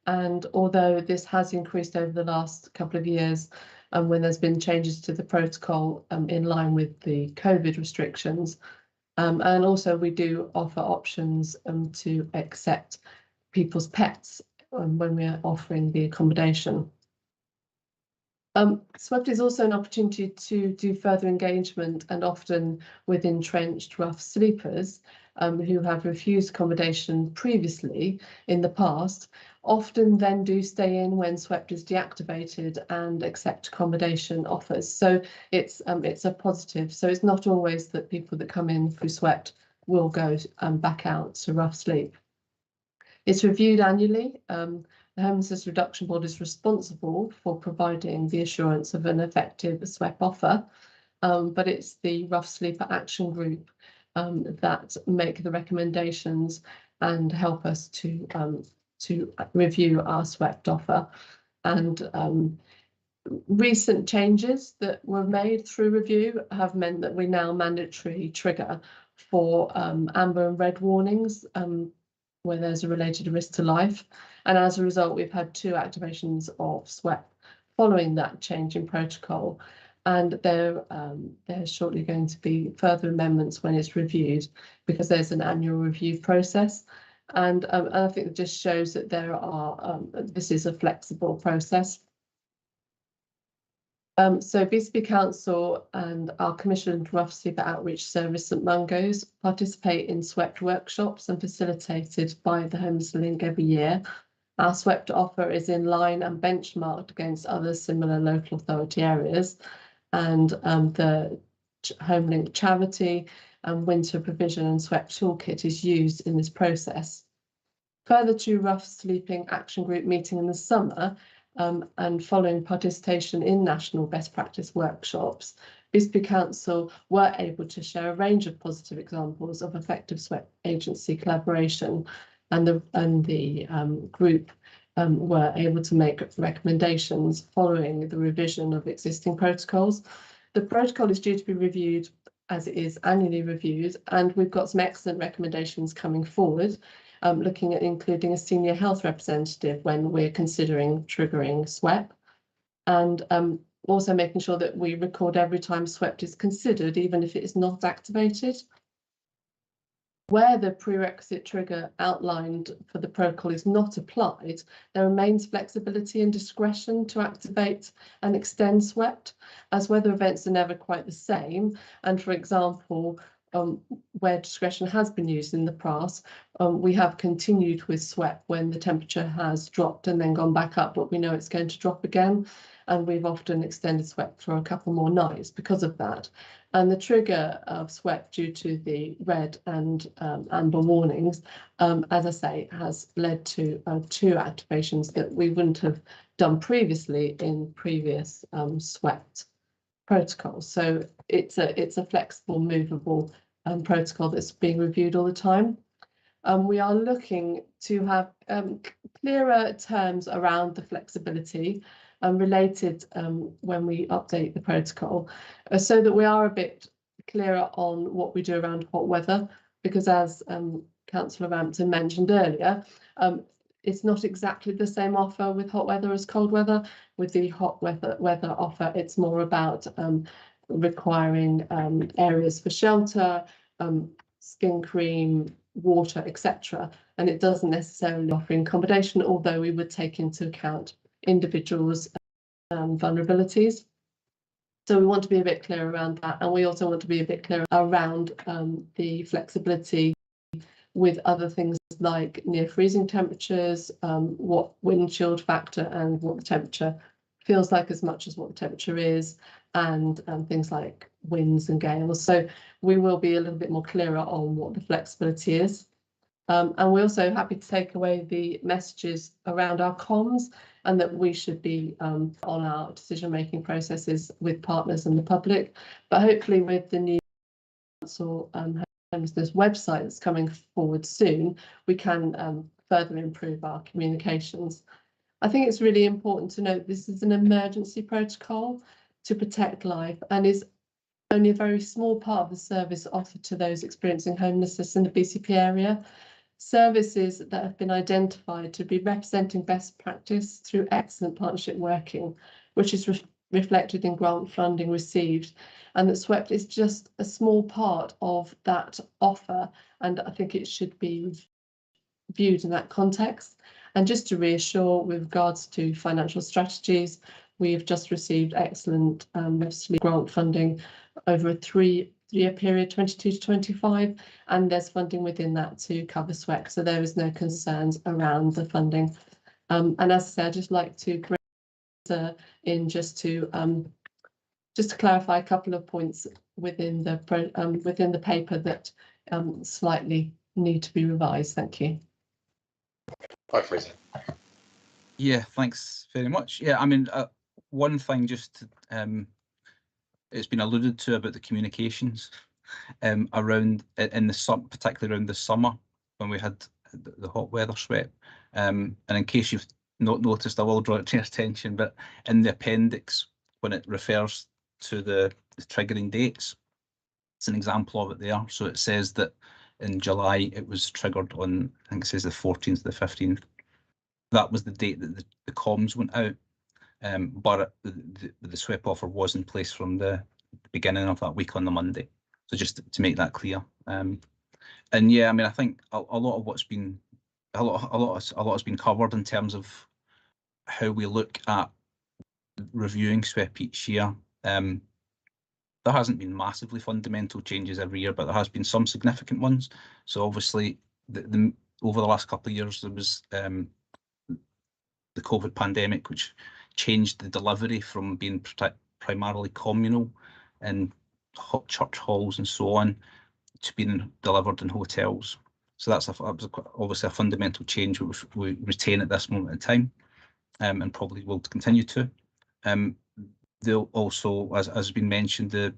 S3: And although this has increased over the last couple of years, when there's been changes to the protocol in line with the COVID restrictions, and also we do offer options to accept people's pets when we're offering the accommodation. SWEPT is also an opportunity to do further engagement, and often with entrenched rough sleepers who have refused accommodation previously in the past, often then do stay in when SWEPT is deactivated and accept accommodation offers. So it's a positive. So it's not always that people that come in through SWEPT will go back out to rough sleep. It's reviewed annually. The Homelessness Reduction Board is responsible for providing the assurance of an effective SWEP offer, but it's the Rough Sleeper Action Group that make the recommendations and help us to review our SWEP offer. And recent changes that were made through review have meant that we now mandatory trigger for amber and red warnings where there's a related risk to life. And as a result, we've had 2 activations of SWEP following that change in protocol. And there's shortly going to be further amendments when it's reviewed, because there's an annual review process. And I think it just shows that there are, this is a flexible process. So BCP Council and our commissioned Rough Sleeper Outreach Service St Mungo's participate in SWEPT workshops and facilitated by the Homeless Link every year. Our SWEPT offer is in line and benchmarked against other similar local authority areas, and the HomeLink charity and winter provision and SWEPT toolkit is used in this process. Further to Rough Sleeping Action Group meeting in the summer, and following participation in national best practice workshops, BCP Council were able to share a range of positive examples of effective SWEP agency collaboration, and the group were able to make recommendations following the revision of existing protocols. The protocol is due to be reviewed, as it is annually reviewed, and we've got some excellent recommendations coming forward, looking at including a senior health representative when we're considering triggering SWEP, and also making sure that we record every time SWEP is considered, even if it is not activated. Where the prerequisite trigger outlined for the protocol is not applied, there remains flexibility and discretion to activate and extend SWEPT, as weather events are never quite the same. And for example, where discretion has been used in the past, we have continued with SWEPT when the temperature has dropped and then gone back up, but we know it's going to drop again. And we've often extended SWEPT for a couple more nights because of that. And the trigger of SWEPT due to the red and amber warnings, as I say, has led to 2 activations that we wouldn't have done previously in previous SWEPT protocols. So it's a flexible, movable protocol that's being reviewed all the time. We are looking to have clearer terms around the flexibility related when we update the protocol, so that we are a bit clearer on what we do around hot weather, because as Councillor Rampton mentioned earlier, it's not exactly the same offer with hot weather as cold weather. With the hot weather offer, it's more about requiring areas for shelter, skin cream, water, etc. And it doesn't necessarily offer accommodation, although we would take into account individuals' vulnerabilities. So we want to be a bit clear around that, and we also want to be a bit clear around the flexibility with other things like near freezing temperatures, what wind chill factor and what the temperature feels like as much as what the temperature is, and things like winds and gales. So we will be a little bit more clearer on what the flexibility is. And we're also happy to take away the messages around our comms, and that we should be on our decision-making processes with partners and the public. But hopefully with the new council homelessness website that's coming forward soon, we can further improve our communications. I think it's really important to note this is an emergency protocol to protect life, and is only a very small part of the service offered to those experiencing homelessness in the BCP area. Services that have been identified to be representing best practice through excellent partnership working, which is reflected in grant funding received, and that SWEPT is just a small part of that offer, and I think it should be viewed in that context. And just to reassure, with regards to financial strategies, we've just received excellent grant funding over a three-year period, 22 to 25, and there's funding within that to cover SWEPT, so there is no concerns around the funding. And as I said, I'd just like to bring in just to clarify a couple of points within the paper that slightly need to be revised. Thank you.
S1: Hi, Fraser.
S17: Yeah, thanks very much. Yeah, I mean, one thing just to, it's been alluded to about the communications around in the particularly around the summer when we had the hot weather SWEPT. And in case you've not noticed, I will draw it to your attention, but in the appendix, when it refers to the triggering dates, it's an example of it there. So it says that in July it was triggered on, I think it says the 14th, the 15th. That was the date that the comms went out. But the SWEPT offer was in place from the beginning of that week on the Monday. So just to make that clear. And yeah, I mean, I think a lot of what's been a lot has been covered in terms of how we look at reviewing SWEPT each year. There hasn't been massively fundamental changes every year, but there has been some significant ones. So obviously, over the last couple of years, there was the COVID pandemic, which changed the delivery from being primarily communal and church halls and so on to being delivered in hotels. So that was obviously a fundamental change which we retain at this moment in time, and probably will continue to. They'll also, as has been mentioned, the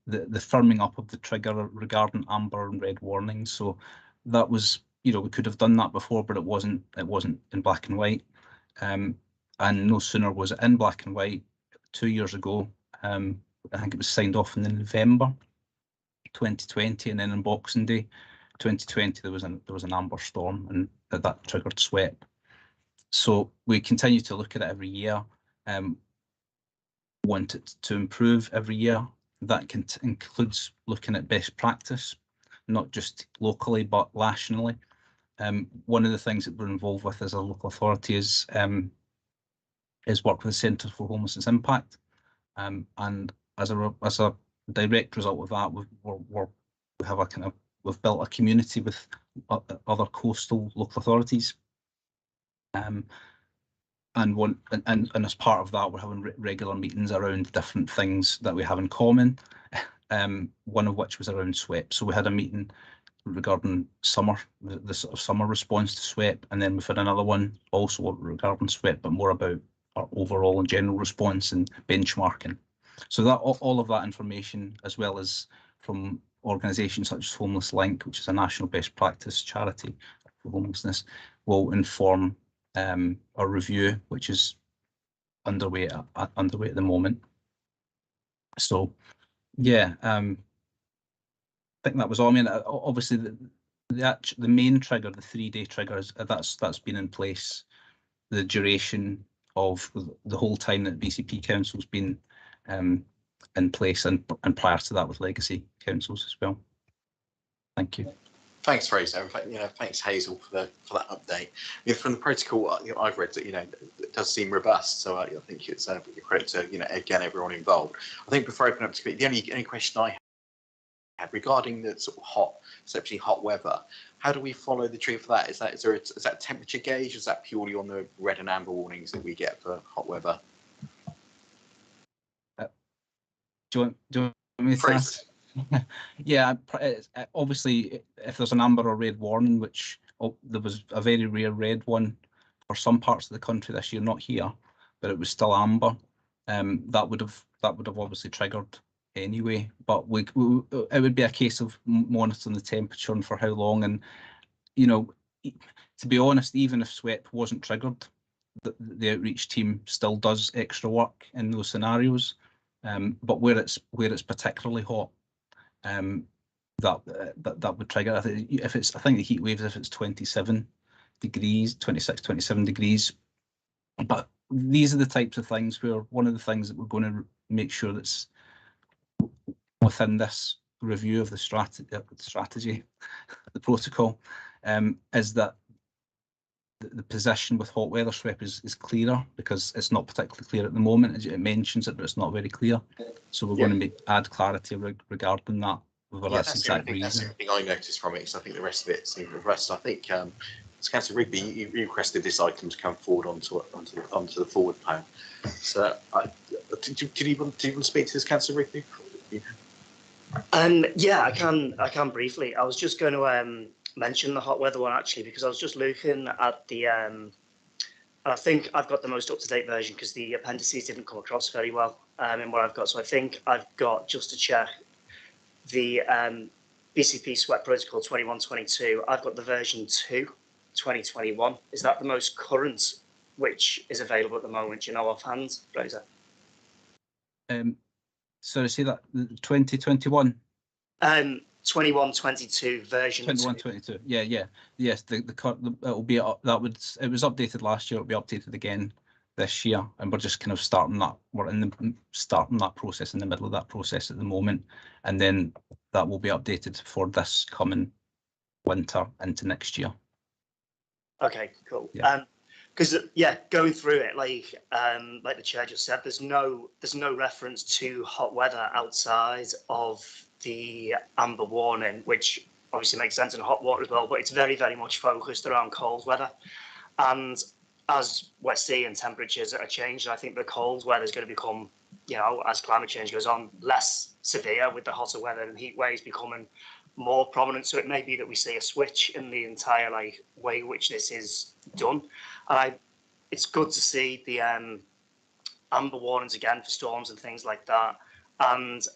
S17: firming up of the trigger regarding amber and red warnings. So that was, you know, we could have done that before, but it wasn't in black and white. And no sooner was it in black and white 2 years ago. I think it was signed off in November 2020, and then on Boxing Day 2020 there was an amber storm, and that triggered SWEPT. So we continue to look at it every year. Want it to improve every year. That includes looking at best practice. not just locally but nationally. One of the things that we're involved with as a local authority is work with the Centre for Homelessness Impact, and as a direct result of that, we've built a community with other coastal local authorities, and as part of that, we're having regular meetings around different things that we have in common. One of which was around SWEP. So we had a meeting regarding the sort of summer response to SWEP, and then we've had another one also regarding SWEP, but more about our overall and general response and benchmarking. So that all of that information, as well as from organisations such as Homeless Link, which is a national best practice charity for homelessness, will inform our review, which is underway at the moment. So yeah, I think that was all. I mean, obviously the main trigger, the 3-day trigger, that's been in place the duration of the whole time that BCP Council's been in place, and prior to that with legacy councils as well. Thank you.
S13: Thanks, Fraser. In fact, thanks Hazel for that update. From the protocol, I've read that it does seem robust. So I think it's a credit to again everyone involved. I think before I open up to the only question I had regarding the sort of especially hot weather, how do we follow the tree for that? Is that temperature gauge? Is that purely on the red and amber warnings that we get for hot weather?
S17: Do you want me to ask? Yeah, obviously, if there's an amber or red warning, which there was a very rare red one for some parts of the country this year, not here, but it was still amber. That would have obviously triggered anyway. But it would be a case of monitoring the temperature and for how long. And to be honest, even if SWEP wasn't triggered, the outreach team still does extra work in those scenarios. But where it's particularly hot, that would trigger. I think the heat waves, if it's 27 degrees, 26, 27 degrees. But these are the types of things where one of the things that we're going to make sure that's within this review of the strategy, the protocol, is that the position with hot weather SWEP is clearer, because it's not particularly clear at the moment. It mentions it, but it's not very clear. So we're going to add clarity regarding that. That's the exact reason.
S13: That's the only thing I noticed from it, because I think the rest of it seemed reversed. I think Councillor Rigby, you requested this item to come forward onto the forward plan. So do you want to speak to this, Councillor Rigby?
S15: Yeah, I can briefly. I was just going to mention the hot weather one actually, because I was just looking at the I think I've got the most up-to-date version, because the appendices didn't come across very well in what I've got. So I think I've got, just to check, the BCP SWEP Protocol 2122. I've got the version 2, 2021. Is that the most current which is available at the moment? Do you know offhand, Fraser?
S17: Sorry, say that 2021.
S15: 2122 version.
S17: 2122. Yeah. Yes, it'll be it was updated last year. It'll be updated again this year, and we're just kind of starting that. We're starting that process, in the middle of that process at the moment, and then that will be updated for this coming winter into next year.
S15: Okay, cool.
S17: Yeah.
S15: Because going through it, like the chair just said, there's no reference to hot weather outside of the amber warning, which obviously makes sense in hot water as well, but it's very, very much focused around cold weather. And as we're seeing temperatures that are changing, I think the cold weather is going to become, as climate change goes on, less severe, with the hotter weather and heat waves becoming more prominent. So it may be that we see a switch in the entire way which this is done. And it's good to see the amber warnings again for storms and things like that. And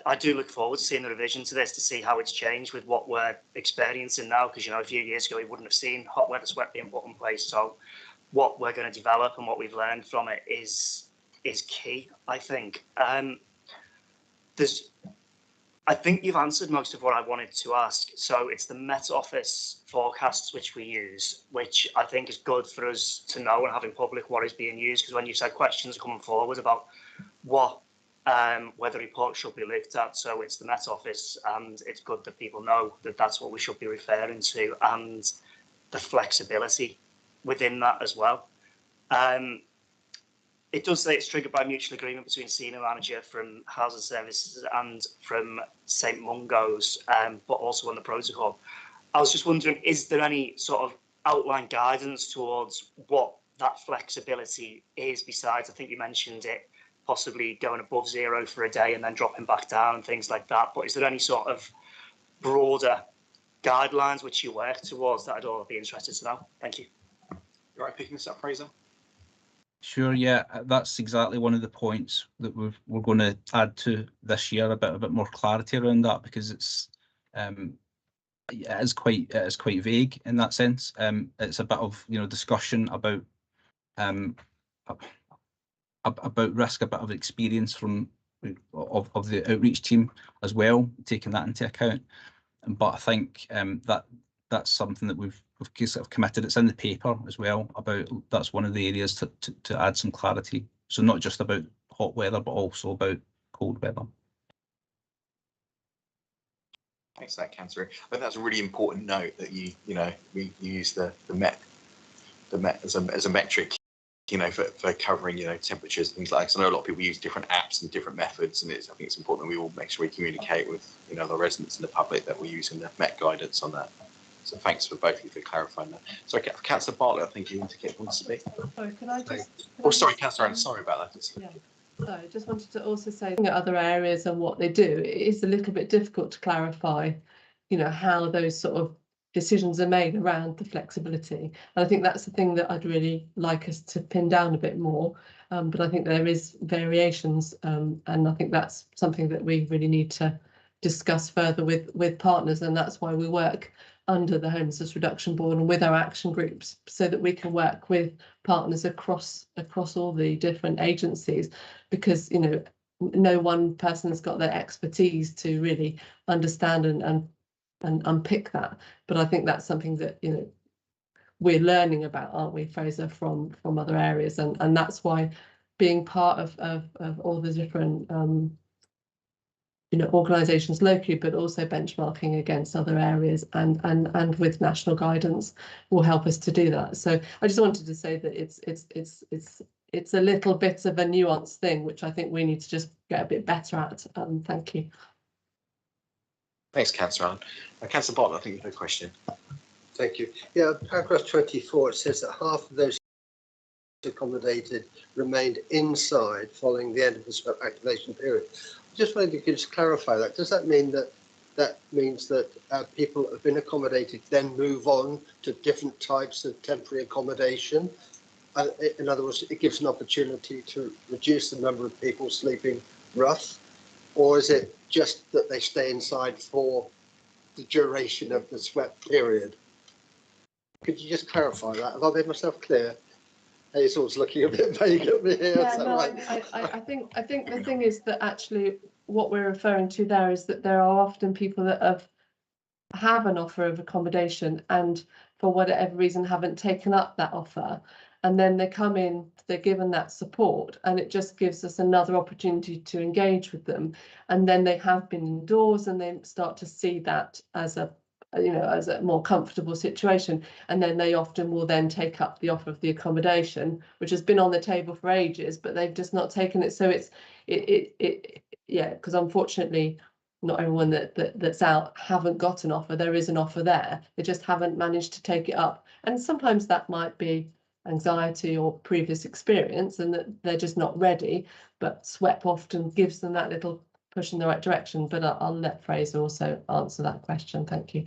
S15: I do look forward to seeing the revision to this, to see how it's changed with what we're experiencing now, because a few years ago we wouldn't have seen hot weather SWEP being put in place. So what we're going to develop and what we've learned from it is key, I think. I think you've answered most of what I wanted to ask. So it's the Met Office forecasts which we use, which I think is good for us to know, and having public what is being used, because when you said questions coming forward about what where the report should be looked at. So it's the Met Office, and it's good that people know that that's what we should be referring to, and the flexibility within that as well. It does say it's triggered by mutual agreement between senior manager from Housing Services and from St Mungo's, but also on the protocol. I was just wondering, is there any sort of outline guidance towards what that flexibility is besides, I think you mentioned it, possibly going above 0 for a day and then dropping back down and things like that. But is there any sort of broader guidelines which you work towards that I'd all be interested to know? Thank you.
S1: You all right picking this up, Fraser?
S17: Sure, yeah, that's exactly one of the points that we're going to add to this year, a bit more clarity around that, because it's it is quite vague in that sense. It's a bit of discussion about risk, a bit of experience from of the outreach team as well, taking that into account. But I think that's something that we've sort of committed. It's in the paper as well about that's one of the areas to add some clarity. So not just about hot weather, but also about cold weather.
S1: Thanks for that, Councillor. I think that's a really important note that you use the Met as a metric, for covering temperatures and things like that. So I know a lot of people use different apps and different methods, and I think it's important that we all make sure we communicate with the residents and the public that we're using the Met guidance on that. So thanks for both of you for clarifying that. So Councillor Bartlett, I think you want to speak.
S3: Sorry, can I just?
S1: Sorry, Councillor Anne, sorry about that.
S3: Yeah. So I just wanted to also say at other areas and what they do, it is a little bit difficult to clarify, how those sort of decisions are made around the flexibility. And I think that's the thing that I'd really like us to pin down a bit more. But I think there is variations, and I think that's something that we really need to discuss further with partners, and that's why we work under the Homelessness Reduction Board and with our action groups, so that we can work with partners across all the different agencies, because no one person's got their expertise to really understand and unpick that. But I think that's something that we're learning about, aren't we, Fraser, from other areas, and that's why being part of all the different organisations locally, but also benchmarking against other areas and with national guidance will help us to do that. So I just wanted to say that it's a little bit of a nuanced thing, which I think we need to just get a bit better at. Thank you.
S1: Thanks, Councillor Allen. Councillor Bartlett, I think you had a question.
S12: Thank you. Yeah, paragraph 24, it says that half of those accommodated remained inside following the end of the SWEP activation period. Just wondering if you could just clarify that. Does that mean that means that people have been accommodated then move on to different types of temporary accommodation? In other words, it gives an opportunity to reduce the number of people sleeping rough, or is it just that they stay inside for the duration of the SWEP period? Could you just clarify that? Have I made myself clear? Hazel's looking a bit vague at me here.
S3: Yeah, no, I think the thing is that actually what we're referring to there is that there are often people that have an offer of accommodation and for whatever reason haven't taken up that offer, and then they come in, they're given that support, and it just gives us another opportunity to engage with them, and then they have been indoors and they start to see that as a more comfortable situation, and then they often will then take up the offer of the accommodation, which has been on the table for ages, but they've just not taken it. So yeah, because unfortunately not everyone that's out haven't got an offer. There is an offer there, they just haven't managed to take it up, and sometimes that might be anxiety or previous experience and that they're just not ready, but SWEP often gives them that little push in the right direction. But I'll let Fraser also answer that question. Thank you.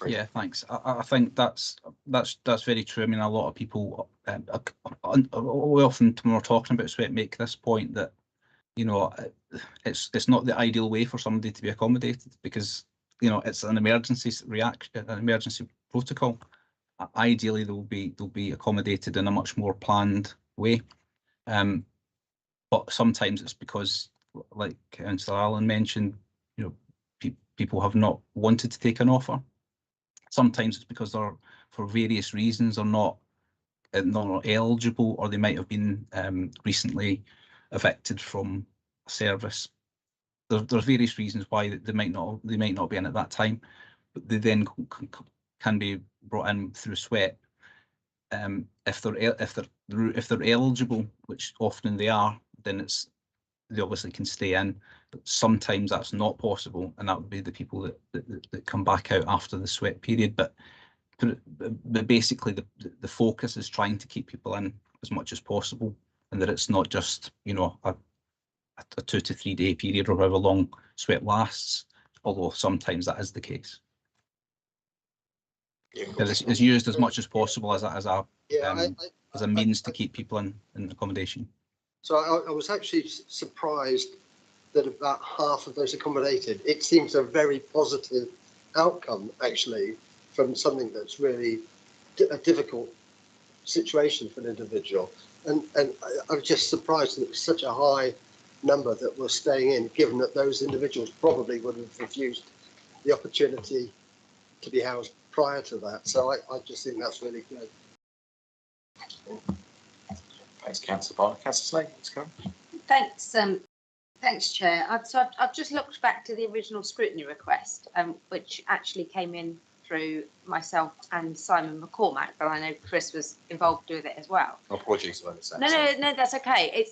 S17: Yeah, thanks. I think that's very true. I mean, a lot of people we often, when we're talking about SWEP, make this point that it's not the ideal way for somebody to be accommodated, because it's an emergency reaction, an emergency protocol. Ideally, they'll be accommodated in a much more planned way, but sometimes it's because, like Councillor Allen mentioned, people have not wanted to take an offer. Sometimes it's because they're, for various reasons, are not eligible, or they might have been recently evicted from a service. There's various reasons why they might not be in at that time, but they then can be brought in through SWEP if they're eligible, which often they are. Then they obviously can stay in, but sometimes that's not possible, and that would be the people that come back out after the SWEP period. But basically, the focus is trying to keep people in as much as possible, and that it's not just, you know, a 2 to 3 day period or however long SWEP lasts, although sometimes that is the case. It's used as much as possible as a means to keep people in accommodation.
S12: So I was actually surprised that about half of those accommodated. It seems a very positive outcome, actually, from something that's really a difficult situation for an individual. And I was just surprised that it was such a high number that were staying in, given that those individuals probably would have refused the opportunity to be housed prior to that. So I just think that's really good.
S1: Thanks, Councillor Barner. Councillor Slade, let's go.
S10: Thanks, thanks, Chair. I've just looked back to the original scrutiny request, which actually came in through myself and Simon McCormack, but I know Chris was involved with it as well.
S1: Apologies about that.
S10: No, that's okay.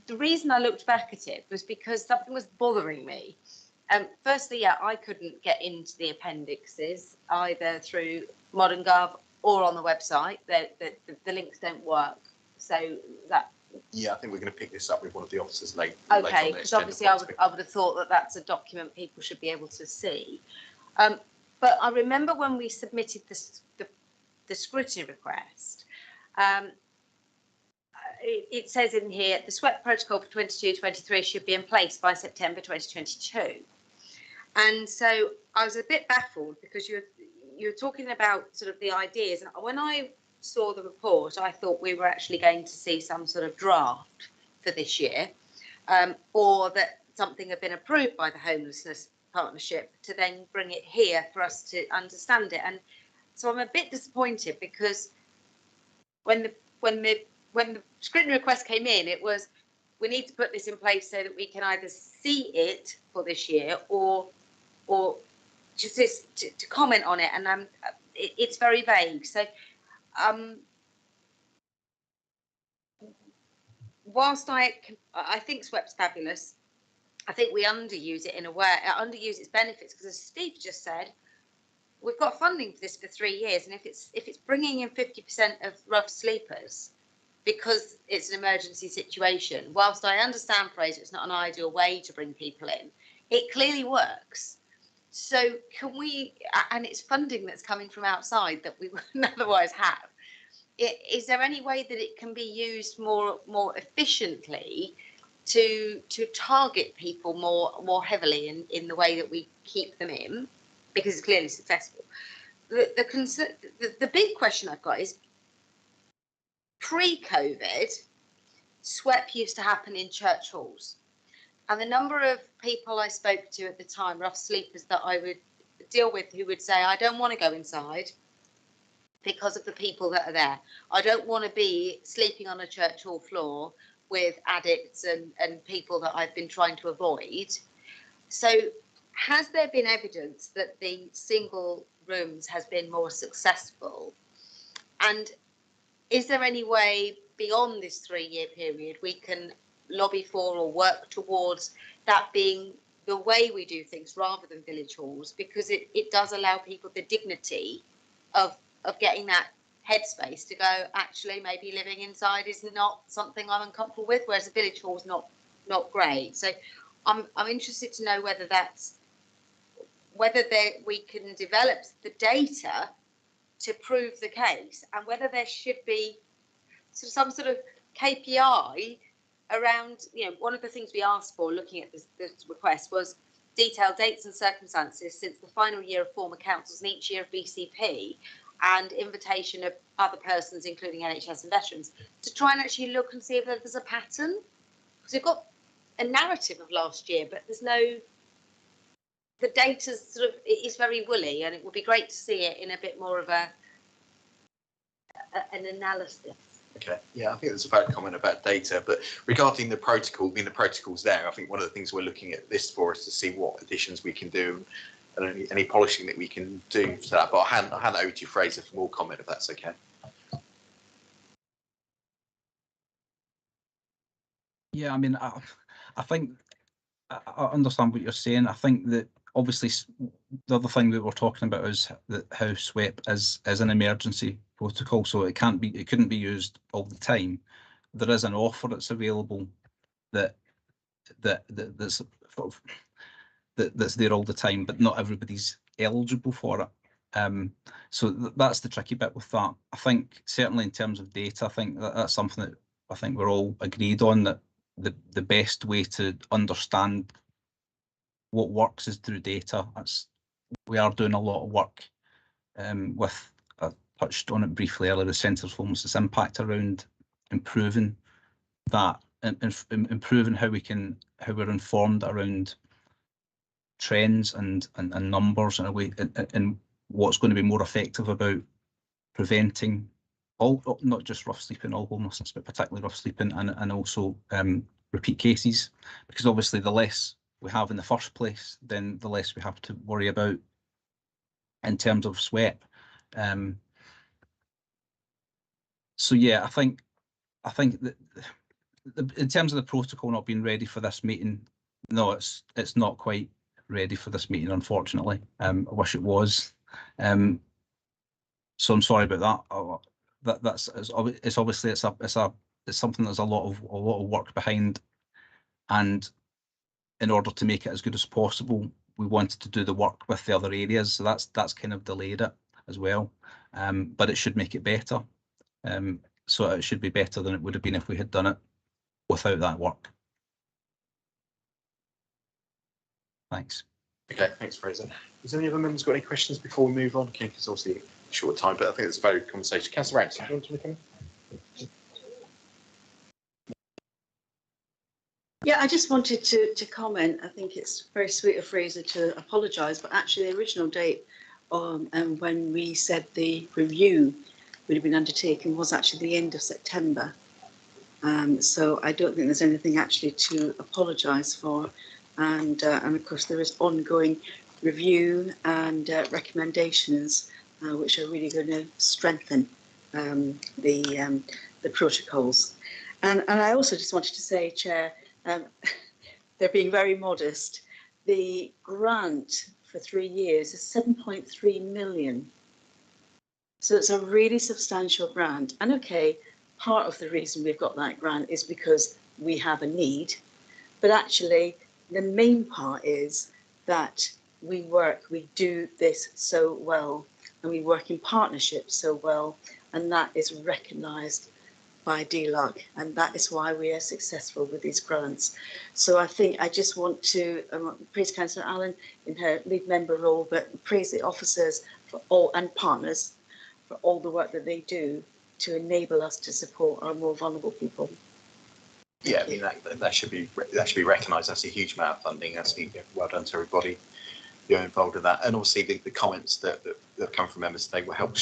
S10: The reason I looked back at it was because something was bothering me. Firstly, yeah, I couldn't get into the appendixes either through Modern Gov or on the website. The links don't work. So that.
S1: Yeah, I think we're going to pick this up with one of the officers later.
S10: Okay, because obviously I would have thought that that's a document people should be able to see. But I remember when we submitted the scrutiny request, it says in here, the SWEP protocol for 22-23 should be in place by September 2022. And so I was a bit baffled because you're talking about sort of the ideas. And when I saw the report, I thought we were actually going to see some sort of draft for this year, or that something had been approved by the Homelessness Partnership to then bring it here for us to understand it. And so I'm a bit disappointed because when the scrutiny request came in, it was, we need to put this in place so that we can either see it for this year or just to comment on it. And it's very vague. So whilst I think SWEP's fabulous, I think we underuse it in a way, underuse its benefits, because as Steve just said, we've got funding for this for 3 years, and if it's bringing in 50% of rough sleepers because it's an emergency situation, whilst I understand, Fraser, it's not an ideal way to bring people in, it clearly works. So can we, and it's funding that's coming from outside that we wouldn't otherwise have, is there any way that it can be used more efficiently to target people more heavily in the way that we keep them in, because it's clearly successful? The big question I've got is, pre-COVID, SWEP used to happen in church halls, and the number of people I spoke to at the time, rough sleepers that I would deal with, who would say, I don't want to go inside because of the people that are there. I don't want to be sleeping on a church hall floor with addicts and people that I've been trying to avoid. So has there been evidence that the single rooms has been more successful? And is there any way beyond this 3-year period we can lobby for or work towards that being the way we do things rather than village halls? Because it does allow people the dignity of getting that headspace to go, actually, maybe living inside is not something I'm uncomfortable with, whereas a village hall is not great. So I'm interested to know whether we can develop the data to prove the case, and whether there should be some sort of KPI around, one of the things we asked for looking at this request was detailed dates and circumstances since the final year of former councils and each year of BCP, and invitation of other persons, including NHS and veterans, to try and actually look and see if there's a pattern. Because we've got a narrative of last year, but the data is very woolly, and it would be great to see it in a bit more of an analysis.
S13: Okay, yeah, I think there's a valid comment about data, but regarding the protocol, the protocol's there. I think one of the things we're looking at this for is to see what additions we can do and any polishing that we can do to that. But I'll hand it over to you, Fraser, for more comment, if that's okay.
S17: Yeah, I mean, I think I understand what you're saying. I think that obviously the other thing that we're talking about is that how SWEP is an emergency protocol, so it couldn't be used all the time. There is an offer that's available that's there all the time, but not everybody's eligible for it. So that's the tricky bit with that. I think certainly in terms of data, I think that's something that I think we're all agreed on, that the best way to understand what works is through data. We are doing a lot of work with, I touched on it briefly earlier, the Centres for Homelessness Impact around improving that and improving how we're informed around trends and numbers in a way, and what's going to be more effective about preventing not just rough sleeping, all homelessness, but particularly rough sleeping and also repeat cases, because obviously the less we have in the first place, then the less we have to worry about in terms of SWEP. So yeah, I think that in terms of the protocol not being ready for this meeting, no, it's not quite ready for this meeting, unfortunately. I wish it was. So I'm sorry about that. It's obviously it's something there's a lot of work behind, and in order to make it as good as possible, we wanted to do the work with the other areas, so that's kind of delayed it as well. But it should make it better. So it should be better than it would have been if we had done it without that work. Thanks.
S13: Okay, thanks, Fraser. Has any other members got any questions before we move on? Okay, because obviously a short time, but I think it's a very good conversation. Councillor Rance, do you want to come in?
S6: Yeah, I just wanted to comment. I think it's very sweet of Fraser to apologise, but actually the original date when we said the review would have been undertaken was actually the end of September. So I don't think there's anything actually to apologise for. And of course there is ongoing review and recommendations which are really going to strengthen the protocols. And I also just wanted to say, Chair, they're being very modest. The grant for 3 years is 7.3 million. So it's a really substantial grant. And okay, part of the reason we've got that grant is because we have a need, but actually the main part is that we do this so well, and we work in partnership so well, and that is recognised by DLUC, and that is why we are successful with these grants. So I think I just want to praise Councillor Allen in her lead member role, but praise the officers for all and partners for all the work that they do to enable us to support our more vulnerable people.
S13: Yeah, I mean that should be recognised. That's a huge amount of funding. That's well done to everybody involved in that, and obviously the comments that come from members today will help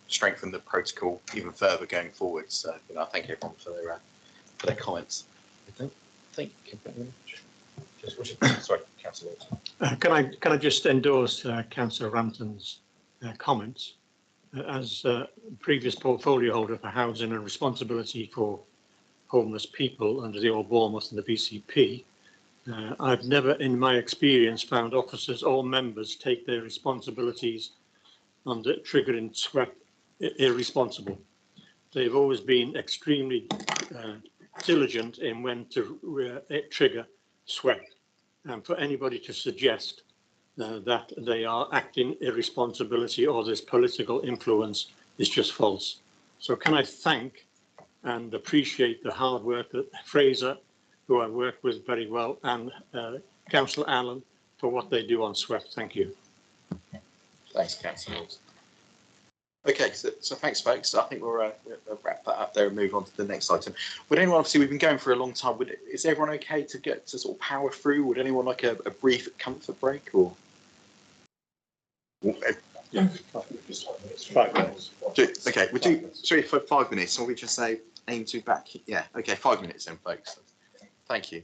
S13: strengthen the protocol even further going forward. So I thank everyone for their comments. I think sorry, Councillor.
S18: Can I just endorse Councillor Rampton's comments? As previous portfolio holder for housing and responsibility for homeless people under the Old Bournemouth and the BCP, I've never in my experience found officers or members take their responsibilities under triggering SWEP irresponsible. They've always been extremely diligent in when to trigger SWEP, and for anybody to suggest that they are acting irresponsibility or there's political influence is just false. So can I thank and appreciate the hard work that Fraser, who I work with very well, and Councillor Allen for what they do on SWEP. Thank you.
S13: Thanks, Councillor. Okay, so thanks, folks. I think we'll wrap that up there and move on to the next item. Would anyone, obviously we've been going for a long time, is everyone okay to get to sort of power through? Would anyone like a brief comfort break or?
S18: Yeah. 5 minutes.
S1: Okay, we'll do 3 for 5 minutes, or we just say aim to back. Yeah, okay, 5 minutes then, folks. Thank you.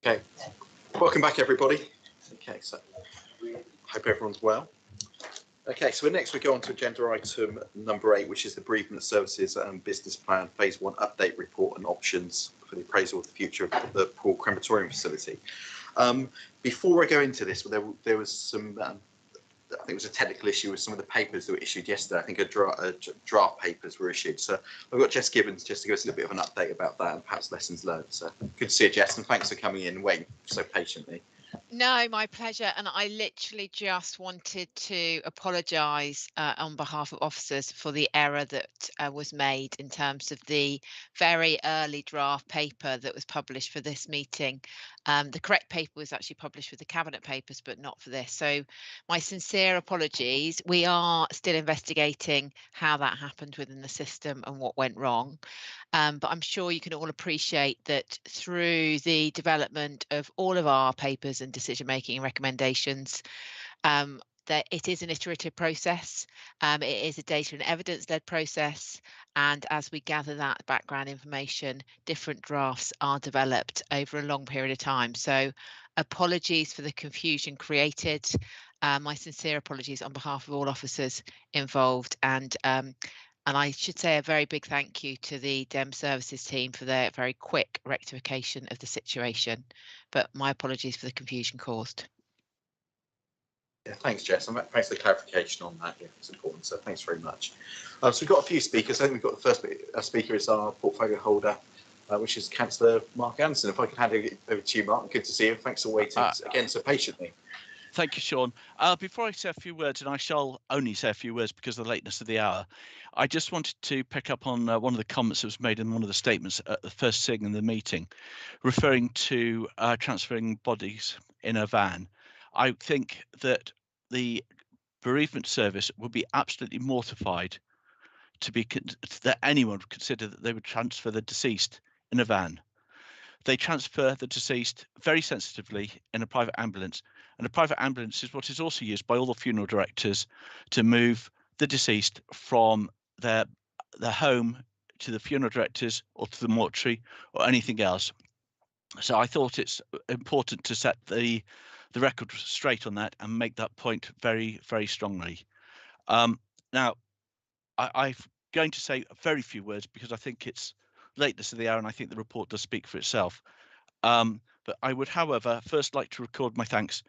S1: Okay, welcome back everybody. Okay, so hope everyone's well. Okay, so next we go on to agenda item number 8, which is the bereavement services and business plan phase 1 update report and options for the appraisal of the future of the Poole crematorium facility. Before I go into this, there was some I think it was a technical issue with some of the papers that were issued yesterday. I think a draft papers were issued. So I've got Jess Gibbons just to give us a little bit of an update about that and perhaps lessons learned. So good to see you, Jess, and thanks for coming in and waiting so patiently.
S19: No, my pleasure. And I literally just wanted to apologise on behalf of officers for the error that was made in terms of the very early draft paper that was published for this meeting. The correct paper was actually published with the Cabinet papers, but not for this. So my sincere apologies. We are still investigating how that happened within the system and what went wrong. But I'm sure you can all appreciate that through the development of all of our papers and decision-making and recommendations, that it is an iterative process. It is a data and evidence-led process. And as we gather that background information, different drafts are developed over a long period of time. So apologies for the confusion created. My sincere apologies on behalf of all officers involved. And I should say a very big thank you to the DEM services team for their very quick rectification of the situation. But my apologies for the confusion caused.
S1: Yeah, thanks, Jess, and thanks for the clarification on that. Yeah, it's important, so thanks very much. So we've got a few speakers. I think we've got the first speaker is our portfolio holder, which is Councillor Mark Anderson. If I could hand it over to you, Mark. Good to see you. Thanks for waiting again so patiently.
S20: Thank you, Sean. Before I say a few words, and I shall only say a few words because of the lateness of the hour, I just wanted to pick up on one of the comments that was made in one of the statements at the first sitting in the meeting, referring to transferring bodies in a van. I think that the bereavement service would be absolutely mortified that anyone would consider that they would transfer the deceased in a van. They transfer the deceased very sensitively in a private ambulance, and a private ambulance is what is also used by all the funeral directors to move the deceased from their home to the funeral directors or to the mortuary or anything else. So I thought it's important to set the record straight on that and make that point very, very strongly. Now, I'm going to say very few words because I think it's lateness of the hour and I think the report does speak for itself. But I would, however, first like to record my thanks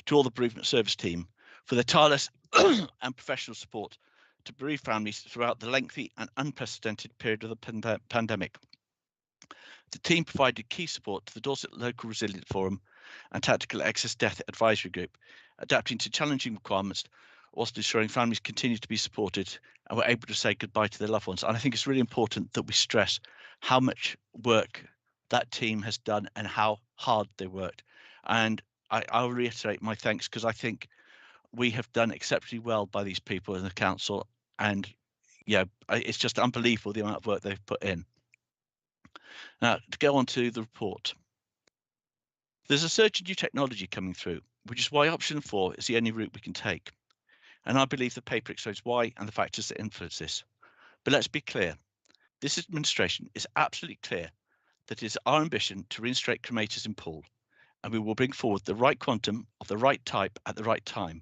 S20: to all the bereavement service team for their tireless and professional support to bereaved families throughout the lengthy and unprecedented period of the pandemic. The team provided key support to the Dorset Local Resilience Forum and Tactical Excess Death Advisory Group, adapting to challenging requirements, whilst ensuring families continue to be supported and were able to say goodbye to their loved ones. And I think it's really important that we stress how much work that team has done and how hard they worked. And I'll reiterate my thanks because I think we have done exceptionally well by these people in the council. And yeah, it's just unbelievable the amount of work they've put in. Now, to go on to the report. There's a surge in new technology coming through, which is why option 4 is the only route we can take. And I believe the paper explains why and the factors that influence this. But let's be clear, this administration is absolutely clear that it is our ambition to reinstate cremators in Poole, and we will bring forward the right quantum of the right type at the right time.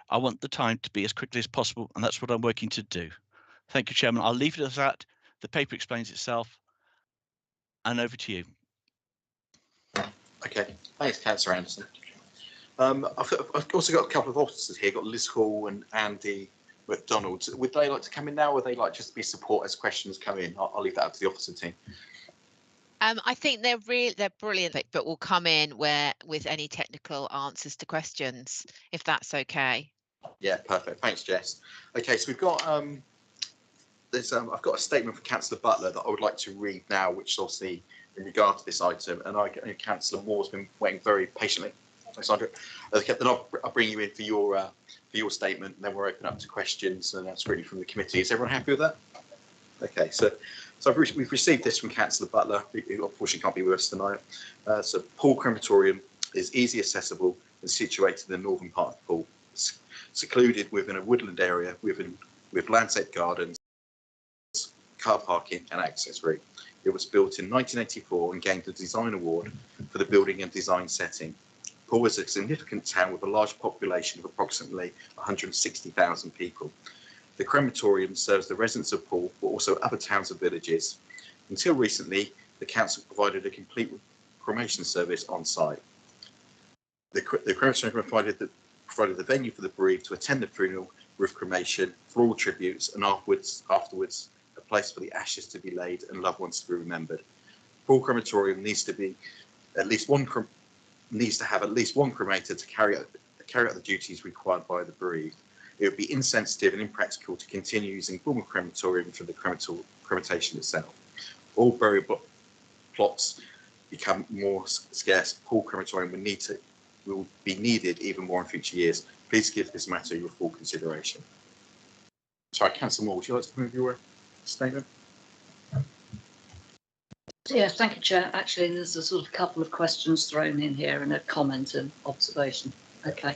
S20: I want the time to be as quickly as possible, and that's what I'm working to do. Thank you, Chairman. I'll leave it at that. The paper explains itself. And over to you.
S1: Okay, thanks, Councillor Anderson. I've also got a couple of officers here. Got Liz Hall and Andy McDonald. Would they like to come in now, or would they like just to be support as questions come in? I'll leave that up to the officer team.
S19: I think they're brilliant, but will come in with any technical answers to questions, if that's okay.
S1: Yeah, perfect. Thanks, Jess. Okay, so we've got I've got a statement from Councillor Butler that I would like to read now, which is obviously in regard to this item, and Councillor Moore's been waiting very patiently. Thanks, Andrew. Okay, then I'll bring you in for your statement, and then we'll open up to questions and that's really from the committee. Is everyone happy with that? Okay, so we've received this from Councillor Butler, who unfortunately can't be with us tonight. So Poole crematorium is easy accessible and situated in the northern part of Poole, secluded within a woodland area with landscape gardens, car parking and access route. It was built in 1984 and gained the design award for the building and design setting. Poole is a significant town with a large population of approximately 160,000 people. The crematorium serves the residents of Poole, but also other towns and villages. Until recently, the council provided a complete cremation service on site. The crematorium provided the venue for the bereaved to attend the funeral with cremation for all tributes, and afterwards a place for the ashes to be laid and loved ones to be remembered. Poole crematorium needs to have at least one cremator to carry out the duties required by the bereaved. It would be insensitive and impractical to continue using Poole crematorium for the cremation itself. All burial plots become more scarce. Poole crematorium will be needed even more in future years. Please give this matter your full consideration. Sorry, Councillor Moore, would you like to move your statement?
S21: Yeah, thank you, Chair. Actually, there's a sort of couple of questions thrown in here and a comment and observation. Okay.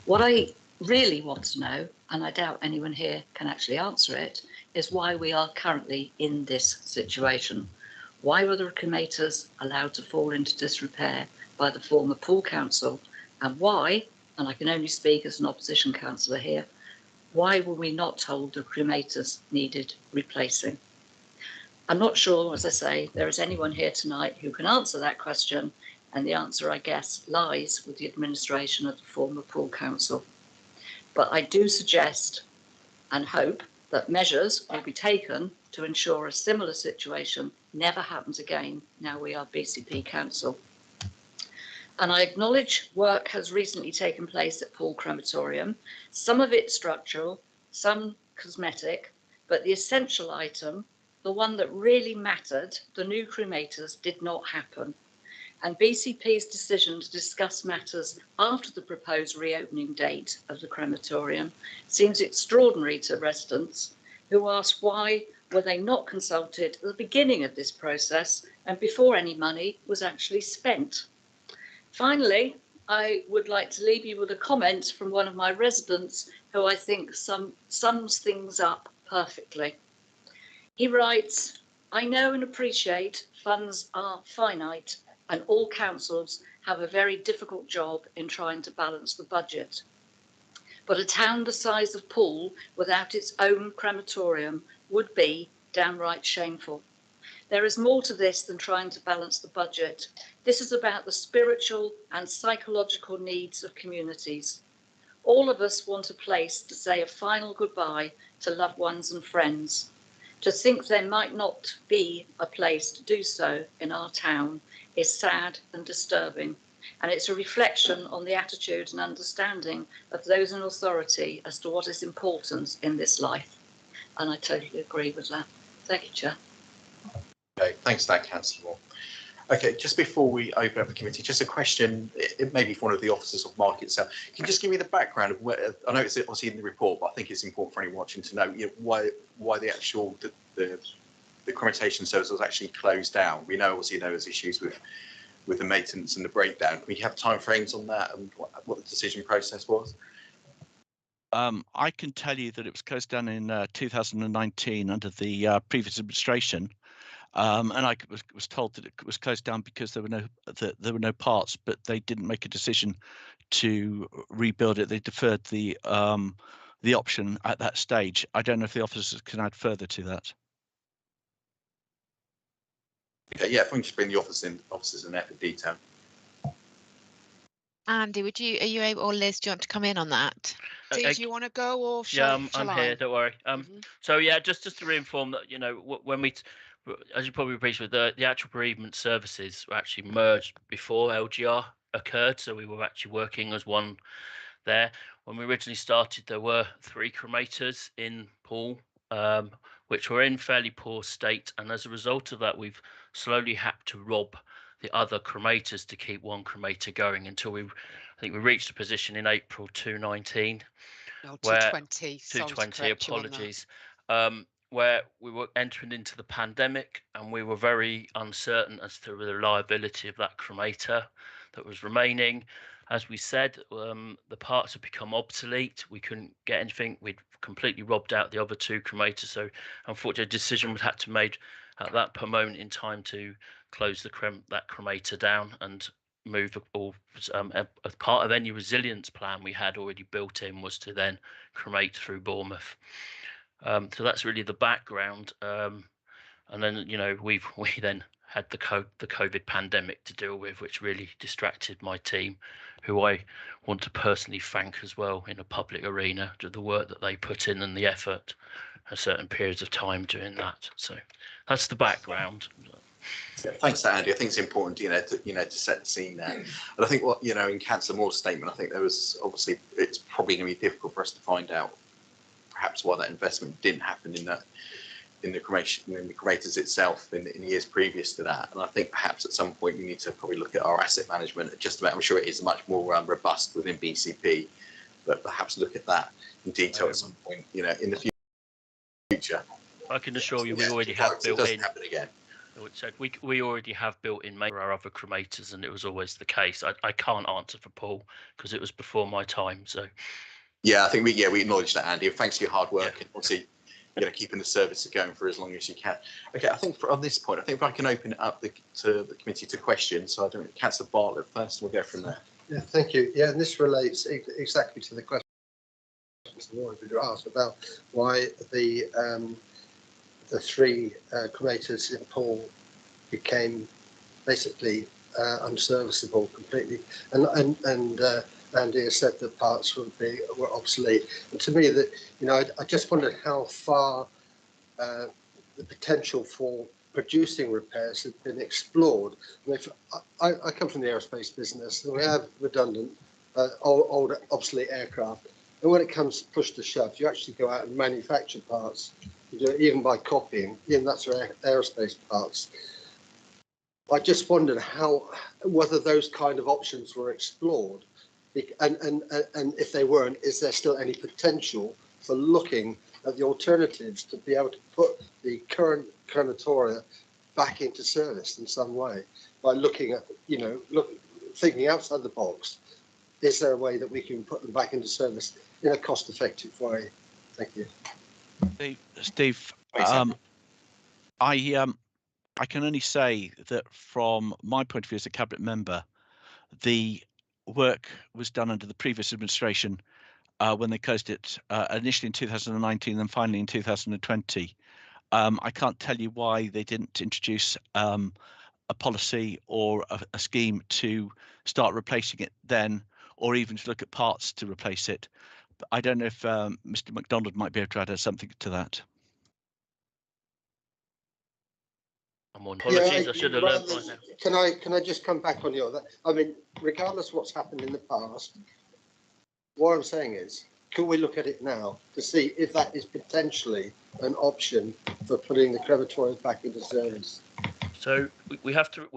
S21: What I really want to know, and I doubt anyone here can actually answer it, is why we are currently in this situation. Why were the cremators allowed to fall into disrepair by the former Poole Council, and why, and I can only speak as an opposition councillor here, why were we not told the cremators needed replacing? I'm not sure, as I say, there is anyone here tonight who can answer that question, and the answer, I guess, lies with the administration of the former Poole Council. But I do suggest and hope that measures will be taken to ensure a similar situation never happens again now we are BCP Council. And I acknowledge work has recently taken place at Poole Crematorium, some of it structural, some cosmetic, but the essential item, the one that really mattered, the new cremators, did not happen. And BCP's decision to discuss matters after the proposed reopening date of the crematorium seems extraordinary to residents who ask why were they not consulted at the beginning of this process and before any money was actually spent. Finally, I would like to leave you with a comment from one of my residents who I think sums things up perfectly. He writes, "I know and appreciate funds are finite and all councils have a very difficult job in trying to balance the budget. But a town the size of Poole without its own crematorium would be downright shameful. There is more to this than trying to balance the budget. This is about the spiritual and psychological needs of communities. All of us want a place to say a final goodbye to loved ones and friends. To think there might not be a place to do so in our town is sad and disturbing, and it's a reflection on the attitude and understanding of those in authority as to what is important in this life." And I totally agree with that. Thank you, Chair.
S1: Okay, thanks, Dan, Councillor Moore. Okay, just before we open up the committee, just a question, it may be for one of the officers of Market South. Can you just give me the background of where, I know it's obviously in the report, but I think it's important for anyone watching to know, why the actual, the cremation service was actually closed down. We know, obviously, there was issues with the maintenance and the breakdown. Can we have timeframes on that and what the decision process was?
S20: I can tell you that it was closed down in 2019 under the previous administration. And I was told that it was closed down because there were no parts, but they didn't make a decision to rebuild it. They deferred the option at that stage. I don't know if the officers can add further to that.
S1: Okay, yeah, if we can just bring the officers in there for detail.
S19: Andy, are you able, or Liz, do you want to come in on that? Do you want to go, or shall
S22: I'm
S19: I?
S22: here, don't worry. So yeah, just to reinform that, when we, as you probably appreciate, the actual bereavement services were actually merged before LGR occurred, so we were actually working as one there. When we originally started, there were 3 cremators in Poole, which were in fairly poor state, and as a result of that, we've slowly had to rob the other cremators to keep one cremator going until I think we reached a position in April 2019.
S19: Oh,
S22: where
S19: 220.
S22: 220, apologies. Where we were entering into the pandemic and we were very uncertain as to the reliability of that cremator that was remaining. As we said, the parts had become obsolete. We couldn't get anything. We'd completely robbed out the other 2 cremators. So unfortunately, a decision was had to be made at that moment in time to close that cremator down and move all as part of any resilience plan we had already built in was to then cremate through Bournemouth. So that's really the background. And then, you know, we then had the COVID pandemic to deal with, which really distracted my team, who I want to personally thank as well in a public arena to the work that they put in and the effort at certain periods of time doing that. So that's the background.
S13: Yeah, thanks to Andy. I think it's important, to set the scene there. And I think in Councillor Moore's statement, I think there was obviously it's probably going to be difficult for us to find out perhaps why that investment didn't happen in the cremators itself in years previous to that. And I think perhaps at some point we need to probably look at our asset management. I'm sure it is much more robust within BCP, but perhaps look at that in detail at some point, in the future.
S22: I can assure you, we already have built in.
S13: It doesn't happen again.
S22: Said we already have built in our other cremators, and it was always the case. I can't answer for Paul because it was before my time. So
S13: yeah, I think we acknowledge that, Andy. Thanks for your hard work and obviously keeping the service going for as long as you can. Okay, I think on this point, I think if I can open it up to the committee to questions. So I don't know, Councillor Bartlett first, and we'll go from there.
S12: Yeah, thank you. Yeah, and this relates exactly to the question we asked about why the three cremators in Poole became basically unserviceable completely, and Andy has said that parts were obsolete. And to me, I just wondered how far the potential for producing repairs had been explored. I come from the aerospace business, and we have redundant, old obsolete aircraft. And when it comes push to shove, you actually go out and manufacture parts. You do it even by copying, even that's aerospace parts. I just wondered whether those kind of options were explored, and if they weren't, is there still any potential for looking at the alternatives to be able to put the current crematoria back into service in some way by looking at, thinking outside the box? Is there a way that we can put them back into service in a cost-effective way? Thank you.
S20: Steve, I can only say that from my point of view as a cabinet member, the work was done under the previous administration when they closed it initially in 2019 and finally in 2020. I can't tell you why they didn't introduce a policy or a scheme to start replacing it then, or even to look at parts to replace it. But I don't know if Mr. MacDonald might be able to add something to that.
S22: Apologies, I should have learned by now.
S12: Can I just come back on that? I mean, regardless of what's happened in the past, what I'm saying is, can we look at it now to see if that is potentially an option for putting the crematorium back into service?
S22: So I have to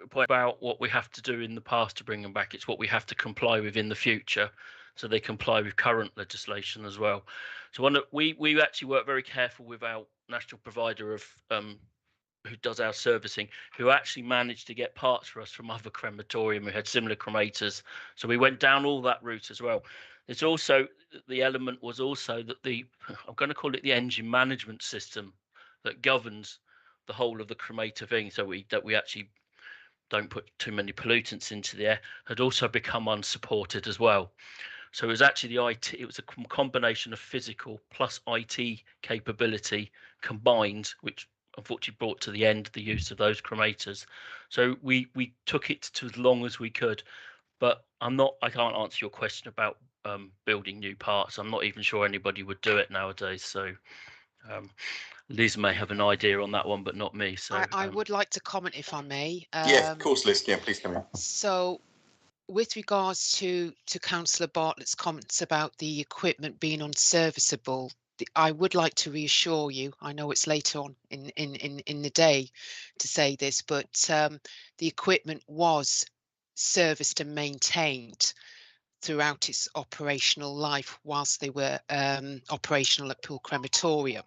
S22: point out what we have to do in the past to bring them back. It's what we have to comply with in the future, so they comply with current legislation as well. So we actually work very careful with our national provider of who does our servicing, who actually managed to get parts for us from other crematorium who had similar cremators. So we went down all that route as well. It's also, the element was also that I'm going to call it the engine management system that governs the whole of the cremator thing, so that we actually don't put too many pollutants into the air, had also become unsupported as well. So it was actually it was a combination of physical plus IT capability combined, which unfortunately brought to the end the use of those cremators. So we took it to as long as we could, but I can't answer your question about building new parts. I'm not even sure anybody would do it nowadays. So Liz may have an idea on that one, but not me. So
S19: I would like to comment if I may.
S13: Yeah, of course, Liz. Yeah, please come in.
S19: So with regards to Councillor Bartlett's comments about the equipment being unserviceable, I would like to reassure you, I know it's later on in the day to say this, but the equipment was serviced and maintained throughout its operational life whilst they were operational at Poole Crematorium.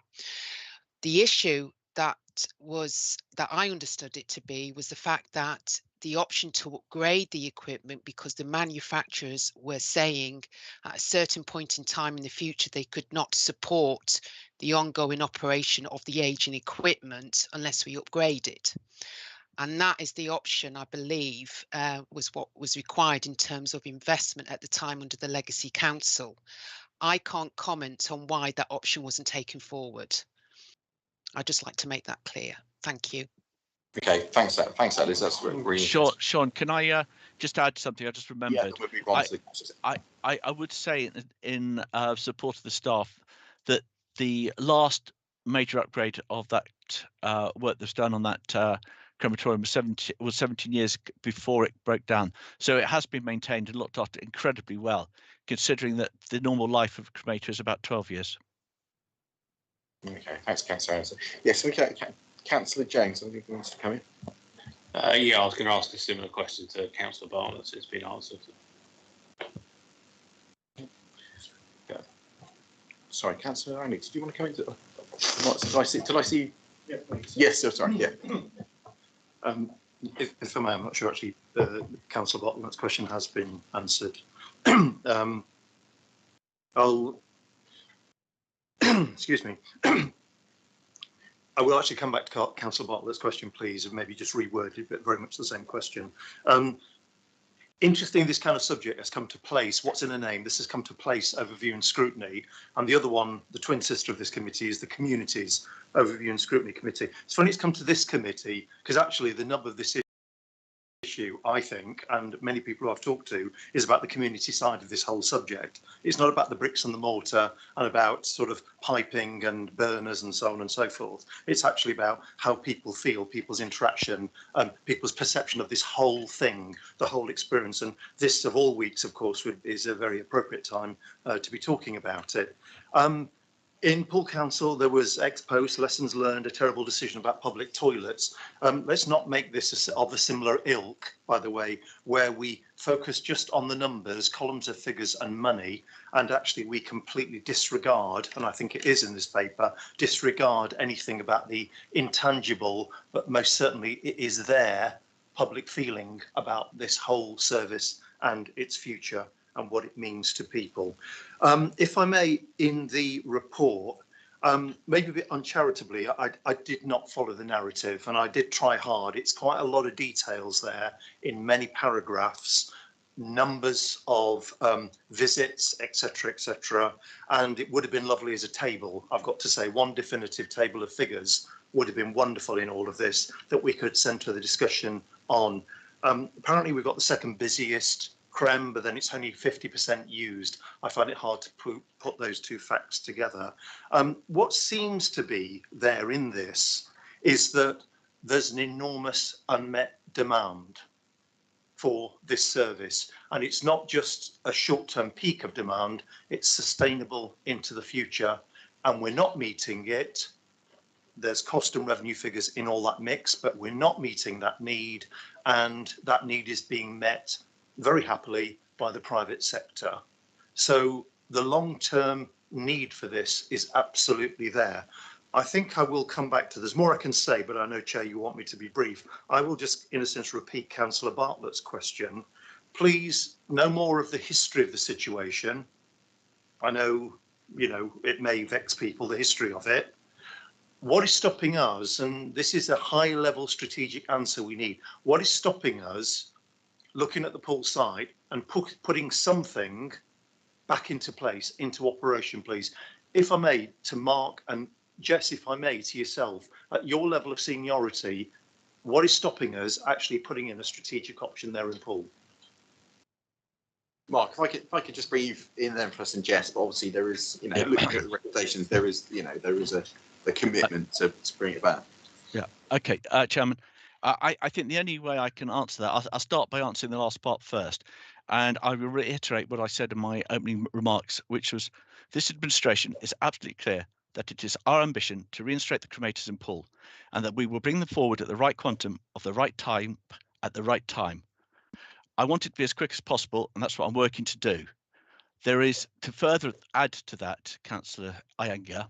S19: The issue that
S2: that I understood it to be was the fact that the option to upgrade the equipment, because the manufacturers were saying at a certain point in time in the future they could not support the ongoing operation of the aging equipment unless we upgrade it. And that is the option, I believe, was what was required in terms of investment at the time under the Legacy Council. I can't comment on why that option wasn't taken forward. I'd just like to make that clear. Thank you.
S1: Okay, thanks, Alice. That's really
S20: Sean, can I just add something? I just remembered. I would say in support of the staff that the last major upgrade of that work that's done on that crematorium was 17 years before it broke down. So it has been maintained and looked after incredibly well, considering that the normal life of a cremator is about 12 years.
S1: Okay, thanks, Councillor Anderson. Yes, we can. Councillor James, I think he wants to come in.
S8: Yeah, I was going to ask a similar question to Councillor Bartlett. It's been answered.
S1: Yeah. Sorry, Councillor Only, did you want to come in? Did I see? Yeah, please. Yes, sorry. Yeah.
S14: If I may, I'm not sure actually Councillor Bartlett's question has been answered. I'll excuse me. I will actually come back to Councillor Bartlett's question, please, and maybe just reword it, but very much the same question. Interesting, this kind of subject has come to place. What's in a name? This has come to place overview and scrutiny. And the other one, the twin sister of this committee, is the Communities Overview and Scrutiny Committee. It's funny it's come to this committee because actually the nub of this issue, I think, and many people who I've talked to, is about the community side of this whole subject. It's not about the bricks and the mortar and about sort of piping and burners and so on and so forth. It's actually about how people feel, people's interaction, people's perception of this whole thing, the whole experience. And this, of all weeks, of course, is a very appropriate time to be talking about it. In Poole Council, there was ex post lessons learned, a terrible decision about public toilets. Let's not make this of a similar ilk, by the way, where we focus just on the numbers, columns of figures and money, and actually we completely disregard, and I think it is in this paper, disregard anything about the intangible, but most certainly it is there, public feeling about this whole service and its future and what it means to people. If I may, in the report, maybe a bit uncharitably, I did not follow the narrative and I did try hard. It's quite a lot of details there in many paragraphs, numbers of visits, etc., and it would have been lovely as a table. I've got to say, one definitive table of figures would have been wonderful in all of this that we could centre the discussion on. Apparently we've got the second busiest creme, but then it's only 50% used. I find it hard to put those two facts together. What seems to be there in this is that there's an enormous unmet demand for this service, and it's not just a short-term peak of demand, it's sustainable into the future, and we're not meeting it. There's cost and revenue figures in all that mix, but we're not meeting that need, and that need is being met very happily by the private sector. So the long-term need for this is absolutely there. I think I will come back to, there's more I can say, but I know, Chair, you want me to be brief. I will just, in a sense, repeat Councillor Bartlett's question. Please, no more of the history of the situation. I know, you know, it may vex people, the history of it. What is stopping us, and this is a high-level strategic answer we need, what is stopping us looking at the Poole site and putting something back into place, into operation, please? If I may, to Mark and Jess, if I may, to yourself, at your level of seniority, what is stopping us actually putting in a strategic option there in Poole?
S1: Mark, if I could just breathe in there for us and Jess, but obviously there is, you know, looking at the recommendations, there is, you know, there is a commitment to bring it back.
S20: Yeah. Okay, Chairman. I think the only way I can answer that, I'll start by answering the last part first. And I will reiterate what I said in my opening remarks, which was this administration is absolutely clear that it is our ambition to reinstate the crematories in Poole, and that we will bring them forward at the right quantum of the right time at the right time. I want it to be as quick as possible, and that's what I'm working to do. There is, to further add to that, Councillor Iyengar,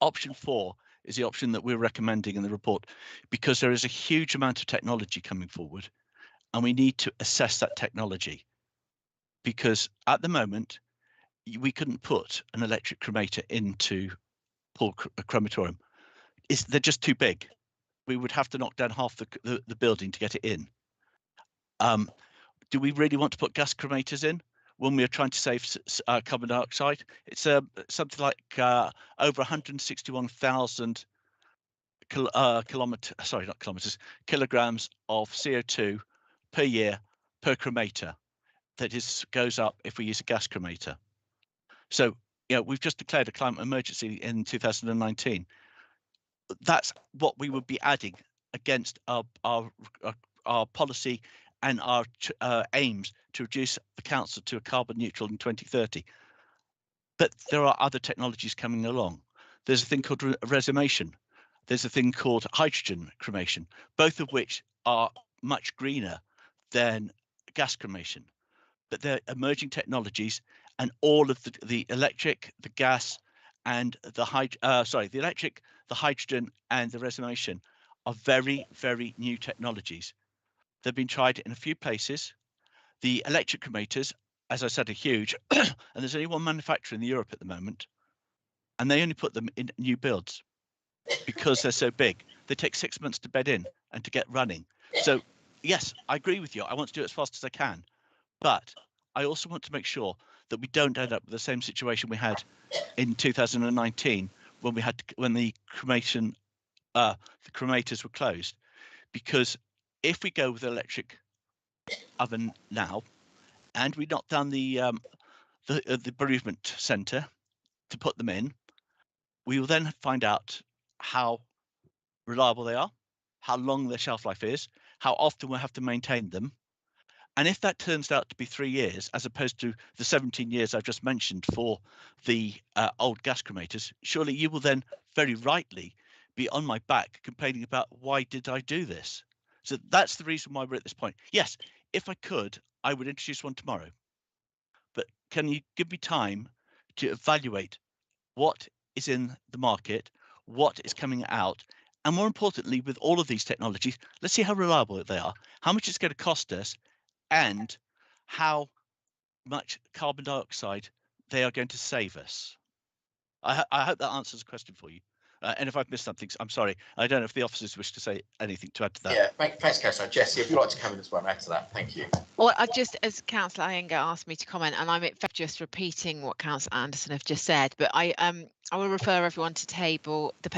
S20: option 4 is the option that we're recommending in the report, because there is a huge amount of technology coming forward and we need to assess that technology. Because at the moment, we couldn't put an electric cremator into Poole crematorium. They're just too big. We would have to knock down half the building to get it in. Do we really want to put gas cremators in when we are trying to save carbon dioxide? It's something like over 161,000 kilograms of CO2 per year per cremator that goes up if we use a gas cremator. So, we've just declared a climate emergency in 2019. That's what we would be adding against our policy and our aims to reduce the council to a carbon neutral in 2030. But there are other technologies coming along. There's a thing called resumation. There's a thing called hydrogen cremation, both of which are much greener than gas cremation. But they're emerging technologies, and all of the electric, the gas, and the electric, the hydrogen, and the resumation are very, very new technologies. They've been tried in a few places. The electric cremators, as I said, are huge, and there's only one manufacturer in Europe at the moment, and they only put them in new builds because they're so big. They take 6 months to bed in and to get running. So yes, I agree with you. I want to do it as fast as I can, but I also want to make sure that we don't end up with the same situation we had in 2019 when the cremators were closed. Because if we go with electric oven now, and we knock down the bereavement centre to put them in, we will then find out how reliable they are, how long their shelf life is, how often we'll have to maintain them. And if that turns out to be 3 years, as opposed to the 17 years I've just mentioned for the old gas cremators, surely you will then very rightly be on my back complaining about why did I do this? So that's the reason why we're at this point. Yes, if I could, I would introduce one tomorrow. But can you give me time to evaluate what is in the market, what is coming out, and more importantly, with all of these technologies, let's see how reliable they are, how much it's going to cost us, and how much carbon dioxide they are going to save us. I hope that answers the question for you. And if I've missed something, I'm sorry. I don't know if the officers wish to say anything to add to that.
S13: Yeah, thanks, Councillor. Jesse, if you'd like to come in as well and add to that, thank you.
S19: Well, as Councillor Iyengar asked me to comment, and I'm just repeating what Councillor Anderson have just said, but I will refer everyone to the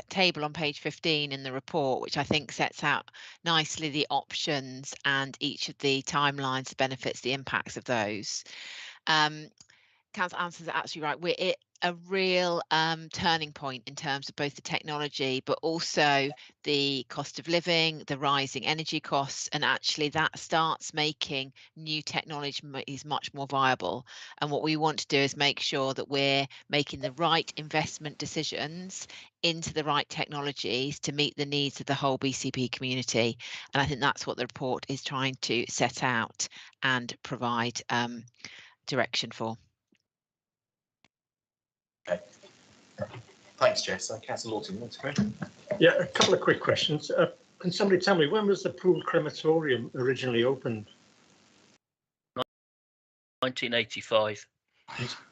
S19: table on page 15 in the report, which I think sets out nicely the options and each of the timelines, the benefits, the impacts of those. Councillor Anderson's absolutely right. We're at a real turning point in terms of both the technology, but also the cost of living, the rising energy costs, and actually that starts making new technology is much more viable. And what we want to do is make sure that we're making the right investment decisions into the right technologies to meet the needs of the whole BCP community. And I think that's what the report is trying to set out and provide direction for.
S13: Okay. Thanks, Jess. Councillor Lawton, you want to go?
S18: Yeah, a couple of quick questions. Can somebody tell me, when was the Poole crematorium originally opened?
S22: 1985.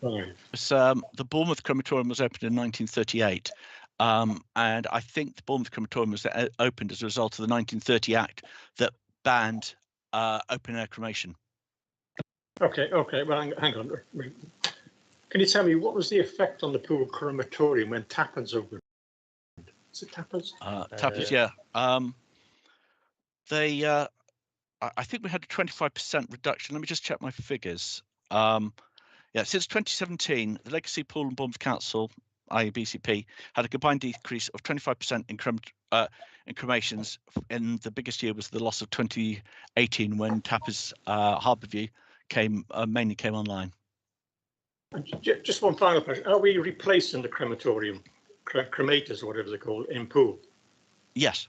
S20: The Bournemouth crematorium was opened in 1938, and I think the Bournemouth crematorium was opened as a result of the 1930 Act that banned open air cremation.
S18: Okay. Well, hang on. Can you tell me what was the effect on the Poole crematorium when Tappers opened? Is it Tappers?
S20: Tappers, yeah. I think we had a 25% reduction. Let me just check my figures. Yeah, since 2017, the Legacy Poole and Bournemouth Council, i.e. BCP, had a combined decrease of 25% in cremations. In the biggest year was the loss of 2018 when Tappers Harbourview mainly came online.
S18: And just one final question. Are we replacing the crematorium, cremators or whatever they're called, in Poole?
S20: Yes.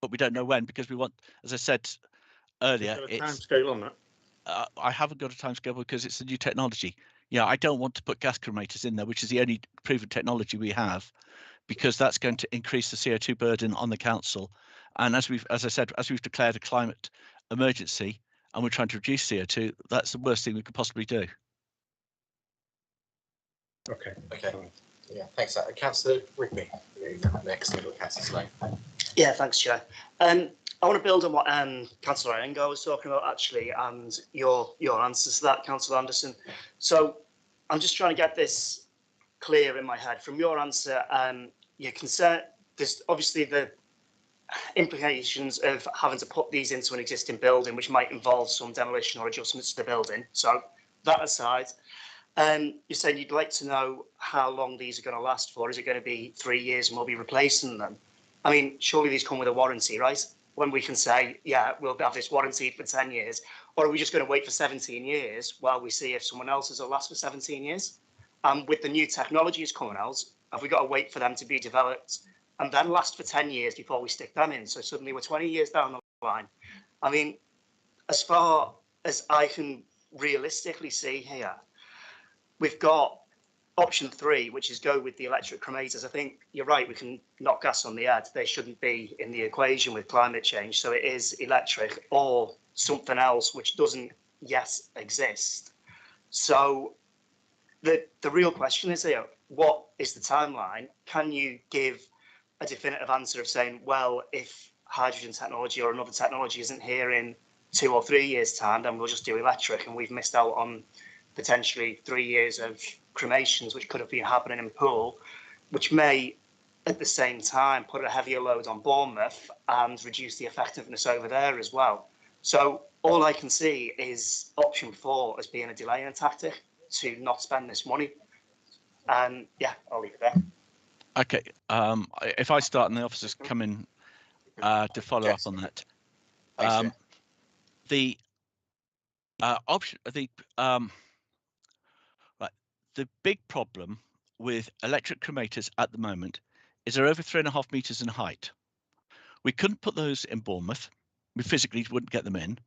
S20: But we don't know when, because we want, as I said earlier,
S18: it's a time scale on that.
S20: I haven't got a timescale because it's a new technology. Yeah, I don't want to put gas cremators in there, which is the only proven technology we have, because that's going to increase the CO2 burden on the council. And as I said, as we've declared a climate emergency and we're trying to reduce CO2, that's the worst thing we could possibly do.
S13: Okay. Yeah, thanks. Councillor Rigby, next. Councillor Slane.
S15: Yeah, thanks, Chair. I want to build on what Councillor Iyengar was talking about, actually, and your answers to that, Councillor Anderson. So I'm just trying to get this clear in my head. From your answer, you're concerned, there's obviously the implications of having to put these into an existing building, which might involve some demolition or adjustments to the building. So that aside, you're saying you'd like to know how long these are going to last for. Is it going to be 3 years and we'll be replacing them? I mean, surely these come with a warranty, right? When we can say, yeah, we'll have this warranty for 10 years, or are we just going to wait for 17 years while we see if someone else's will last for 17 years? With the new technologies coming out, have we got to wait for them to be developed and then last for 10 years before we stick them in? So suddenly we're 20 years down the line. I mean, as far as I can realistically see here, we've got option 3, which is go with the electric cremators. I think you're right, we can knock gas on the head. They shouldn't be in the equation with climate change. So it is electric or something else which doesn't yet exist. So the real question is here, what is the timeline? Can you give a definitive answer of saying, well, if hydrogen technology or another technology isn't here in 2 or 3 years' time, then we'll just do electric, and we've missed out on potentially 3 years of cremations, which could have been happening in Poole, which may at the same time put a heavier load on Bournemouth and reduce the effectiveness over there as well. So all I can see is option 4 as being a delaying tactic to not spend this money. And yeah, I'll leave it there.
S20: Okay, if I start and the officers come in to follow up on that. The option, right, the big problem with electric cremators at the moment is they're over 3.5 meters in height. We couldn't put those in Bournemouth. We physically wouldn't get them in.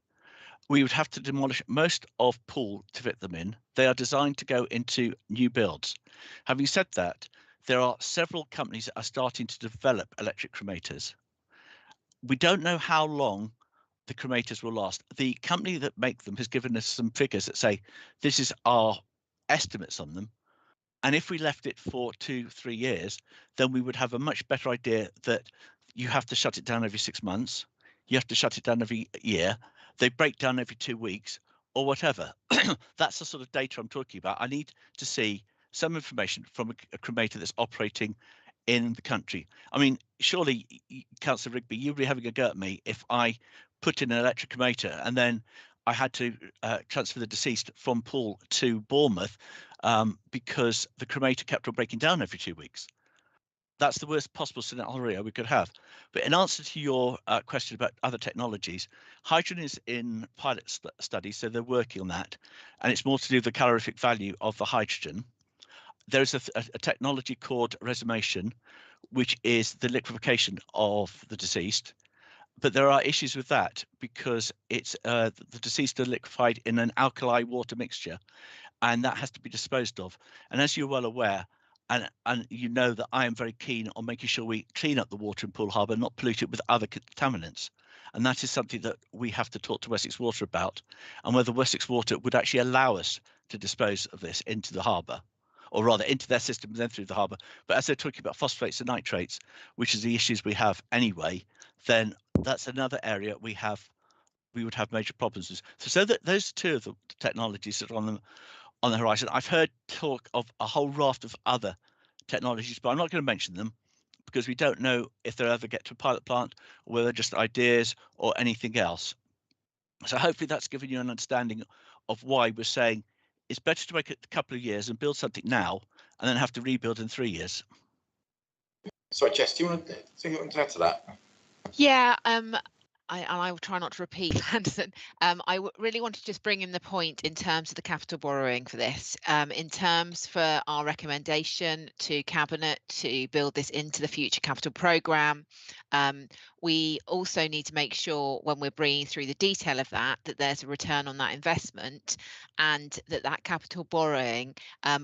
S20: We would have to demolish most of Poole to fit them in. They are designed to go into new builds. Having said that, there are several companies that are starting to develop electric cremators. We don't know how long the cremators will last. The company that make them has given us some figures that say this is our estimates on them. And if we left it for 2-3 years, then we would have a much better idea that you have to shut it down every 6 months. You have to shut it down every year. They break down every 2 weeks or whatever. That's the sort of data I'm talking about. I need to see some information from a cremator that's operating in the country. I mean, surely, Councillor Rigby, you'd be having a go at me if I put in an electric cremator and then I had to transfer the deceased from Poole to Bournemouth because the cremator kept on breaking down every 2 weeks. That's the worst possible scenario we could have. But in answer to your question about other technologies, hydrogen is in pilot studies, so they're working on that. And it's more to do with the calorific value of the hydrogen. There's a technology called resumation, which is the liquefaction of the deceased. But there are issues with that because it's the deceased are liquefied in an alkali water mixture, and that has to be disposed of. And as you're well aware, and you know that I am very keen on making sure we clean up the water in Poole Harbour, not pollute it with other contaminants. And that is something that we have to talk to Wessex Water about, and whether Wessex Water would actually allow us to dispose of this into the harbour, or rather into their system and then through the harbour. But as they're talking about phosphates and nitrates, which is the issues we have anyway, then that's another area we would have major problems with. So that those are two of the technologies that are on the horizon. I've heard talk of a whole raft of other technologies, but I'm not going to mention them because we don't know if they'll ever get to a pilot plant or whether they're just ideas or anything else. So hopefully that's given you an understanding of why we're saying it's better to wait a couple of years and build something now and then have to rebuild in 3 years.
S13: Sorry, Jess, do you want to add to that?
S19: Yeah, I will try not to repeat, Anderson. Really want to just bring in the point in terms of the capital borrowing for this. In terms for our recommendation to Cabinet to build this into the future capital programme, we also need to make sure when we're bringing through the detail of that there's a return on that investment, and that capital borrowing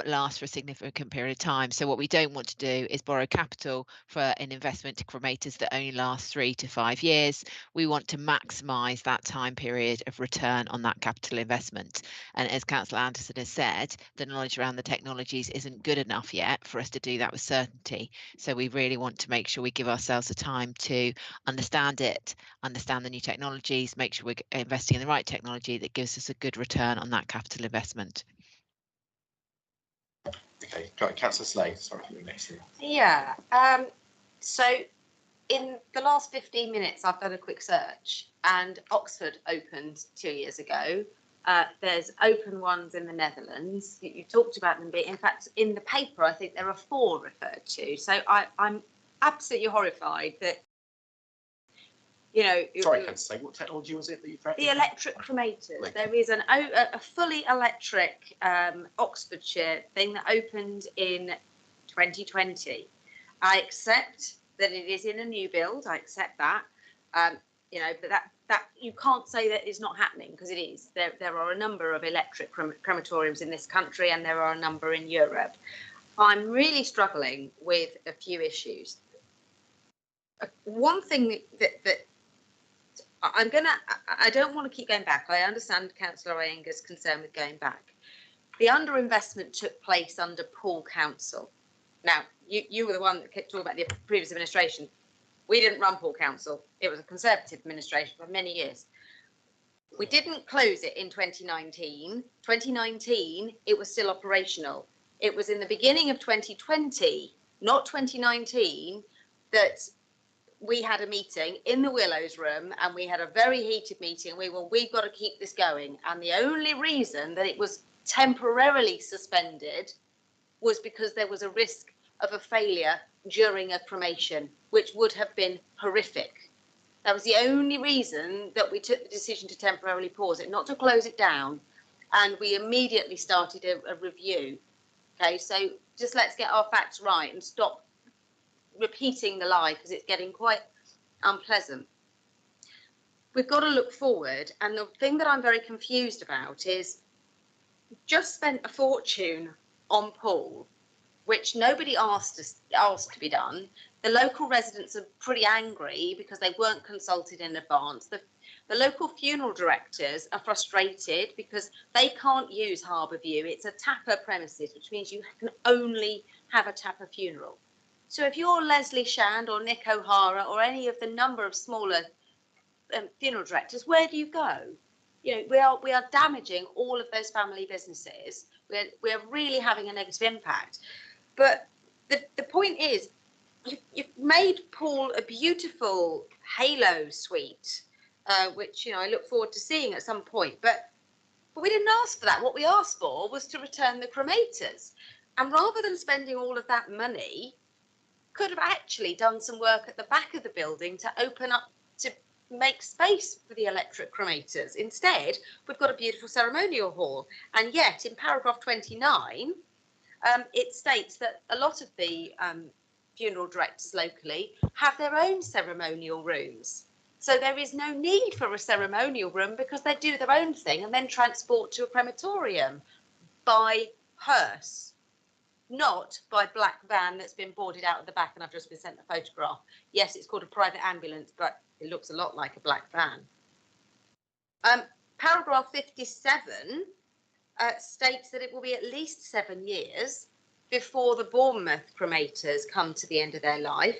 S19: lasts for a significant period of time. So what we don't want to do is borrow capital for an investment to cremators that only lasts 3 to 5 years. We want to maximise that time period of return on that capital investment. And as Councillor Anderson has said, the knowledge around the technologies isn't good enough yet for us to do that with certainty. So we really want to make sure we give ourselves the time to understand it, understand the new technologies, make sure we're investing in the right technology that gives us a good return on that capital investment.
S1: Okay, Councillor Slade, sorry for the next one.
S10: Yeah, so in the last 15 minutes, I've done a quick search, and Oxford opened 2 years ago. There's open ones in the Netherlands. You talked about them, but in fact, in the paper, I think there are 4 referred to. So I'm absolutely horrified that, you know.
S1: Sorry, can I say, what technology was it that you found?
S10: The electric cremators. There is a fully electric Oxfordshire thing that opened in 2020. I accept that it is in a new build. I accept that. You know, but that you can't say that it's not happening, because it is. There are a number of electric crematoriums in this country, and there are a number in Europe. I'm really struggling with a few issues. One thing that I don't want to keep going back. I understand Councillor Iyengar's concern with going back. The underinvestment took place under Poole Council. Now, you were the one that kept talking about the previous administration. We didn't run Poole Council. It was a Conservative administration for many years. We didn't close it in 2019. 2019, it was still operational. It was in the beginning of 2020, not 2019, that we had a meeting in the Willows room, and we had a very heated meeting. We've got to keep this going. And the only reason that it was temporarily suspended was because there was a risk of a failure during a cremation, which would have been horrific. That was the only reason that we took the decision to temporarily pause it, not to close it down. And we immediately started a review. Okay, so just let's get our facts right and stop repeating the lie, because it's getting quite unpleasant. We've got to look forward, and the thing that I'm very confused about is just spent a fortune on Poole, which nobody asked to be done. The local residents are pretty angry because they weren't consulted in advance. The local funeral directors are frustrated because they can't use Harbourview. It's a TAPA premises, which means you can only have a TAPA funeral. So if you're Leslie Shand or Nick O'Hara or any of the number of smaller funeral directors, where do you go? You know, we are damaging all of those family businesses. We're really having a negative impact. But the point is, you've made Poole a beautiful halo suite, which, you know, I look forward to seeing at some point. But we didn't ask for that. What we asked for was to return the cremators. And rather than spending all of that money, could have actually done some work at the back of the building to open up, to make space for the electric cremators. Instead, we've got a beautiful ceremonial hall. And yet, in paragraph 29, it states that a lot of the funeral directors locally have their own ceremonial rooms. So there is no need for a ceremonial room, because they do their own thing and then transport to a crematorium by hearse, not by black van that's been boarded out of the back, and I've just been sent a photograph. Yes, it's called a private ambulance, but it looks a lot like a black van. Paragraph 57 states that it will be at least 7 years before the Bournemouth cremators come to the end of their life,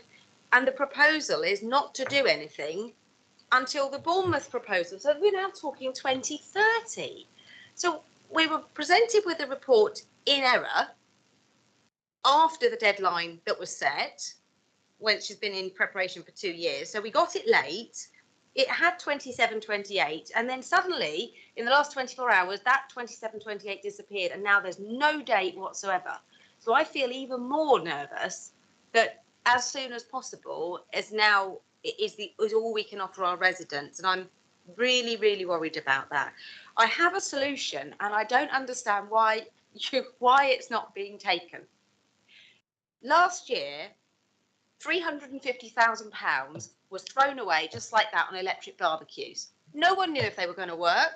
S10: and the proposal is not to do anything until the Bournemouth proposal. So we're now talking 2030. So we were presented with a report in error after the deadline that was set, which has been in preparation for 2 years. So we got it late. It had 27-28, and then suddenly, in the last 24 hours, that 27-28 disappeared, and now there's no date whatsoever. So I feel even more nervous that as soon as possible is now is all we can offer our residents, and I'm really worried about that. I have a solution, and I don't understand why it's not being taken. Last year, £350,000 was thrown away just like that on electric barbecues. No one knew if they were going to work.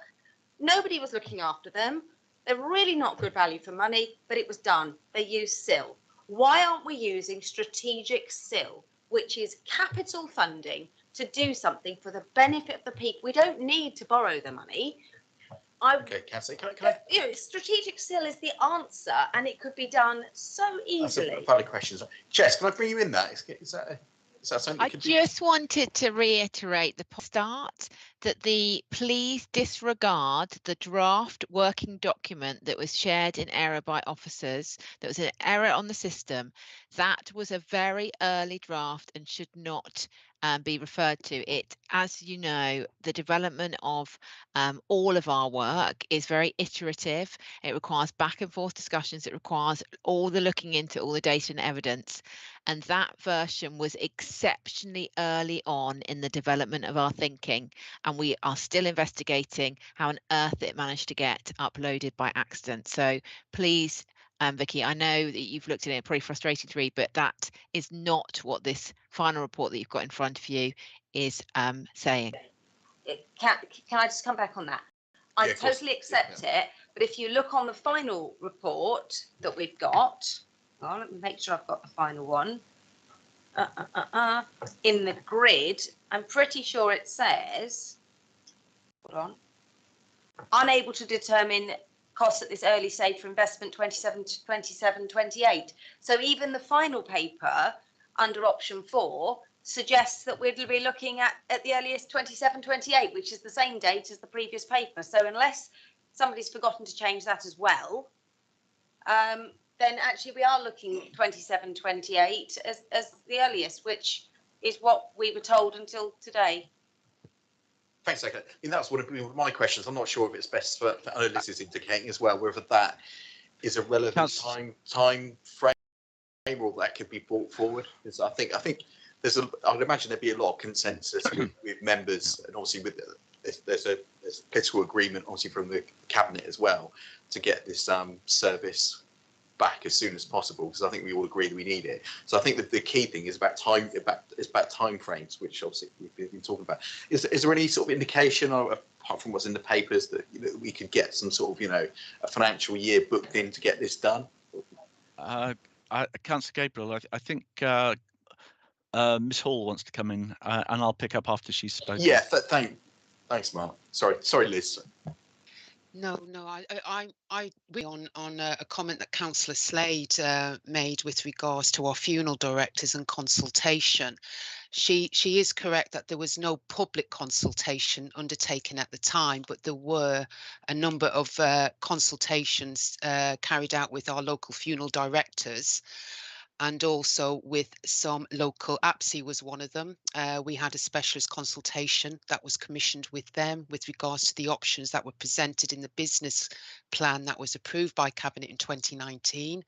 S10: Nobody was looking after them. They're really not good value for money, but it was done. They used SIL. Why aren't we using strategic SIL, which is capital funding, to do something for the benefit of the people? We don't need to borrow the money.
S13: Okay, Cassie, can I?
S10: You know, strategic SIL is the answer, and it could be done so easily.
S13: That's a valid question. Jess, can I bring you in that? Is that something
S19: I
S13: you could
S19: just wanted to reiterate the start that please disregard the draft working document that was shared in error by officers. There was an error on the system. That was a very early draft and should not be referred to. It, as you know, the development of all of our work is very iterative. It requires back and forth discussions. It requires all the looking into all the data and evidence. And that version was exceptionally early on in the development of our thinking. And we are still investigating how on earth it managed to get uploaded by accident. So please, Vicky, I know that you've looked at it, pretty frustrating to read, but that is not what this final report that you've got in front of you is saying.
S10: Can I just come back on that? I totally accept it, but if you look on the final report that we've got, well, let me make sure I've got the final one. In the grid, I'm pretty sure it says, hold on, unable to determine costs at this early stage for investment 27-28. So even the final paper under option 4 suggests that we'll be looking at the earliest 27-28, which is the same date as the previous paper. So unless somebody's forgotten to change that as well, then actually we are looking 27-28 as the earliest, which is what we were told until today.
S13: Thanks, Nicola. I mean, that's one of my questions. I'm not sure if it's best for I know Liz is indicating as well, whether that is a relevant time frame or that could be brought forward. Because I think I would imagine there'd be a lot of consensus with members, and obviously there's a political agreement, obviously from the cabinet as well, to get this service back as soon as possible, because I think we all agree that we need it. So I think that the key thing is about time frames, which obviously we've been talking about. Is there any sort of indication, or apart from what's in the papers, that we could get some sort of a financial year booked in to get this done?
S20: Councillor Gabriel, I think Miss Hall wants to come in, and I'll pick up after she's spoken.
S13: Yeah, thanks, Mark. Sorry, Liz.
S2: No, I on a comment that Councillor Slade made with regards to our funeral directors and consultation. She is correct that there was no public consultation undertaken at the time, but there were a number of consultations carried out with our local funeral directors, and also with some local, APSI was one of them. We had a specialist consultation that was commissioned with them with regards to the options that were presented in the business plan that was approved by Cabinet in 2019.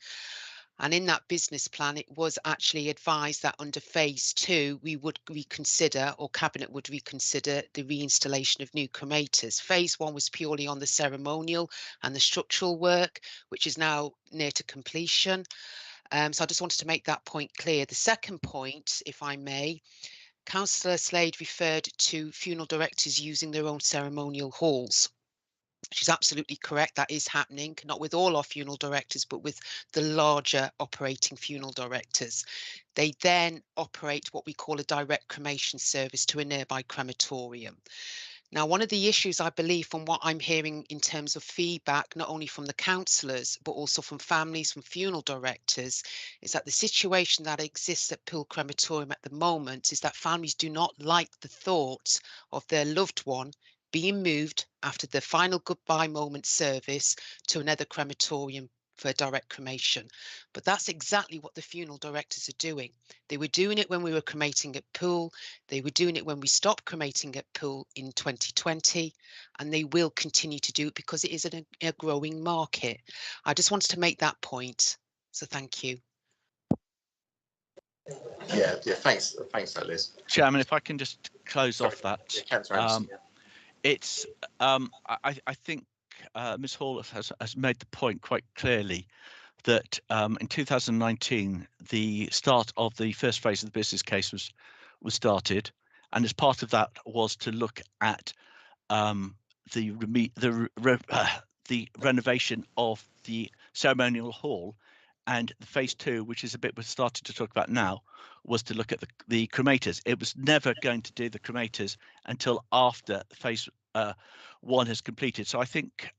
S2: And in that business plan, it was actually advised that under phase 2, we would reconsider, or Cabinet would reconsider, the reinstallation of new cremators. Phase 1 was purely on the ceremonial and the structural work, which is now near to completion. So I just wanted to make that point clear. The second point, if I may, Councillor Slade referred to funeral directors using their own ceremonial halls. She's absolutely correct. That is happening, not with all our funeral directors, but with the larger operating funeral directors. They then operate what we call a direct cremation service to a nearby crematorium. Now, one of the issues, I believe, from what I'm hearing in terms of feedback, not only from the councillors, but also from families, from funeral directors, is that the situation that exists at Poole Crematorium at the moment is that families do not like the thought of their loved one being moved after the final goodbye moment service to another crematorium for direct cremation. But that's exactly what the funeral directors are doing. They were doing it when we were cremating at Poole. They were doing it when we stopped cremating at Poole in 2020, and they will continue to do it because it is a growing market. I just wanted to make that point. So thank you.
S13: Yeah, thanks, Liz.
S20: Chairman, if I can just close
S13: Sorry.
S20: off that.
S13: Yeah, Councillor Anderson,
S20: It's I think Ms Hall has made the point quite clearly that in 2019 the start of the first phase of the business case was started, and as part of that was to look at the renovation of the ceremonial hall, and phase 2, which is a bit we're starting to talk about now, was to look at the cremators. It was never going to do the cremators until after phase 1 has completed. So I think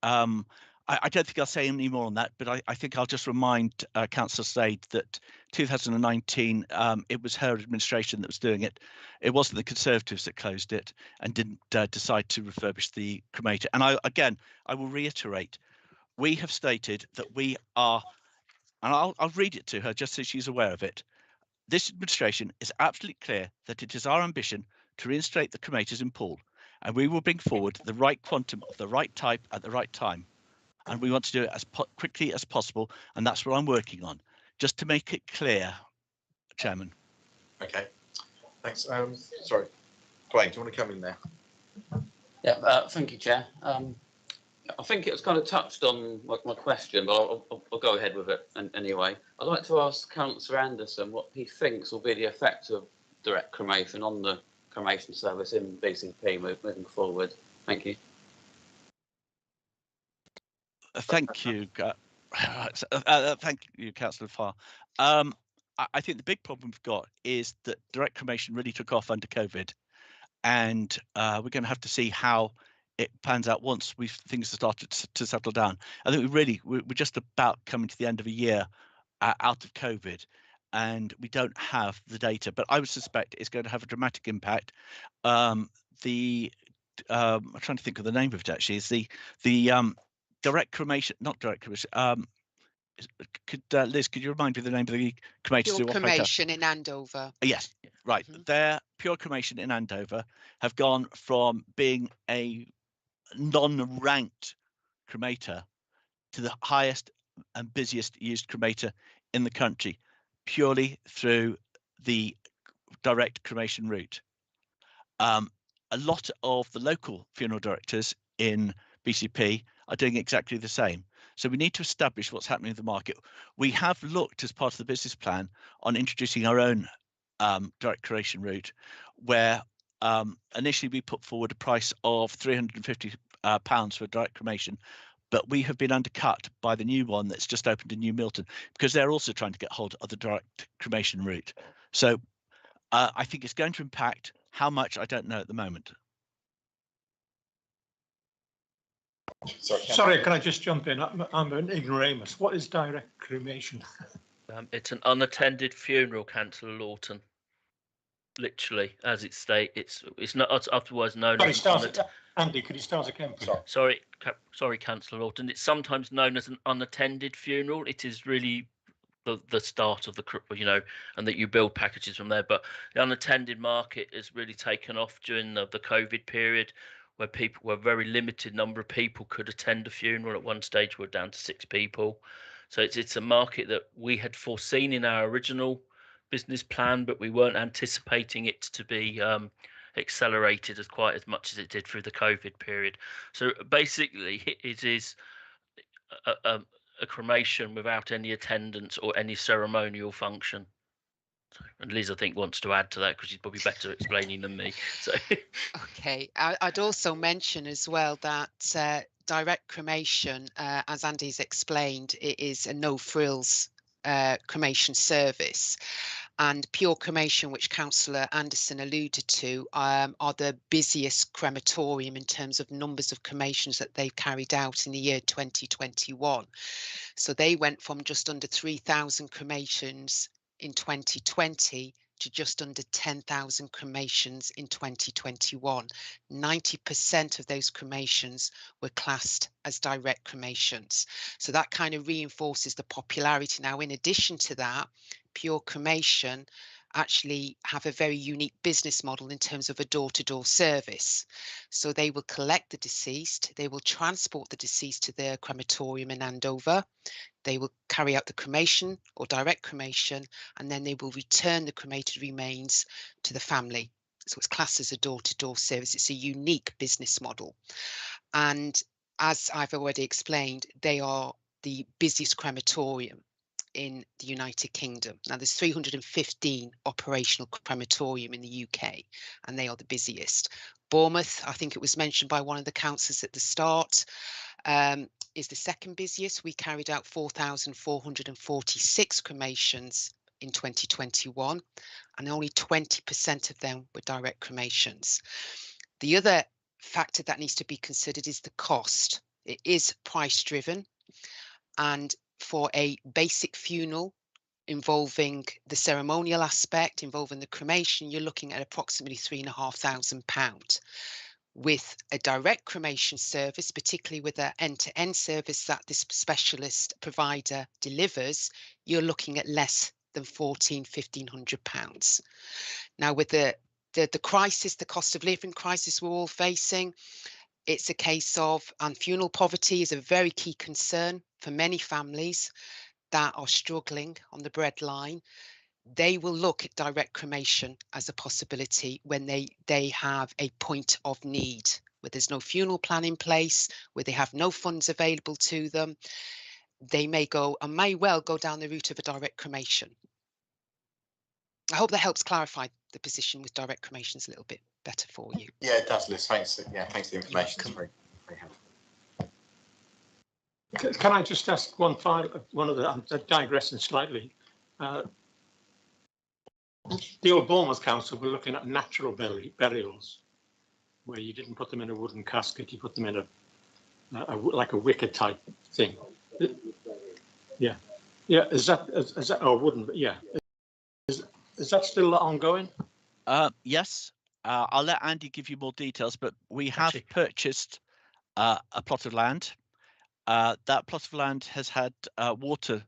S20: I don't think I'll say any more on that, but I think I'll just remind Councillor Slade that 2019, it was her administration that was doing it. It wasn't the Conservatives that closed it and didn't decide to refurbish the cremator. And I will reiterate, we have stated that we are, and I'll read it to her just so she's aware of it. This administration is absolutely clear that it is our ambition to reinstate the cremators in Poole, and we will bring forward the right quantum of the right type at the right time. And we want to do it as quickly as possible, and that's what I'm working on. Just to make it clear, Chairman.
S13: Okay, thanks. Sorry, Dwayne, do you want to come in there?
S16: Yeah, thank you, Chair. I think it's kind of touched on my question, but I'll go ahead with it anyway. I'd like to ask Councillor Anderson what he thinks will be the effect of direct cremation on the cremation service in BCP moving forward. Thank you.
S20: Thank you. Thank you, Councillor Farr. I think the big problem we've got is that direct cremation really took off under COVID, and we're going to have to see how it pans out once things have started to settle down. I think we're just about coming to the end of a year out of COVID, and we don't have the data, but I would suspect it's going to have a dramatic impact. I'm trying to think of the name of it actually. It's the direct cremation, not direct cremation. Liz, could you remind me of the name of the cremators?
S2: Pure cremation in Andover.
S20: Yes, right. Their pure cremation in Andover have gone from being a non-ranked cremator to the highest and busiest used cremator in the country, purely through the direct cremation route. A lot of the local funeral directors in BCP are doing exactly the same. So we need to establish what's happening in the market. We have looked as part of the business plan on introducing our own direct cremation route, where initially we put forward a price of £350 for direct cremation, but we have been undercut by the new one that's just opened in New Milton, because they're also trying to get hold of the direct cremation route. So I think it's going to impact. How much, I don't know at the moment.
S18: Sorry, can I just jump in? I'm an ignoramus. What is direct cremation?
S22: It's an unattended funeral, Councillor Lawton. Literally, as it states, it's not otherwise known as.
S18: Andy, could you start again, please?
S22: Sorry, Councillor Lawton. It's sometimes known as an unattended funeral. It is really the start of the, and that you build packages from there. But the unattended market has really taken off during the COVID period, where very limited number of people could attend a funeral. At one stage, we're down to 6 people. So it's a market that we had foreseen in our original business plan, but we weren't anticipating it to be accelerated quite as much as it did through the COVID period. So basically, it is a cremation without any attendance or any ceremonial function. And Liz, I think, wants to add to that because she's probably better explaining than me. So
S2: Okay, I'd also mention as well that direct cremation, as Andy's explained, it is a no frills cremation service. And pure cremation, which Councillor Anderson alluded to, are the busiest crematorium in terms of numbers of cremations that they've carried out in the year 2021. So they went from just under 3,000 cremations in 2020 to just under 10,000 cremations in 2021. 90% of those cremations were classed as direct cremations. So that kind of reinforces the popularity. Now, in addition to that, pure cremation actually have a very unique business model in terms of a door-to-door service. So they will collect the deceased, they will transport the deceased to their crematorium in Andover, they will carry out the cremation or direct cremation, and then they will return the cremated remains to the family. So it's classed as a door-to-door service. It's a unique business model. And as I've already explained, they are the busiest crematorium in the United Kingdom. Now there's 315 operational crematorium in the UK, and they are the busiest. Bournemouth, I think it was mentioned by one of the councillors at the start, is the second busiest. We carried out 4,446 cremations in 2021, and only 20% of them were direct cremations. The other factor that needs to be considered is the cost. It is price driven, and for a basic funeral involving the ceremonial aspect, involving the cremation, you're looking at approximately £3,500. With a direct cremation service, particularly with an end-to-end service that this specialist provider delivers, you're looking at less than £1,500. Now, with the crisis, the cost of living crisis we're all facing, it's a case of, and funeral poverty is a very key concern for many families that are struggling on the breadline. They will look at direct cremation as a possibility when they have a point of need, where there's no funeral plan in place, where they have no funds available to them. They may go and may well go down the route of a direct cremation. I hope that helps clarify the position with direct cremations a little bit better for you.
S13: Yeah, it does, Liz. Thanks. Yeah, thanks for the information. It's very, very helpful.
S18: Can I just ask one of the, I'm digressing slightly. The old Bournemouth Council were looking at natural burials, where you didn't put them in a wooden casket, you put them in like a wicker type thing. Yeah, yeah. Is that or wooden? Yeah. Is that still ongoing?
S20: Yes. I'll let Andy give you more details, but we have purchased a plot of land. That plot of land has had water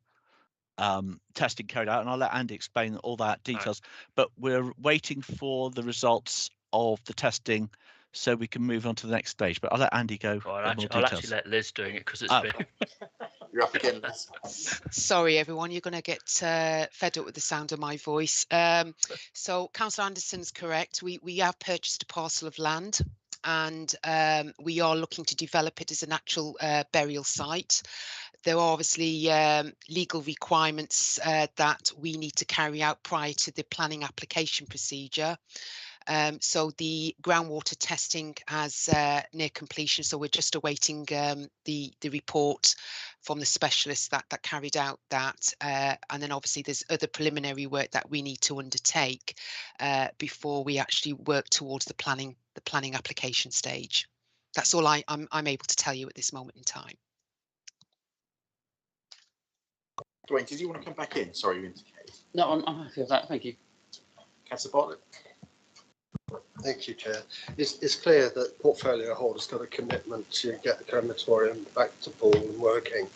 S20: testing carried out, and I'll let Andy explain all that details. But we're waiting for the results of the testing so we can move on to the next stage. But I'll let Andy go.
S22: I'll actually let Liz doing it because it's been.
S13: You're up again, Liz.
S2: Sorry, everyone, you're going to get fed up with the sound of my voice. So Councillor Anderson's correct. We have purchased a parcel of land, and we are looking to develop it as a natural burial site. There are obviously legal requirements that we need to carry out prior to the planning application procedure. So the groundwater testing has near completion, so we're just awaiting the report from the specialist that carried out that, and then obviously there's other preliminary work that we need to undertake before we actually work towards the planning application stage. That's all I'm able to tell you at this moment in time.
S13: Dwayne, did you want to come back in? Sorry, you indicated.
S16: No, I'm happy with that. Thank you.
S13: Councillor Bartlett.
S12: Thank you, Chair. It's clear that portfolio holders got a commitment to get the crematorium back to full and working.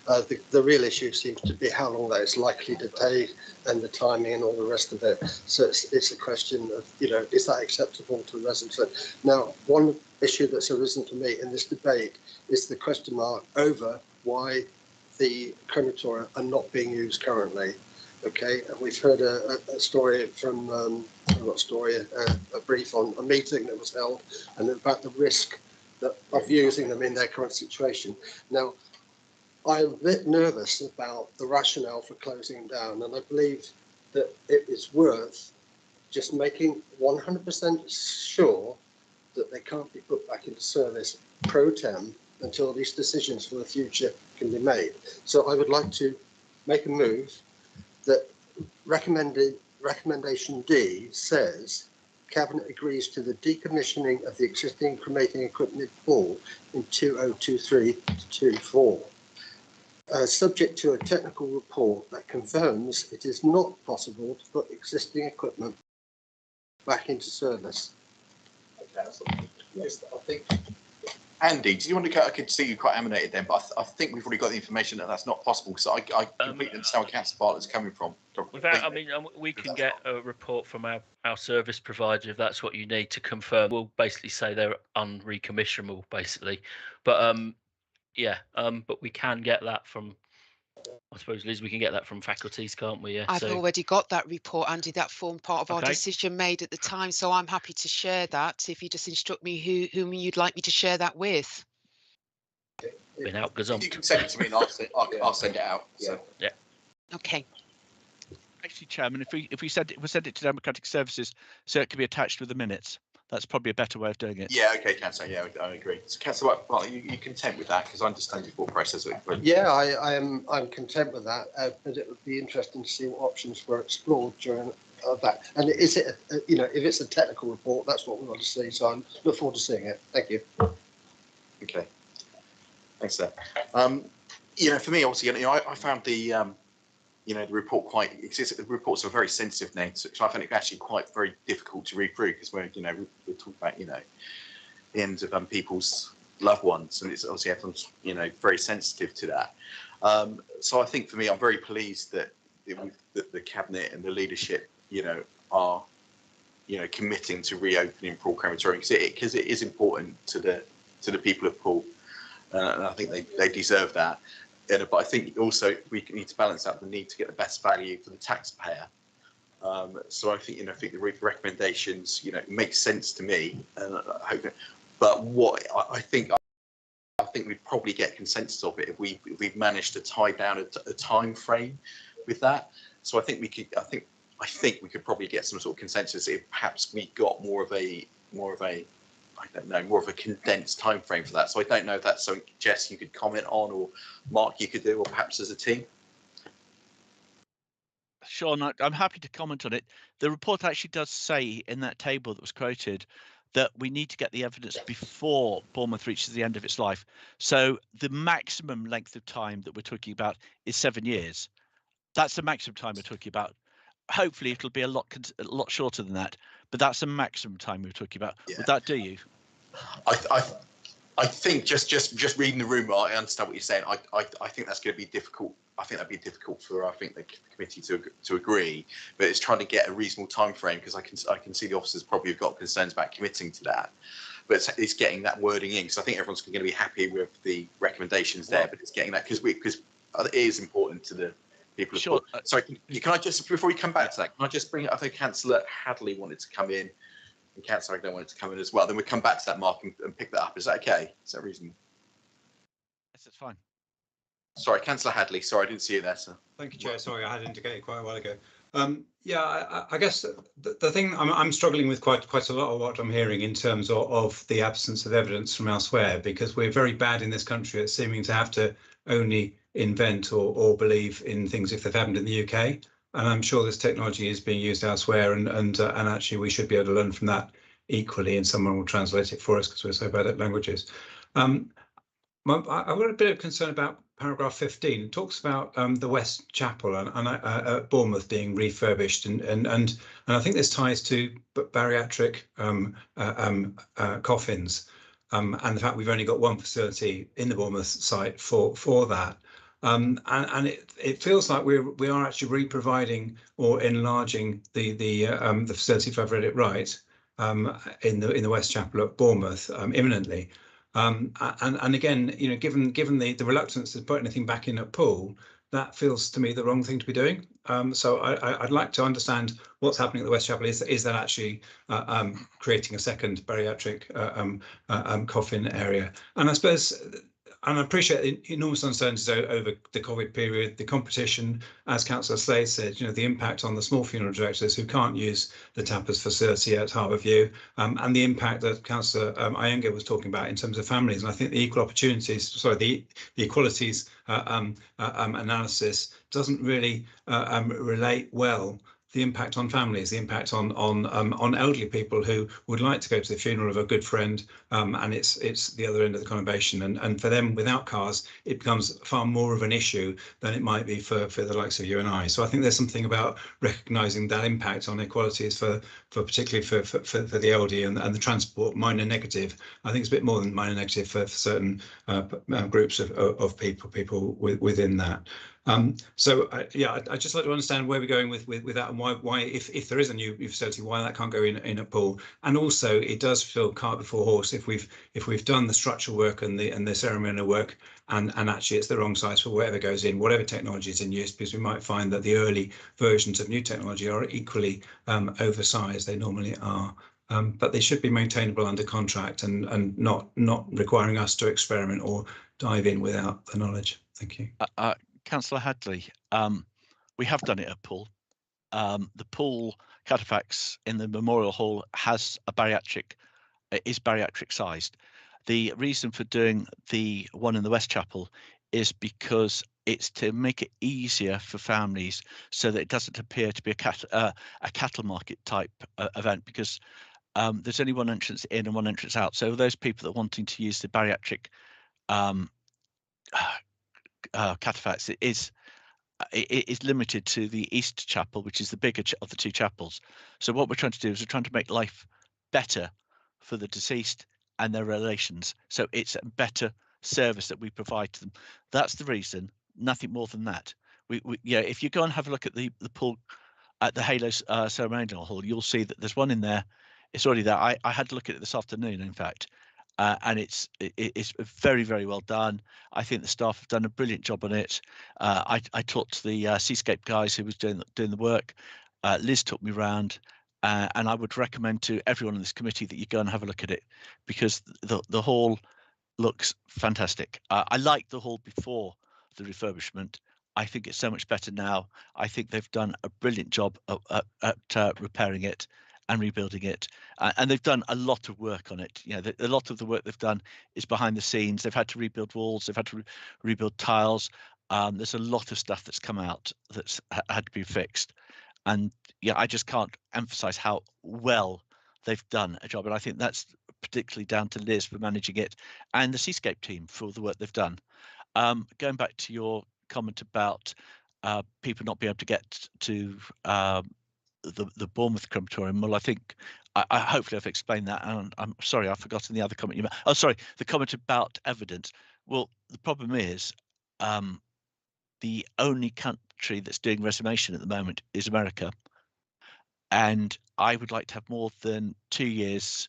S12: The real issue seems to be how long that is likely to take and the timing and all the rest of it. So it's a question of, is that acceptable to residents? Now, one issue that's arisen to me in this debate is the question mark over why the crematoria are not being used currently. Okay, and we've heard a story from, a brief on a meeting that was held and about the risk of using them in their current situation. Now, I'm a bit nervous about the rationale for closing down, and I believe that it is worth just making 100% sure that they can't be put back into service pro tem until these decisions for the future can be made. So I would like to make a move that recommendation D says Cabinet agrees to the decommissioning of the existing cremating equipment pool in 2023-24, subject to a technical report that confirms it is not possible to put existing equipment back into service.
S13: Okay, yes, I think Andy, do you want to go? I could see you quite animated then, but I think we've already got the information that that's not possible. So I completely understand where Councillor Bartlett's coming from.
S22: Without, I mean, we can get a report from our service provider if that's what you need to confirm. We'll basically say they're unrecommissionable, basically. But yeah, but we can get that from, I suppose, Liz, we can get that from faculties, can't we? Yeah.
S2: I've already got that report, Andy. That formed part of our decision made at the time, so I'm happy to share that. If you just instruct me whom you'd like me to share that with.
S22: Been out gazumped.
S13: You can send it to me, and I'll send it out. So.
S22: Yeah.
S2: Okay.
S20: Actually, Chairman, if we send it to Democratic Services, so it can be attached with the minutes. That's probably a better way of doing it.
S13: Yeah, okay, Councillor. Yeah, I agree. So, Councillor Bartlett, you content with that? Because I understand your thought process.
S12: Yeah, I'm content with that, but it would be interesting to see what options were explored during that. And is it, you know, if it's a technical report, that's what we want to see. So I look forward to seeing it. Thank you.
S13: Okay. Thanks, sir. You know, for me, obviously, you know, I found the you know, the report the reports are very sensitive now, so I found it actually quite very difficult to read through because we're talking about, you know, the end of people's loved ones, and it's obviously everyone's, you know, very sensitive to that. So I think for me, I'm very pleased that the cabinet and the leadership, you know, are, you know, committing to reopening Poole crematorium because it is important to the people of Poole, and I think they deserve that. But I think also we need to balance out the need to get the best value for the taxpayer. So I think, you know, I think the recommendations, you know, make sense to me, and I hope. But what I think we'd probably get consensus of it if we've managed to tie down a time frame with that. So I think we could. I think we could probably get some sort of consensus if perhaps we got more of a I don't know, more of a condensed time frame for that. So I don't know if that's something, Jess, you could comment on, or Mark, you could do, or perhaps as a team.
S20: Sean, I'm happy to comment on it. The report actually does say in that table that was quoted that we need to get the evidence before Bournemouth reaches the end of its life. So the maximum length of time that we're talking about is 7 years. That's the maximum time we're talking about. Hopefully it'll be a lot shorter than that, but that's the maximum time we're talking about. Yeah. Would that do you?
S13: I think just reading the room, I understand what you're saying. I think that's going to be difficult. I think that'd be difficult for the committee to agree, but it's trying to get a reasonable time frame because I can see the officers probably have got concerns about committing to that, but it's getting that wording in because I think everyone's going to be happy with the recommendations there, but it's getting that because it is important to the people.
S20: Sure.
S13: Sorry, can I just, before we come back to that, can I just bring, I think Councillor Hadley wanted to come in and Councillor Agnew wanted to come in as well. Then we come back to that, Mark, and pick that up. Is that okay? Is that reasonable?
S20: Yes, that's fine.
S13: Sorry, Councillor Hadley. Sorry, I didn't see you there, sir.
S11: Thank you, Chair. Sorry, I had indicated quite a while ago. Yeah, I guess the thing I'm struggling with quite a lot of what I'm hearing in terms of the absence of evidence from elsewhere, because we're very bad in this country at seeming to have to only invent or believe in things if they've happened in the UK. And I'm sure this technology is being used elsewhere, and actually we should be able to learn from that equally, and someone will translate it for us because we're so bad at languages. I've got a bit of concern about paragraph 15. It talks about the West Chapel and Bournemouth being refurbished, and I think this ties to bariatric coffins, and the fact we've only got one facility in the Bournemouth site for that. And it feels like we are actually re-providing or enlarging the facility, if I've read it right, in the West Chapel at Bournemouth imminently. And again, you know, given the reluctance to put anything back in at Poole, that feels to me the wrong thing to be doing. So I'd like to understand what's happening at the West Chapel. Is that actually creating a second bariatric coffin area? And I suppose, and I appreciate the enormous uncertainties over the COVID period, the competition, as Councillor Slade said, you know, the impact on the small funeral directors who can't use the Tappers facility at Harbourview, and the impact that Councillor Iyengar was talking about in terms of families. And I think the equal opportunities, sorry, the equalities analysis doesn't really relate well the impact on families, the impact on elderly people who would like to go to the funeral of a good friend, and it's the other end of the conurbation. And for them, without cars, it becomes far more of an issue than it might be for the likes of you and I. So I think there's something about recognising that impact on equalities for particularly for the elderly and the transport minor negative. I think it's a bit more than minor negative for certain groups of people within that. So yeah, I'd just like to understand where we're going with that, and why if there is a new facility, why that can't go in a pool. And also, it does feel cart before horse if we've done the structural work and the ceremonial work, and actually it's the wrong size for whatever goes in, whatever technology is in use, because we might find that the early versions of new technology are equally oversized. They normally are. But they should be maintainable under contract and not requiring us to experiment or dive in without the knowledge. Thank you.
S20: Councillor Hadley, we have done it at Poole. The Poole cataphax in the Memorial Hall has a is bariatric sized. The reason for doing the one in the West Chapel is because it's to make it easier for families, so that it doesn't appear to be a cattle market type event, because there's only one entrance in and one entrance out. So those people that are wanting to use the bariatric cataphax, it is limited to the East Chapel, which is the bigger of the two chapels. So what we're trying to do is we're trying to make life better for the deceased and their relations. So it's a better service that we provide to them. That's the reason, nothing more than that. Yeah, if you go and have a look at the Poole at the Halo ceremonial hall, you'll see that there's one in there. It's already there. I had to look at it this afternoon, in fact. And it's very, very well done. I think the staff have done a brilliant job on it. I talked to the Seascape guys who was doing the work. Liz took me round, and I would recommend to everyone in this committee that you go and have a look at it, because the hall looks fantastic. I liked the hall before the refurbishment. I think it's so much better now. I think they've done a brilliant job at repairing it and rebuilding it, and they've done a lot of work on it. You know, a lot of the work they've done is behind the scenes. They've had to rebuild walls, they've had to rebuild tiles. There's a lot of stuff that's come out that's had to be fixed, and yeah, I just can't emphasize how well they've done a job, and I think that's particularly down to Liz for managing it, and the Seascape team for the work they've done. Going back to your comment about people not being able to get to the Bournemouth crematorium, well, I think I hopefully I've explained that, and I'm sorry I've forgotten the other comment you made. Oh, sorry, the comment about evidence. Well, the problem is the only country that's doing resumation at the moment is America, and I would like to have more than 2 years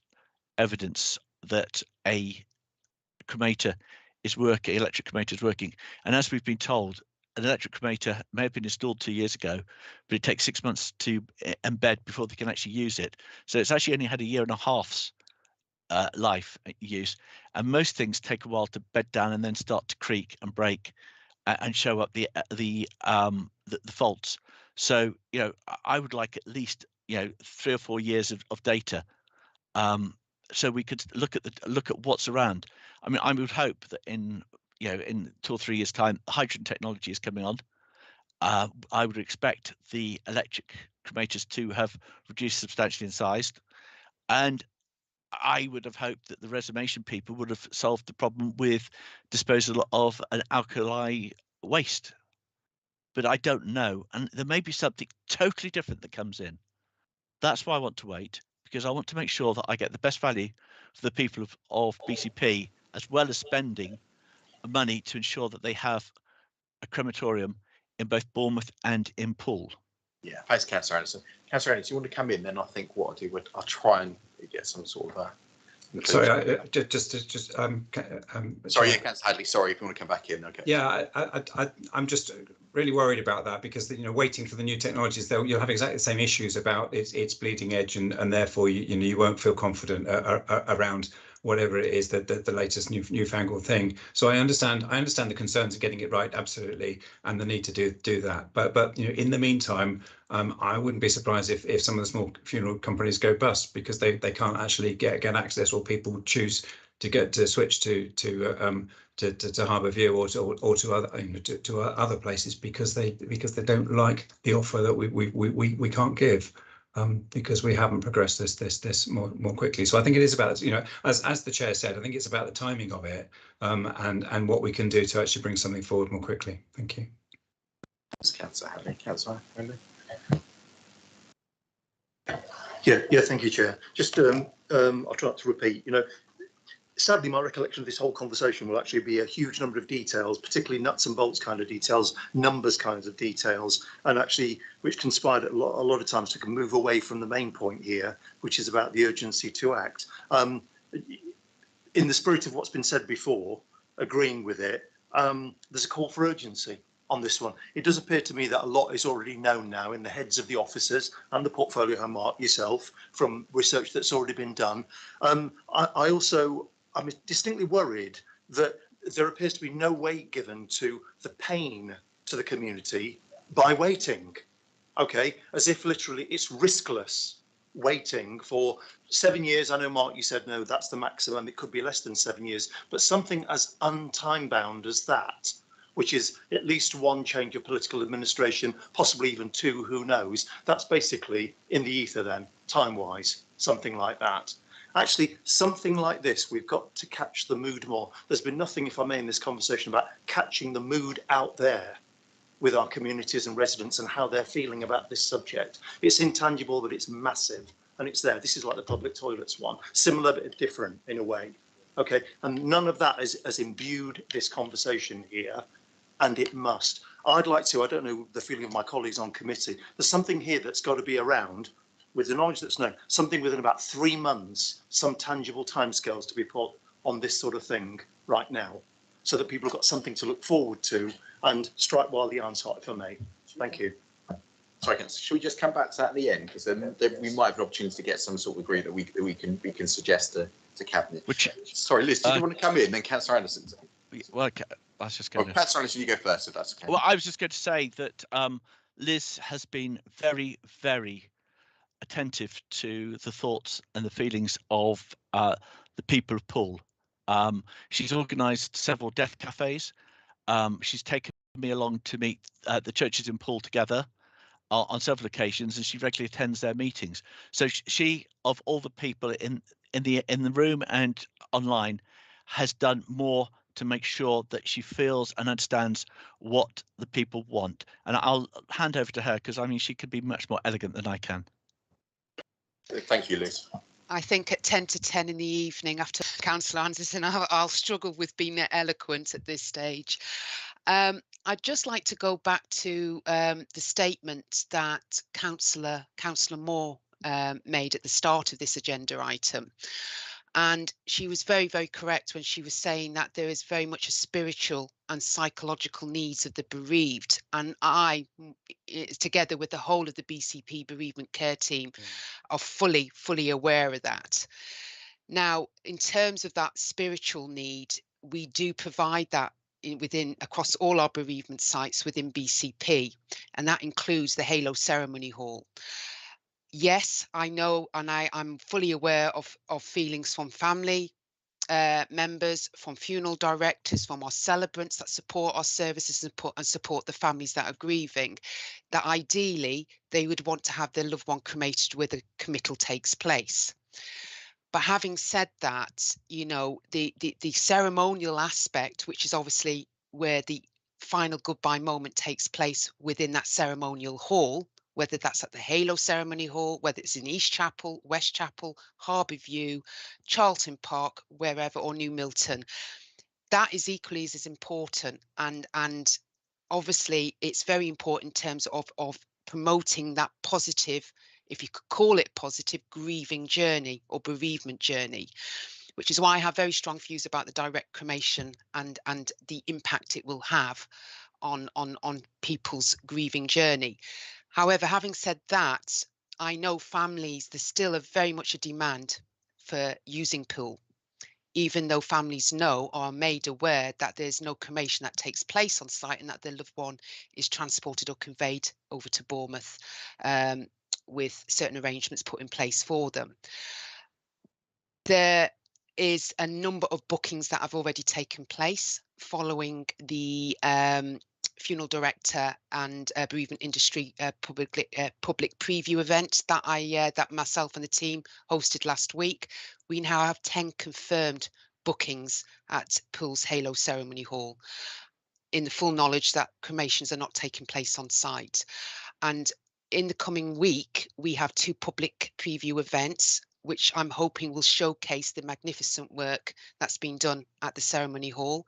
S20: evidence that a cremator is working, electric cremator is working. And as we've been told, an electric cremator may have been installed 2 years ago, but it takes 6 months to embed before they can actually use it. So it's actually only had 1.5 years life use, and most things take a while to bed down and then start to creak and break and show up the faults. So you know, I would like at least 3 or 4 years of data, so we could look at what's around. I mean, I would hope that in 2 or 3 years' time, hydrogen technology is coming on. I would expect the electric cremators to have reduced substantially in size, and I would have hoped that the resumation people would have solved the problem with disposal of an alkali waste. But I don't know, and there may be something totally different that comes in. That's why I want to wait, because I want to make sure that I get the best value for the people of BCP, as well as spending money to ensure that they have a crematorium in both Bournemouth and in Poole.
S13: Yeah, thanks, Councillor Anderson. Councillor Anderson, you want to come in? Then I think what I'll do, I'll try and get some sort of.
S11: Sorry,
S13: sorry, yeah, Councillor Hadley. Sorry, if you want to come back in, okay.
S11: Yeah, I'm just really worried about that, because waiting for the new technologies, you'll have exactly the same issues about its bleeding edge, and therefore you won't feel confident around whatever it is that the latest newfangled thing. So I understand the concerns of getting it right, absolutely, and the need to do that. But in the meantime, I wouldn't be surprised if some of the small funeral companies go bust because they can't actually get access, or people choose to switch to to Harbour View or to other to other places because they don't like the offer that we can't give. Because we haven't progressed this more quickly. So I think it is about, as the chair said, I think it's about the timing of it, and what we can do to actually bring something forward more quickly. Thank you.
S13: Councillor Hadley. Councillor Hadley.
S14: Yeah, thank you, Chair. Just I'll try not to repeat. Sadly, my recollection of this whole conversation will actually be a huge number of details, particularly nuts and bolts kind of details, numbers kinds of details, and actually which conspired a lot of times to move away from the main point here, which is about the urgency to act. In the spirit of what's been said before, agreeing with it, there's a call for urgency on this one. It does appear to me that a lot is already known now in the heads of the officers and the portfolio hand mark yourself from research that's already been done. I'm distinctly worried that there appears to be no weight given to the pain to the community by waiting. Okay, as if literally it's riskless waiting for 7 years. I know, Mark, you said no, that's the maximum. It could be less than 7 years, but something as untime bound as that, which is at least one change of political administration, possibly even two, who knows? That's basically in the ether then, time-wise, something like that. Actually, something like this, we've got to catch the mood more. There's been nothing, if I may, in this conversation about catching the mood out there with our communities and residents and how they're feeling about this subject. It's intangible, but it's massive, and it's there. This is like the public toilets one, similar but different in a way. Okay, and none of that has imbued this conversation here, and it must. I'd like to, I don't know the feeling of my colleagues on committee, there's something here that's got to be around, with the knowledge that's known, something within about 3 months, some tangible timescales to be put on this sort of thing right now, so that people have got something to look forward to and strike while the iron's hot, if I may. Thank you.
S13: Sorry, should we just come back to that at the end, because then we might have an opportunity to get some sort of agreement that we can suggest to cabinet. Sorry, Liz, did you want to come in? Then Councillor Anderson.
S20: Well, I was just going to.
S13: Councillor Anderson, you go first, if that's okay.
S20: Well, I was just going to say that Liz has been very, very attentive to the thoughts and the feelings of the people of Poole. She's organised several deaf cafes. She's taken me along to meet the churches in Poole together on several occasions, and she regularly attends their meetings. So she, of all the people in the room and online, has done more to make sure that she feels and understands what the people want. And I'll hand over to her because I mean she could be much more elegant than I can.
S13: Thank you, Liz.
S2: I think at 10 to 10 in the evening after Councillor Anderson, I'll struggle with being eloquent at this stage. I'd just like to go back to the statement that Councillor Moore made at the start of this agenda item. And she was very, very correct when she was saying that there is very much a spiritual and psychological needs of the bereaved. And I, together with the whole of the BCP bereavement care team, are fully aware of that. Now, in terms of that spiritual need, we do provide that across all our bereavement sites within BCP, and that includes the Halo Ceremony Hall. Yes, I know, and I'm fully aware of feelings from family members, from funeral directors, from our celebrants that support our services and support the families that are grieving, that ideally they would want to have their loved one cremated where the committal takes place. But having said that, the ceremonial aspect, which is obviously where the final goodbye moment takes place within that ceremonial hall, whether that's at the Halo Ceremony Hall, whether it's in East Chapel, West Chapel, Harbour View, Charlton Park, wherever, or New Milton, that is equally as important. And obviously it's very important in terms of promoting that positive, if you could call it positive, grieving journey or bereavement journey, which is why I have very strong views about the direct cremation and the impact it will have on people's grieving journey. However, having said that, I know families, there's still very much a demand for using Poole, even though families know or are made aware that there's no cremation that takes place on site and that their loved one is transported or conveyed over to Bournemouth with certain arrangements put in place for them. There is a number of bookings that have already taken place following the funeral director and bereavement industry public preview event that myself and the team hosted last week. We now have 10 confirmed bookings at Pools Halo Ceremony Hall, in the full knowledge that cremations are not taking place on site. And in the coming week, we have 2 public preview events, which I'm hoping will showcase the magnificent work that's been done at the ceremony hall.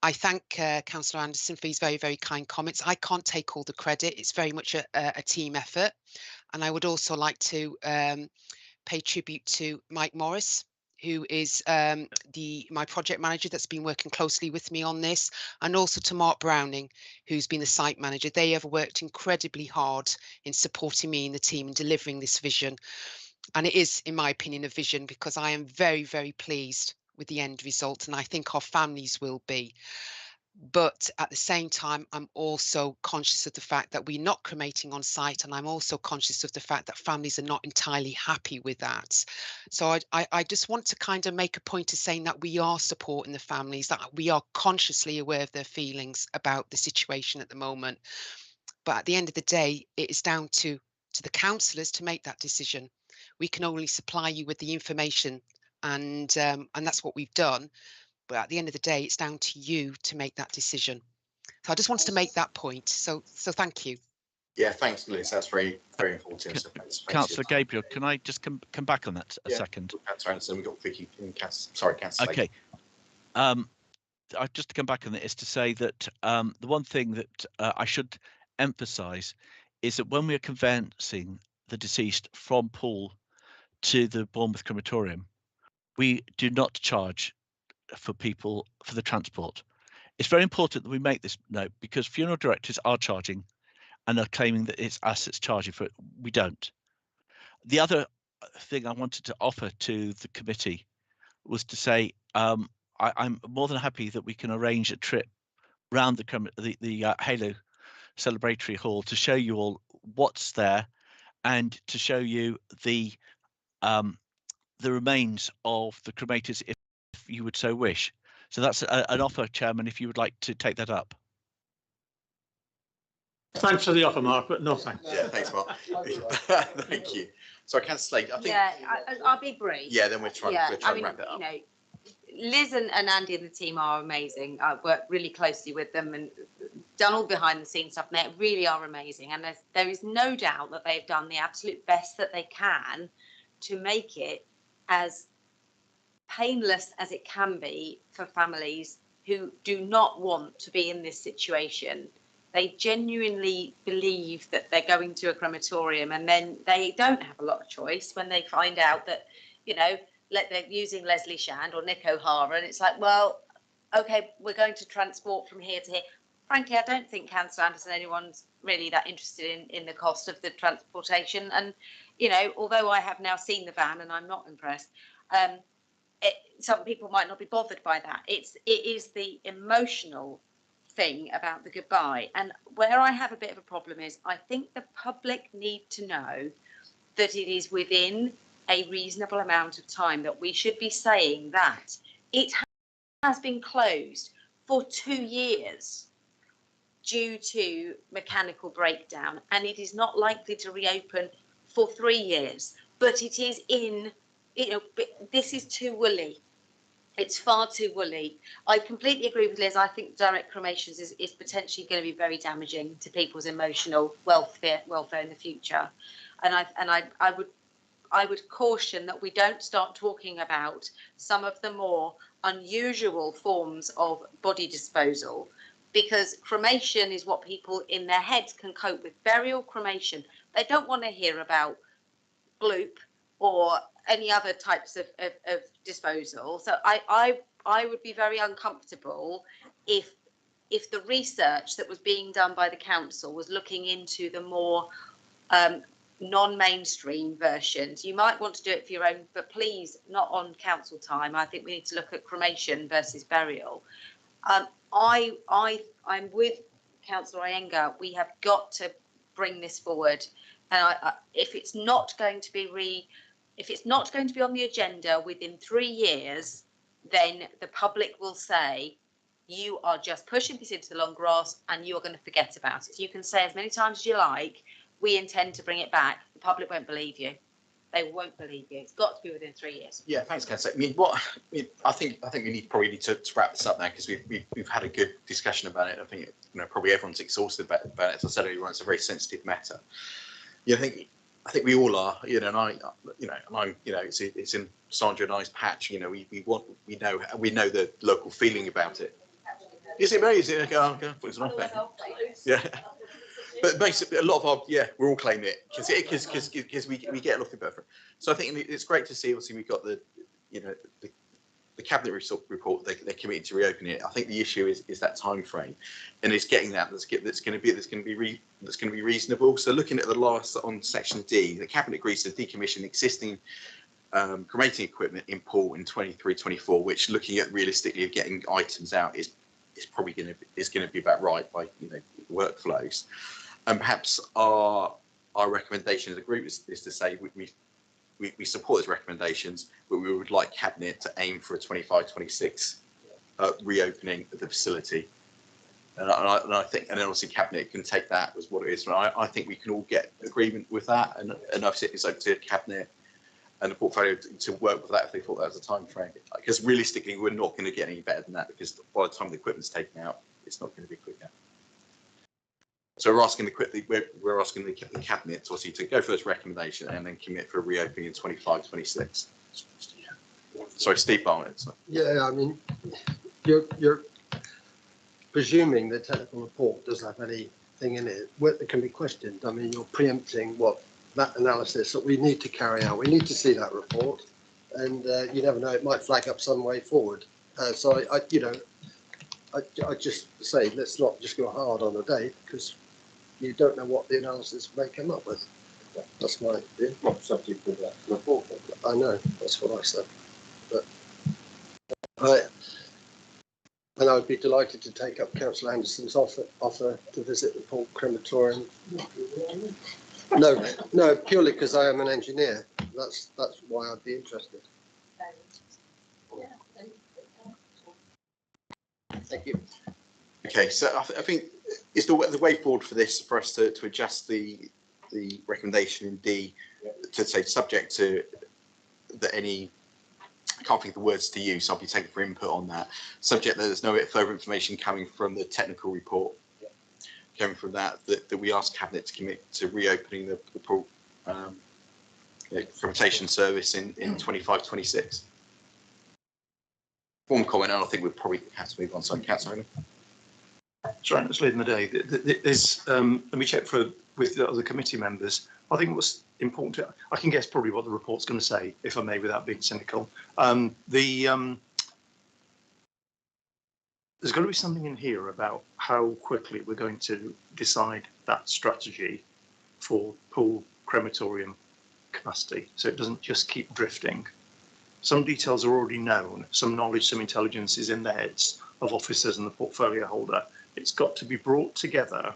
S2: I thank Councillor Anderson for his very, very kind comments. I can't take all the credit. It's very much a team effort. And I would also like to pay tribute to Mike Morris, who is my project manager that's been working closely with me on this, and also to Mark Browning, who's been the site manager. They have worked incredibly hard in supporting me and the team in delivering this vision. And it is, in my opinion, a vision, because I am very, very pleased with the end result, and I think our families will be. But at the same time, I'm also conscious of the fact that we're not cremating on site, and I'm also conscious of the fact that families are not entirely happy with that. So I just want to kind of make a point of saying that we are supporting the families, that we are consciously aware of their feelings about the situation at the moment. But at the end of the day, it is down to the councillors to make that decision. We can only supply you with the information, and that's what we've done. But at the end of the day, it's down to you to make that decision. So I just wanted to make that point. So thank you.
S13: Yeah, thanks, Liz. That's very, very important. So thanks
S20: Councillor Gabriel, can I just come back on that a second?
S13: Councillor Anderson, we've got Vicky and Councillor.
S20: Okay. Just to come back on it is to say that the one thing that I should emphasise is that when we are conveyancing the deceased from Poole to the Bournemouth crematorium, we do not charge for people for the transport. It's very important that we make this note, because funeral directors are charging and are claiming that it's us that's charging for it. We don't. The other thing I wanted to offer to the committee was to say I'm more than happy that we can arrange a trip round the Halo Celebratory Hall to show you all what's there, and to show you the remains of the cremators if you would so wish. So that's an offer, Chairman, if you would like to take that up.
S18: Thanks for the offer, Mark, but no thanks.
S13: Yeah, thanks, Mark. Thank you. So, Councillor Slade, I think.
S10: Yeah, I'll be brief.
S13: Yeah, then we're trying to wrap it up.
S10: You know, Liz and Andy and the team are amazing. I've worked really closely with them and done all behind the scenes stuff, and they really are amazing. And there is no doubt that they've done the absolute best that they can to make it as painless as it can be for families who do not want to be in this situation. They genuinely believe that they're going to a crematorium, and then they don't have a lot of choice when they find out that, you know, they're using Leslie Shand or Nick O'Hara, and it's like, well, okay, we're going to transport from here to here. Frankly, I don't think Councillor Anderson, anyone's really that interested in the cost of the transportation. And, you know, although I have now seen the van and I'm not impressed, some people might not be bothered by that. It is the emotional thing about the goodbye. And where I have a bit of a problem is I think the public need to know that it is within a reasonable amount of time that we should be saying that it has been closed for 2 years due to mechanical breakdown, and it is not likely to reopen for 3 years. But it is in, you know, this is too woolly. It's far too woolly. I completely agree with Liz. I think direct cremations is potentially going to be very damaging to people's emotional welfare in the future. And I would caution that we don't start talking about some of the more unusual forms of body disposal, because cremation is what people in their heads can cope with. Burial, cremation, they don't want to hear about bloop or any other types of disposal. So I would be very uncomfortable if the research that was being done by the council was looking into the more non-mainstream versions. You might want to do it for your own, but please not on council time. I think we need to look at cremation versus burial. I'm with Councillor Iyengar. We have got to bring this forward, and if it's not going to be on the agenda within 3 years, then the public will say you are just pushing this into the long grass and you are going to forget about it. You can say as many times as you like, we intend to bring it back. The public won't believe you. They won't believe you. It's got to be within 3 years.
S1: Yeah, thanks, Councillor. I think we probably need to wrap this up now, because we've had a good discussion about it. I think probably everyone's exhausted about it. As I said earlier, it's a very sensitive matter. Yeah, I think we all are. And I'm it's in Sandra and I's patch. We know the local feeling about it. Is it amazing? Yeah. But basically, a lot of our we're all claiming it because we get a lot of feedback from it. So I think it's great to see. Obviously, we've got the cabinet report. They're committed to reopening it. I think the issue is that time frame, and it's getting that's going to be reasonable. So looking at the last on section D, the cabinet agrees to decommission existing cremating equipment in pool in 23-24, which, looking at realistically of getting items out, is probably going to be about right by workflows. And perhaps our recommendation as a group is to say we support those recommendations, but we would like Cabinet to aim for a 25-26 reopening of the facility. And I think, and then obviously Cabinet can take that as what it is. I think we can all get agreement with that, and I've said it's up to Cabinet and the portfolio to work with that if they thought that was a time frame. Because realistically, we're not going to get any better than that, because by the time the equipment's taken out, it's not going to be quicker. So we're asking the Cabinet to go for this recommendation and then commit for a reopening in 25-26. Sorry, Steve Barnett.
S12: Yeah, I mean, you're presuming the technical report doesn't have anything in it that can be questioned. I mean, you're preempting that analysis that we need to carry out. We need to see that report, and you never know, it might flag up some way forward. So I just say, let's not just go hard on the date, because you don't know what the analysis may come up with. That's my view. Not subject to that report. I know, that's what I said. But and I would be delighted to take up Councillor Anderson's offer to visit the Port Crematorium. No, purely because I am an engineer. That's why I'd be interested. Thank you.
S1: Okay, so I think it's the way forward for this, for us to adjust the recommendation in D to say subject to any, I can't think of the words to use, so I'll be taking for input on that. Subject that there's no further information coming from the technical report. Coming from that we ask Cabinet to commit to reopening the pool crematation service in 25-26. One comment, and I think we'll probably have to move on. So, Councillor.
S14: Sorry, that's late in the day. There's, let me check with the other committee members. I think what's important, I can guess probably what the report's going to say, if I may, without being cynical. There's got to be something in here about how quickly we're going to decide that strategy for pool crematorium capacity, so it doesn't just keep drifting. Some details are already known, some knowledge, some intelligence is in the heads of officers and the portfolio holder. It's got to be brought together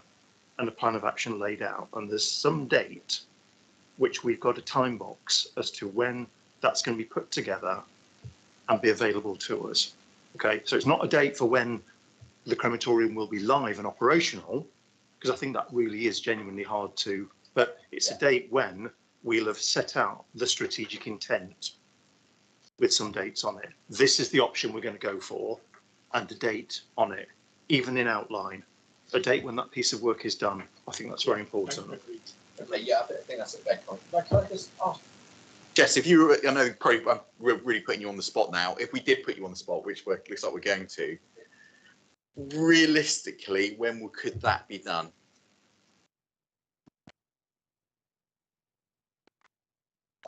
S14: and a plan of action laid out, and there's some date which we've got a time box as to when that's going to be put together and be available to us. Okay, so it's not a date for when the crematorium will be live and operational, because I think that really is genuinely hard to, but it's a date when we'll have set out the strategic intent with some dates on it. This is the option we're going to go for, and a date on it, even in outline. A date when that piece of work is done. I think that's very important.
S1: Yeah, I think that's a fair point. Can I just ask? Jess, if you were, I know probably we're really putting you on the spot now. If we did put you on the spot, which looks like we're going to, realistically, when could that be done?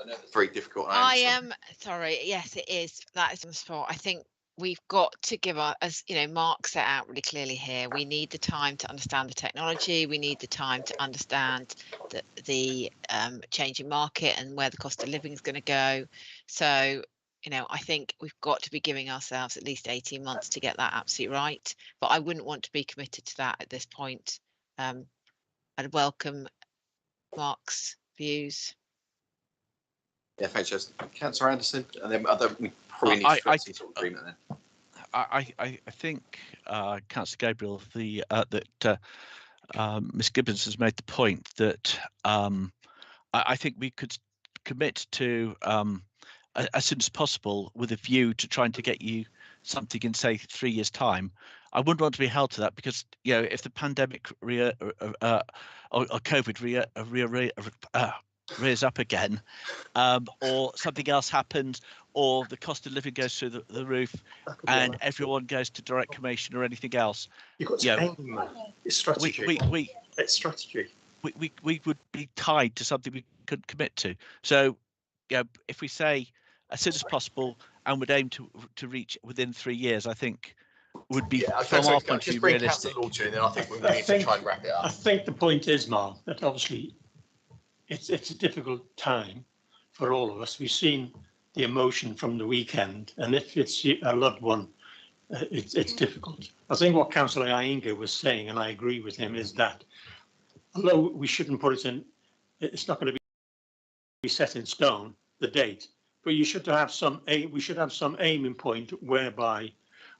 S1: I know that's very difficult.
S19: I am sorry. Yes, it is. That is on the spot. I think we've got to give our, as you know, Mark set out really clearly here. We need the time to understand the technology. We need the time to understand the changing market and where the cost of living is going to go. So, you know, I think we've got to be giving ourselves at least 18 months to get that absolutely right. But I wouldn't want to be committed to that at this point. I'd welcome Mark's views.
S1: Yeah, thanks, Jess. Councillor Anderson, and then we probably need to see some agreement then.
S20: I think Councillor Gabriel, that Ms Gibbons has made the point that I think we could commit to as soon as possible with a view to trying to get you something in, say, 3 years' time. I wouldn't want to be held to that because, you know, if the pandemic or COVID rears up again, or something else happens, or the cost of living goes through the roof, and everyone goes to direct commission or anything else,
S14: you've got to aim, man. It's strategy. It's strategy.
S20: We would be tied to something we couldn't commit to. So, you know, if we say as soon as possible and would aim to reach within 3 years, I think would be, from our point of view, realistic.
S13: And then I think we need to try and wrap it up.
S18: I think the point is, Mark, that obviously it's a difficult time for all of us. We've seen the emotion from the weekend, and if it's a loved one, it's difficult. I think what Councillor Iyengar was saying, and I agree with him, is that although we shouldn't put it in, it's not going to be set in stone, the date, but you should have some aim. We should have some aiming point whereby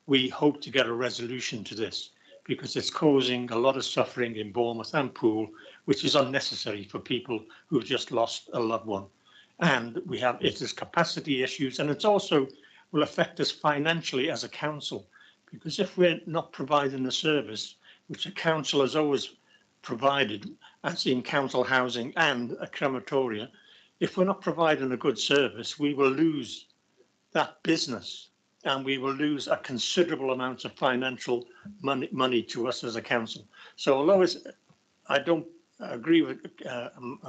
S18: we hope to get a resolution to this, because it's causing a lot of suffering in Bournemouth and Poole, which is unnecessary for people who've just lost a loved one. And it is capacity issues, and it also will affect us financially as a council, because if we're not providing the service which a council has always provided, as in council housing and a crematoria, if we're not providing a good service, we will lose that business, and we will lose a considerable amount of financial money to us as a council. So although I don't agree with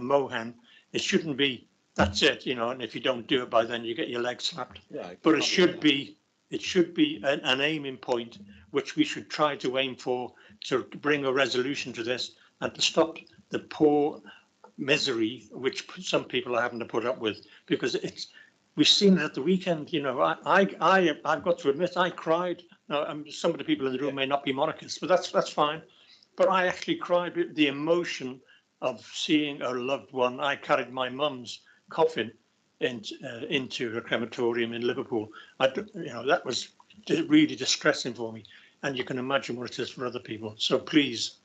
S18: Mohan, it shouldn't be, that's it, you know, and if you don't do it by then you get your leg slapped. Yeah, but it should be an aiming point which we should try to aim for, to bring a resolution to this and to stop the poor misery which some people are having to put up with, because we've seen it at the weekend. You know, I've got to admit I cried. Now, some of the people in the room may not be monarchists, but that's fine. But I actually cried with the emotion of seeing a loved one. I carried my mum's coffin into a crematorium in Liverpool. You know, that was really distressing for me, and you can imagine what it is for other people. So please,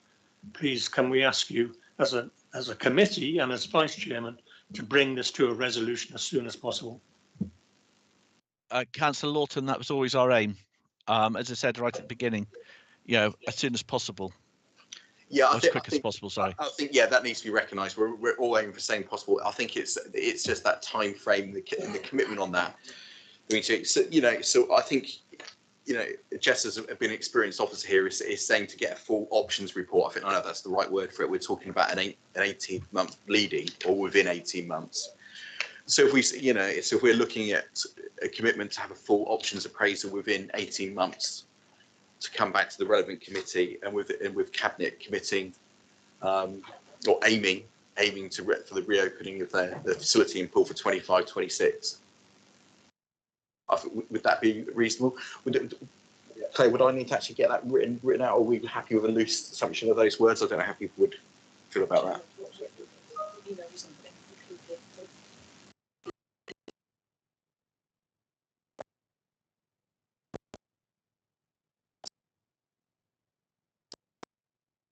S18: can we ask you as a committee and as vice chairman to bring this to a resolution as soon as possible?
S20: Councillor Lawton, that was always our aim. As I said right at the beginning, you know, as soon as possible.
S13: Yeah,
S20: as quick as possible. Sorry.
S13: I think that needs to be recognised. We're all aiming for the same possible. I think it's just that time frame and the commitment on that. I mean, so, you know, so I think, you know, Jess has been an experienced officer here is saying to get a full options report. I know that's the right word for it. We're talking about an 18-month bleeding or within 18 months. So if we're looking at a commitment to have a full options appraisal within 18 months, to come back to the relevant committee and with cabinet committing or aiming for the reopening of the facility in Poole for 25-26. Would that be reasonable? Clay, would I need to actually get that written out, or are we happy with a loose assumption of those words? I don't know how people would feel about that.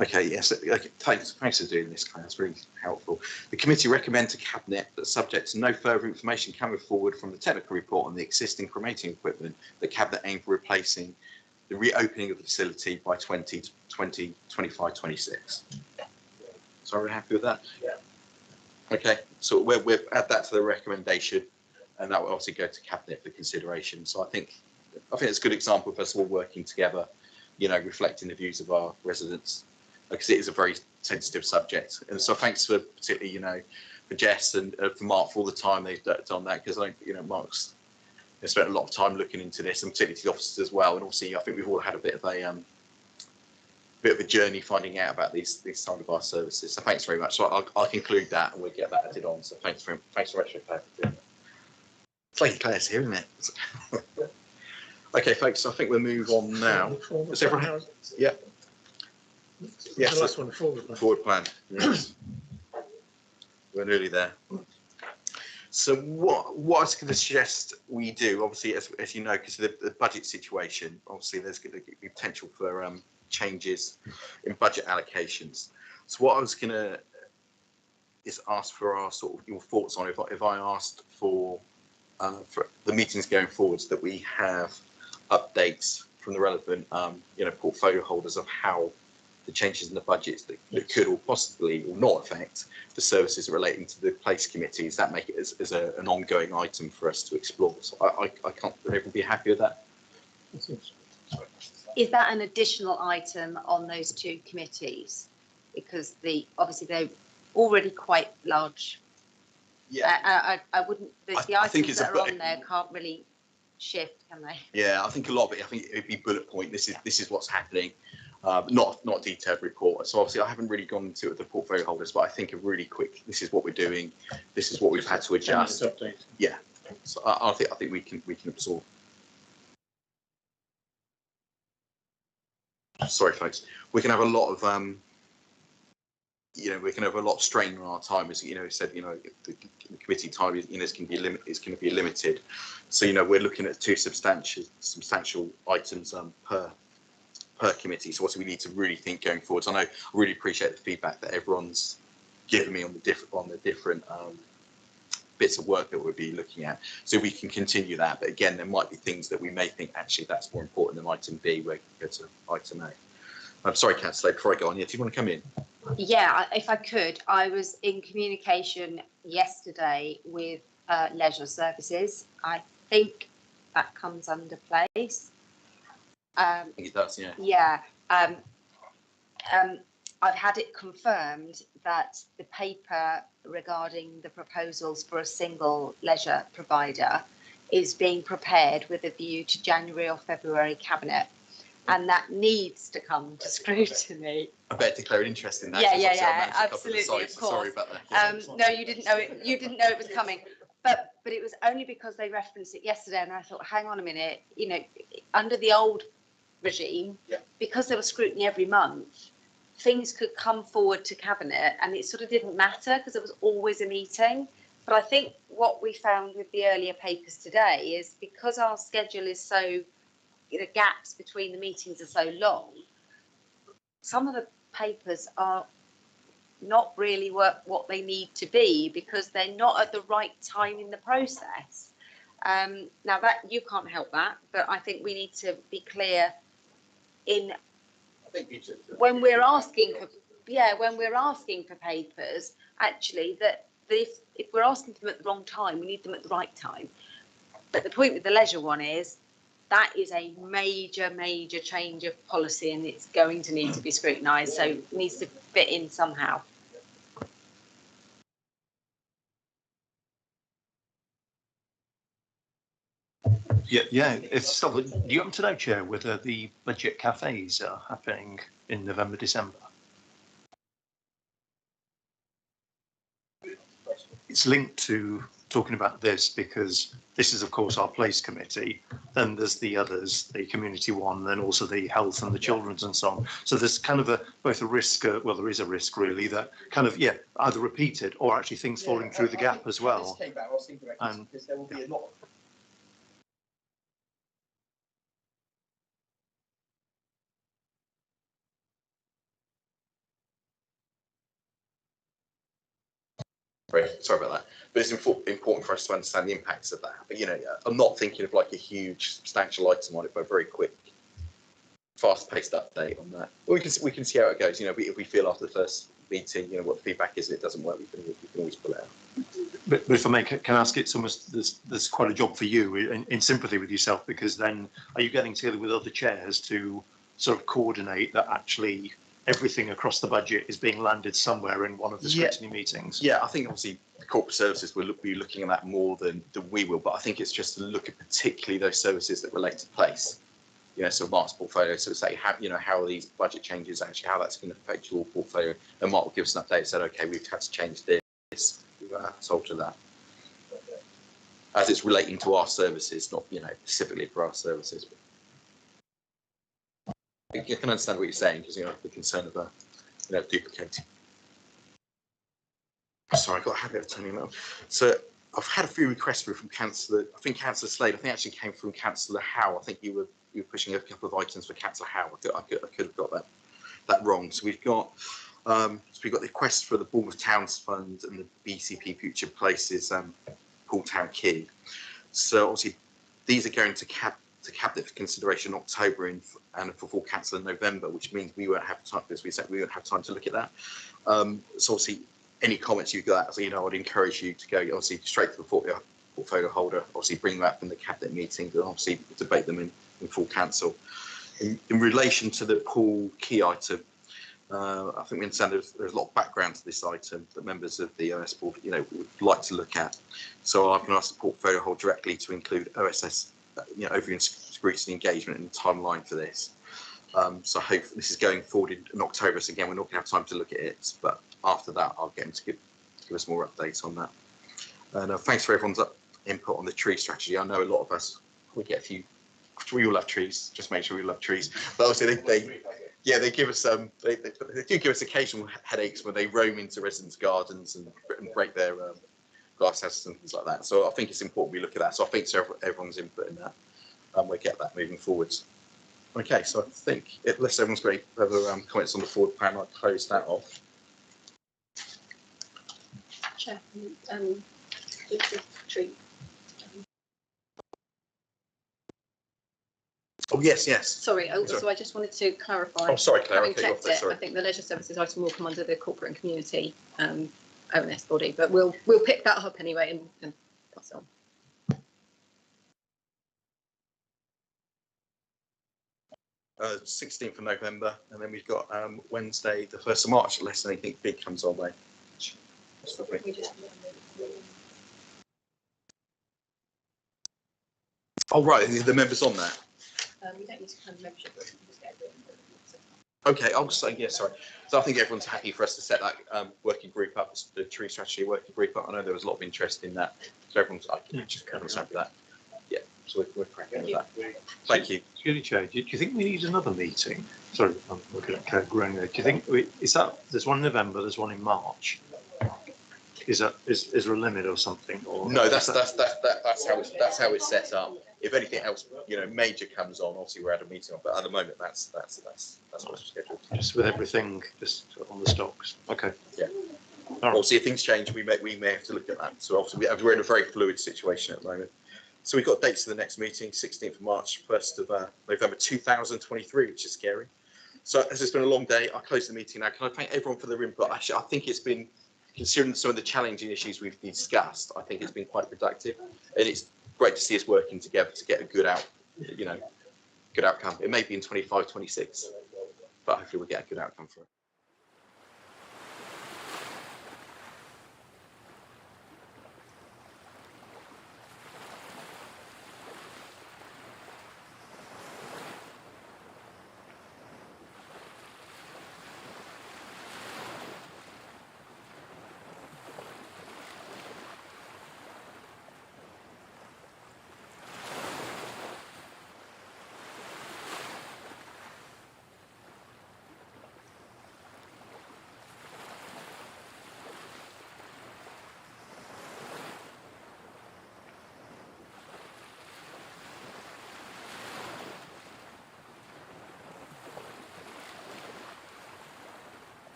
S13: Okay, yes, okay, thanks for doing this, Clay. That's really helpful. The committee recommend to Cabinet that, subject to no further information coming forward from the technical report on the existing cremating equipment, the Cabinet aim for replacing the reopening of the facility by 25-26. So are we happy with that? Yeah. Okay, so we'll add that to the recommendation, and that will obviously go to Cabinet for consideration. So I think it's a good example of us all working together, you know, reflecting the views of our residents, because it is a very sensitive subject. And so thanks for particularly, you know, for Jess and for Mark for all the time they've done that, because Mark's spent a lot of time looking into this, and particularly to the officers as well. And also, I think we've all had a bit of a journey finding out about these side of our services. So thanks very much. So I'll conclude that, and we'll get that added on. So thanks very much for doing that. It's like Claire's here, isn't it? Okay, folks. I think we'll move on now. Is everyone? Yeah. Yes, the last one, forward plan. Yes. We're nearly there.
S1: So what I was going to suggest we do, obviously, as you know, because of the budget situation, obviously there's going to be potential for changes in budget allocations. So what I was going to is ask for our sort of your thoughts on if I asked for the meetings going forwards that we have updates from the relevant portfolio holders of how the changes in the budgets that could or possibly or not affect the services relating to the place committees, that make it as an ongoing item for us to explore. So I can't everyone be happy with that.
S10: Is that an additional item on those two committees? Because obviously they're already quite large.
S1: Yeah.
S10: I wouldn't. The items that are on there can't really shift, can they?
S1: Yeah, I think a lot of it. I think it'd be bullet point. This is what's happening. Not a detailed report. So obviously I haven't really gone into it with the portfolio holders, but I think a really quick. This is what we're doing. This is what we've had to adjust. Yeah. So I think we can absorb. Sorry, folks. We can have a lot of we can have a lot of strain on our time, as said. The committee time is going to be limited. So we're looking at two substantial items per committee. So what we need to really think going forward. So I really appreciate the feedback that everyone's given me on the different bits of work that we'll be looking at. So we can continue that. But again, there might be things that we may think actually that's more important than item B, where we go to item A. I'm sorry, Councillor, before I go on, do you want to come in?
S10: Yeah, if I could, I was in communication yesterday with leisure services. I think that comes under place.
S1: I think it does, yeah.
S10: Yeah. I've had it confirmed that the paper regarding the proposals for a single leisure provider is being prepared with a view to January or February Cabinet. And that needs to come to scrutiny.
S1: I better declare an interest in that.
S10: Yeah, absolutely, of course.
S1: Sorry about that.
S10: No, you didn't know it. You didn't know it was coming. But it was only because they referenced it yesterday, and I thought, hang on a minute. Under the old regime, because there was scrutiny every month, things could come forward to Cabinet, and it sort of didn't matter because there was always a meeting. But I think what we found with the earlier papers today is because our schedule is so. The gaps between the meetings are so long, some of the papers are not really what they need to be because they're not at the right time in the process. Now that you can't help that, but I think we need to be clear in when we're asking for papers, actually that if we're asking for them at the wrong time, we need them at the right time. But the point with the leisure one is that is a major change of policy, and it's going to need to be scrutinised, so it needs to fit in somehow.
S14: Yeah. It's stuff. Do you happen to know, Chair, whether the budget cafes are happening in November, December? It's linked to talking about this because this is, of course, our place committee. Then there's the others, the community one, then also the health and the children's and so on. So there's kind of both a risk, well, there is a risk really that kind of, either repeated or actually things falling through the gap as well. And there will be a lot.
S1: Sorry about that, but it's important for us to understand the impacts of that. But I'm not thinking of like a huge substantial item on it, but a very quick, fast-paced update on that. Well, we can see how it goes. If we feel after the first meeting, what the feedback is, and it doesn't work, we can always pull it out.
S14: But if I can ask, it's almost there's quite a job for you in sympathy with yourself, because then are you getting together with other chairs to sort of coordinate that actually everything across the budget is being landed somewhere in one of the scrutiny meetings?
S1: Yeah, I think obviously the corporate services will be looking at that more than we will, but I think it's just to look at particularly those services that relate to place. So Mark's portfolio, so say how are these budget changes actually, how that's going to affect your portfolio, and Mark will give us an update and said, okay, we've had to change this, we've had to alter that. As it's relating to our services, not specifically for our services. I can understand what you're saying, because the concern of duplicating. Sorry, I got a habit of turning that on. So I've had a few requests through from Councillor, I think Councillor Slade, I think actually came from Councillor Howe. I think you were pushing a couple of items for Councillor Howe. I could have got that wrong. So we've got the request for the Bournemouth Towns Fund and the BCP Future Places Pool Town Key. So obviously these are going to cabinet for consideration in October and for full council in November, which means we won't have time, as we said, we won't have time to look at that. So obviously any comments you've got, so, you know, I'd encourage you to go obviously straight to the portfolio holder, obviously bring them up in the cabinet meeting and obviously debate them in full council. In relation to the pool key item, I think we understand there's a lot of background to this item that members of the OS board, you know, would like to look at. So I'm going to ask the portfolio holder directly to include OSS, you know, overview and scrutiny engagement and timeline for this. So I hope this is going forward in October. So again, we're not going to have time to look at it, but after that, I'll get him to give us more updates on that. And thanks for everyone's input on the tree strategy. I know a lot of us, we get a few, we all love trees, just make sure we love trees. But obviously they give us they do give us occasional headaches when they roam into residents' gardens and break their glass houses and things like that. So I think it's important we look at that. So I think everyone's input in that, and we'll get that moving forwards. Okay, so I think unless everyone's got any further comments on the forward plan, I'll close that off.
S4: Chair, tree.
S1: Oh yes.
S4: Sorry. So I just wanted to clarify.
S1: Oh, sorry, Claire.
S4: Having checked it, I think the leisure services item will come under the corporate and community ONS body, but we'll pick that up anyway and pass it on.
S1: Uh, 16th of November, and then we've got Wednesday, the 1st of March, unless anything big comes our way. Oh right, the members on that.
S4: We don't need to have membership, but we can just get everyone.
S1: Okay, I'll just say, yeah, sorry. So I think everyone's happy for us to set that working group up, the tree strategy working group up. I know there was a lot of interest in that. So everyone's just happy with that. Yeah, so we're cracking with that. Thank you.
S14: Excuse me, Chair, do you think we need another meeting? Sorry, I'm looking at Claire Growing there. Do you think there's one in November, there's one in March? Is there a limit or something? Or
S1: no, that's how it's set up. If anything else, you know, major comes on, obviously we're at a meeting on. But at the moment, that's what's scheduled.
S14: Just with everything just on the stocks. Okay.
S1: Yeah. Obviously, if things change, we may have to look at that. So obviously, we're in a very fluid situation at the moment. So we've got dates for the next meeting: 16th of March, 1st of November 2023, which is scary. So as it's been a long day, I'll close the meeting now. Can I thank everyone for their input? Actually, I think it's been, considering some of the challenging issues we've discussed, I think it's been quite productive, and it's great to see us working together to get a good outcome. It may be in 25, 26, but hopefully we'll get a good outcome for it.